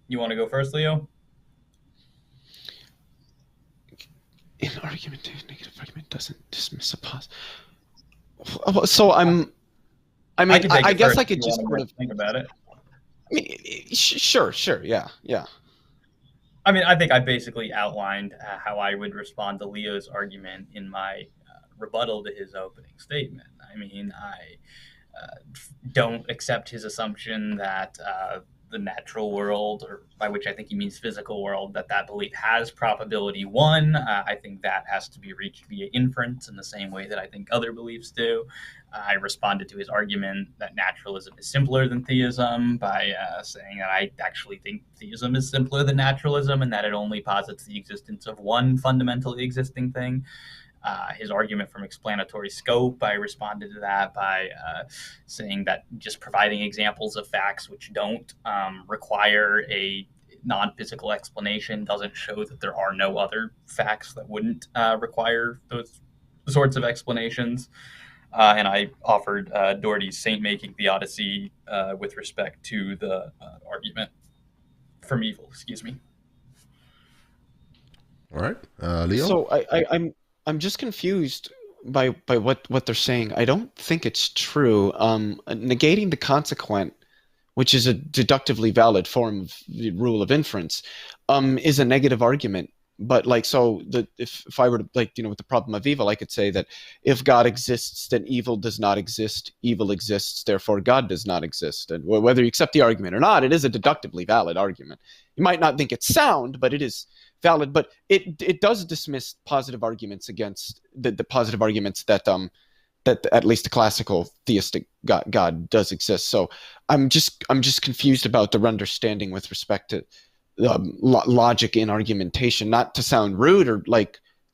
You want to go first, Leo? In argumentation, negative argument doesn't dismiss a positive. So I mean, I guess I could just sort of think about it. I mean, sure, yeah. I mean, I think I basically outlined how I would respond to Leo's argument in my rebuttal to his opening statement. I mean, I don't accept his assumption that the natural world, or by which I think he means physical world, that belief has probability 1. I think that has to be reached via inference in the same way that I think other beliefs do. I responded to his argument that naturalism is simpler than theism by saying that I actually think theism is simpler than naturalism and that it only posits the existence of one fundamentally existing thing. His argument from explanatory scope, I responded to that by saying that just providing examples of facts which don't require a non-physical explanation doesn't show that there are no other facts that wouldn't require those sorts of explanations. And I offered Doherty's saint-making theodicy with respect to the argument from evil, excuse me. All right, Leo? So I'm just confused by what they're saying. I don't think it's true. Negating the consequent, which is a deductively valid form of the rule of inference, is a negative argument. But if I were to with the problem of evil, I could say that if God exists, then evil does not exist. Evil exists, therefore God does not exist. And whether you accept the argument or not, it is a deductively valid argument. You might not think it's sound, but it is valid. But it does dismiss positive arguments against the positive arguments that at least the classical theistic God does exist. So I'm just confused about their understanding with respect to logic in argumentation, not to sound rude or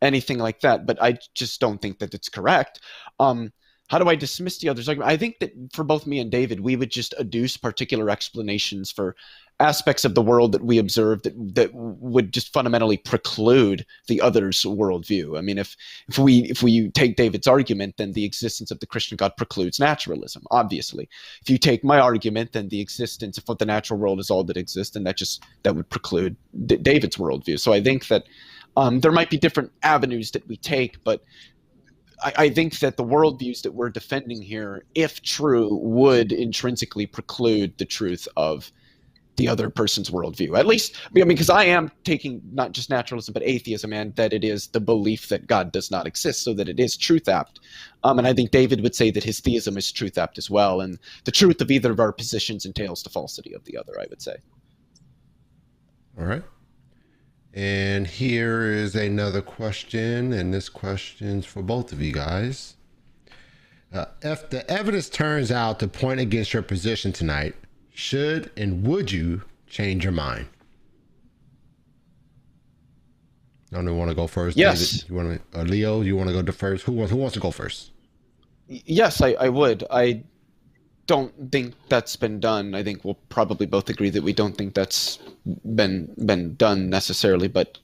anything like that, but I just don't think that it's correct. How do I dismiss the other's argument? I think that for both me and David, we would just adduce particular explanations for aspects of the world that we observe that would just fundamentally preclude the other's worldview. I mean, if we take David's argument, then the existence of the Christian God precludes naturalism, obviously. If you take my argument, then the existence of the natural world is all that exists, and that would preclude David's worldview. So I think that there might be different avenues that we take, but I think that the worldviews that we're defending here, if true, would intrinsically preclude the truth of the other person's worldview. At least, because I am taking not just naturalism, but atheism, and that it is the belief that God does not exist, so that it is truth-apt. And I think David would say that his theism is truth-apt as well, and the truth of either of our positions entails the falsity of the other, I would say. All right. And here is another question, and this question's for both of you guys. If the evidence turns out to point against your position tonight, should and would you change your mind? I don't want to go first. Yes. David, you want to, Leo, you want to go first? Who wants to go first? Yes, I would. I don't think that's been done. I think we'll probably both agree that we don't think that's been done necessarily. But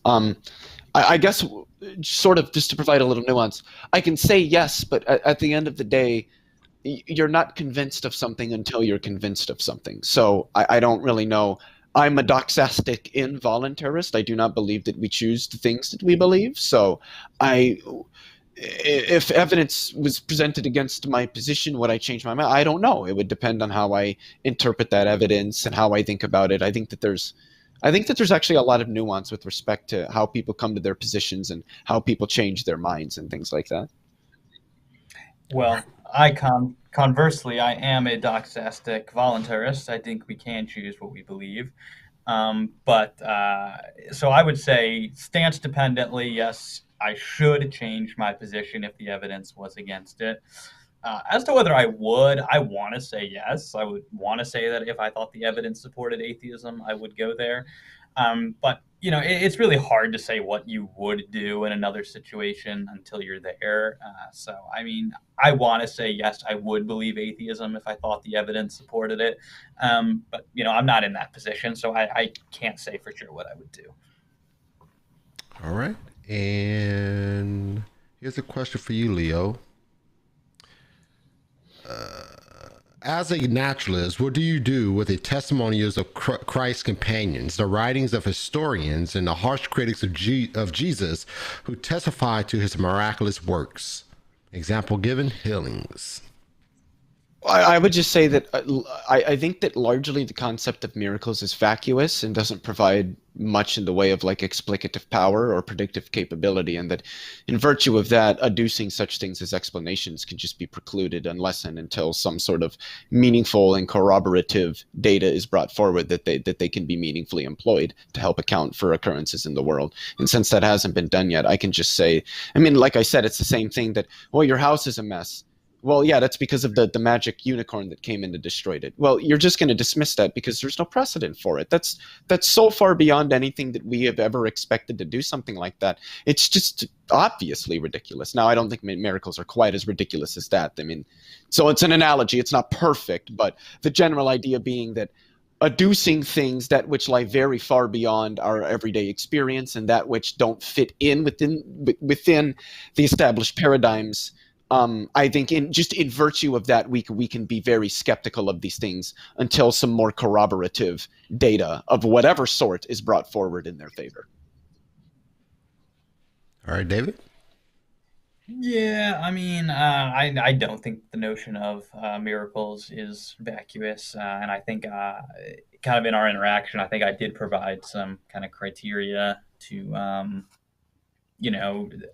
I guess sort of just to provide a little nuance, I can say yes, but at the end of the day, you're not convinced of something until you're convinced of something. So I don't really know. I'm a doxastic involuntarist. I do not believe that we choose the things that we believe. So if evidence was presented against my position, would I change my mind? I don't know. It would depend on how I interpret that evidence and how I think about it. I think that there's actually a lot of nuance with respect to how people come to their positions and how people change their minds and things like that. Well, conversely, I am a doxastic voluntarist. I think we can choose what we believe. So I would say stance dependently, yes, I should change my position if the evidence was against it. As to whether I would, I want to say yes. I would want to say that if I thought the evidence supported atheism, I would go there. But it's really hard to say what you would do in another situation until you're there. So, I mean, I want to say yes, I would believe atheism if I thought the evidence supported it. But, I'm not in that position, so I can't say for sure what I would do. All right. And here's a question for you, Leo. As a naturalist, what do you do with the testimonials of Christ's companions, the writings of historians, and the harsh critics of Jesus who testify to his miraculous works? Example given, healings. I would just say that I think that largely the concept of miracles is vacuous and doesn't provide much in the way of like explicative power or predictive capability, and that in virtue of that, adducing such things as explanations can just be precluded unless and until some sort of meaningful and corroborative data is brought forward that they can be meaningfully employed to help account for occurrences in the world. And since that hasn't been done yet, I can just say, I mean, like I said, it's the same thing that, well, your house is a mess. Well, yeah, that's because of the magic unicorn that came in and destroyed it. Well, you're just going to dismiss that because there's no precedent for it. That's so far beyond anything that we have ever expected to do something like that. It's just obviously ridiculous. Now, I don't think miracles are quite as ridiculous as that. I mean, so it's an analogy. It's not perfect, but the general idea being that adducing things that which lie very far beyond our everyday experience and that which don't fit in within the established paradigms. I think in virtue of that, we can be very skeptical of these things until some more corroborative data of whatever sort is brought forward in their favor. All right, David? Yeah, I mean, I don't think the notion of miracles is vacuous. And I think kind of in our interaction, I think I did provide some kind of criteria to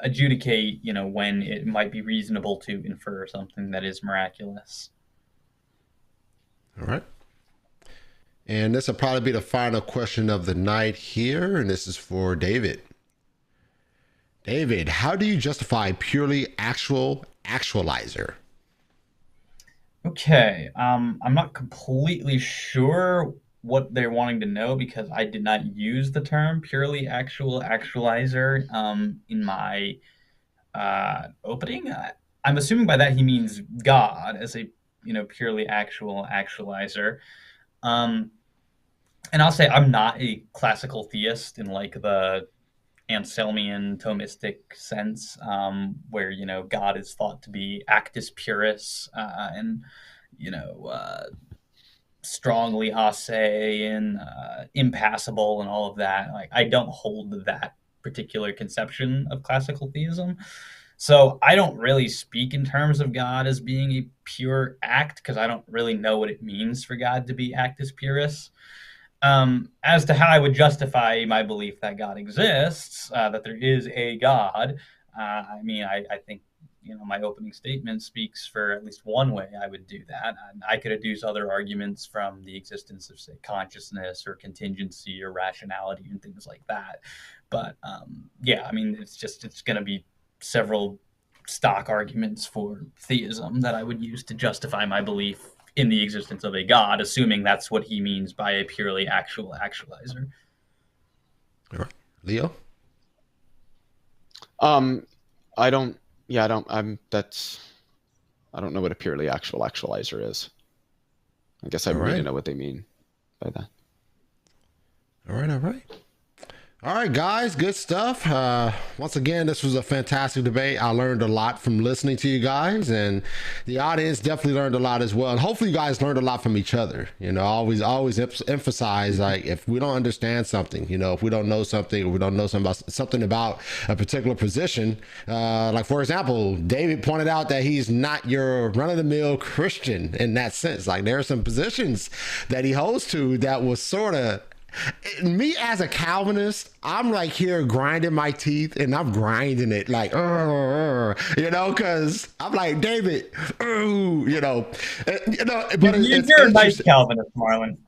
adjudicate, when it might be reasonable to infer something that is miraculous. All right. And this will probably be the final question of the night here, and this is for David. David, how do you justify purely actualizer? Okay, I'm not completely sure what they're wanting to know because I did not use the term purely actualizer in my opening. I'm assuming by that he means God as a purely actualizer. And I'll say I'm not a classical theist in like the Anselmian Thomistic sense, where God is thought to be actus purus and strongly ase and impassible and all of that. Like I don't hold that particular conception of classical theism. So I don't really speak in terms of God as being a pure act because I don't really know what it means for God to be actus purus. As to how I would justify my belief that God exists, that there is a God, I mean, I think my opening statement speaks for at least one way I would do that. And I could adduce other arguments from the existence of, say, consciousness or contingency or rationality and things like that. But yeah, I mean, it's going to be several stock arguments for theism that I would use to justify my belief in the existence of a God, assuming that's what he means by a purely actualizer. All right. Leo? I don't know what a purely actualizer is. I guess I really know what they mean by that. All right. All right, guys, good stuff. Once again, this was a fantastic debate. I learned a lot from listening to you guys, and the audience definitely learned a lot as well. And hopefully you guys learned a lot from each other. I always emphasize, like, if we don't understand something, if we don't know something, or we don't know something about a particular position, like, for example, David pointed out that he's not your run-of-the-mill Christian in that sense. Like, there are some positions that he holds to that was sort of, me as a Calvinist, I'm like here grinding my teeth, and I'm grinding it like, because I'm like, David, but you're a nice Calvinist, Marlon.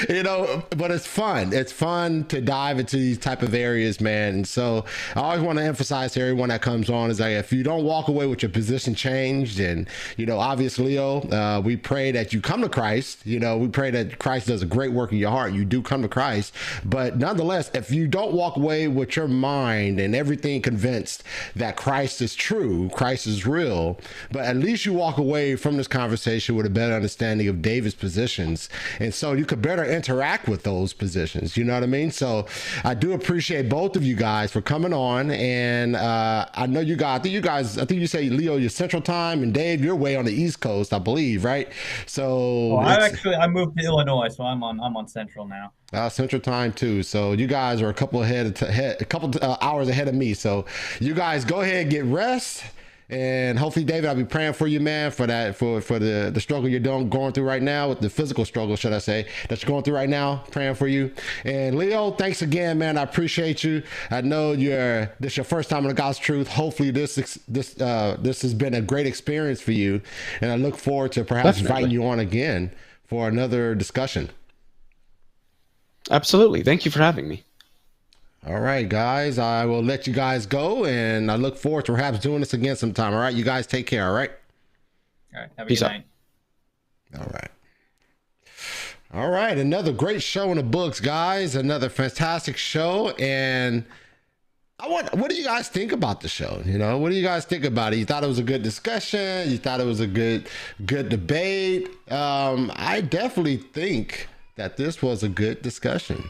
You know, but it's fun. It's fun to dive into these type of areas, man. And so I always want to emphasize to everyone that comes on is like, if you don't walk away with your position changed, and, you know, obviously, Leo, we pray that you come to Christ. You know, we pray that Christ does a great work in your heart. You do come to Christ. But nonetheless, if you don't walk away with your mind and everything convinced that Christ is true, Christ is real, but at least you walk away from this conversation with a better understanding of David's positions, and so you could better interact with those positions. You know what I mean? So I do appreciate both of you guys for coming on, and I know you guys, I think you say, Leo, you're Central Time, and Dave, you're way on the East Coast, I believe, right? So I moved to Illinois, so I'm on Central now. Central Time too. So you guys are a couple hours ahead of me. So you guys go ahead and get rest. And hopefully, David, I'll be praying for you, man, for that, for the struggle you're going through right now, with the physical struggle, should I say, that you're going through right now. Praying for you. And Leo, thanks again, man. I appreciate you. I know this is your first time on the God's Truth. Hopefully, this has been a great experience for you, and I look forward to perhaps inviting you on again for another discussion. Absolutely. Thank you for having me. All right, guys, I will let you guys go, and I look forward to perhaps doing this again sometime. All right, you guys take care. All right. All right. Have a good night. All right. All right. Another great show in the books, guys. Another fantastic show. And what do you guys think about the show? You know, what do you guys think about it? You thought it was a good discussion? You thought it was a good debate? I definitely think that this was a good discussion.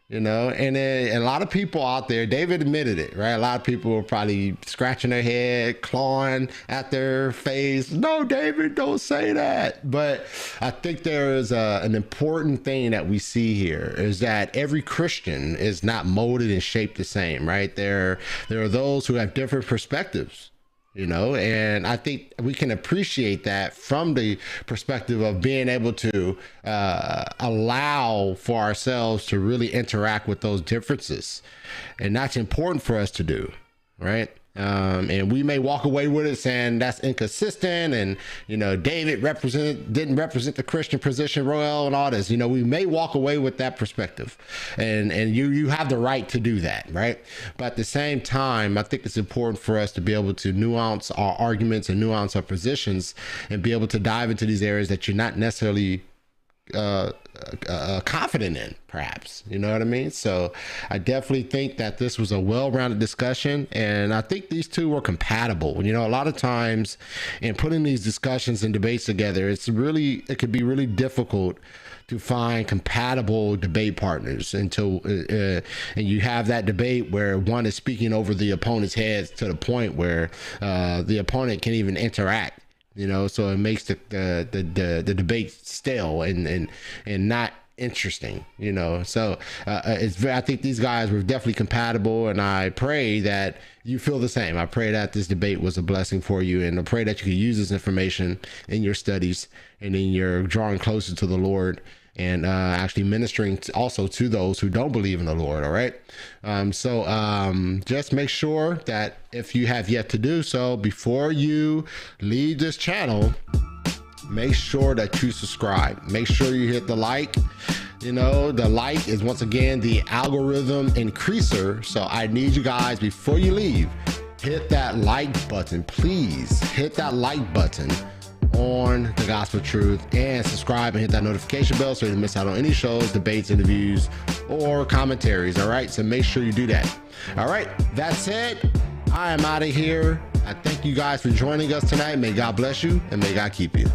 You know, and a lot of people out there, David admitted it, right? A lot of people were probably scratching their head, clawing at their face. No, David, don't say that. But I think there is an important thing that we see here is that every Christian is not molded and shaped the same, right? There are those who have different perspectives. You know, and I think we can appreciate that from the perspective of being able to allow for ourselves to really interact with those differences. And that's important for us to do, right? And we may walk away with it saying that's inconsistent, and, you know, David didn't represent the Christian position well, and all this. You know, we may walk away with that perspective, and you have the right to do that, right? But at the same time, I think it's important for us to be able to nuance our arguments and nuance our positions, and be able to dive into these areas that you're not necessarily confident in, perhaps. You know what I mean? So I definitely think that this was a well-rounded discussion, and I think these two were compatible. You know, a lot of times in putting these discussions and debates together, it could be really difficult to find compatible debate partners until and you have that debate where one is speaking over the opponent's heads to the point where the opponent can't even interact. You know, so it makes the debate stale and not interesting, you know. So I think these guys were definitely compatible, and I pray that you feel the same. I pray that this debate was a blessing for you, and I pray that you can use this information in your studies and in your drawing closer to the Lord, and actually ministering also to those who don't believe in the Lord. All right. So just make sure that if you have yet to do so, before you leave this channel, make sure that you subscribe. Make sure you hit the like. You know, the like is once again the algorithm increaser. So I need you guys, before you leave, hit that like button. Please hit that like button on the Gospel Truth, and subscribe and hit that notification bell so you don't miss out on any shows, debates, interviews, or commentaries. All right, so make sure you do that. All right, that's it. I am out of here. I thank you guys for joining us tonight. May God bless you, and may God keep you.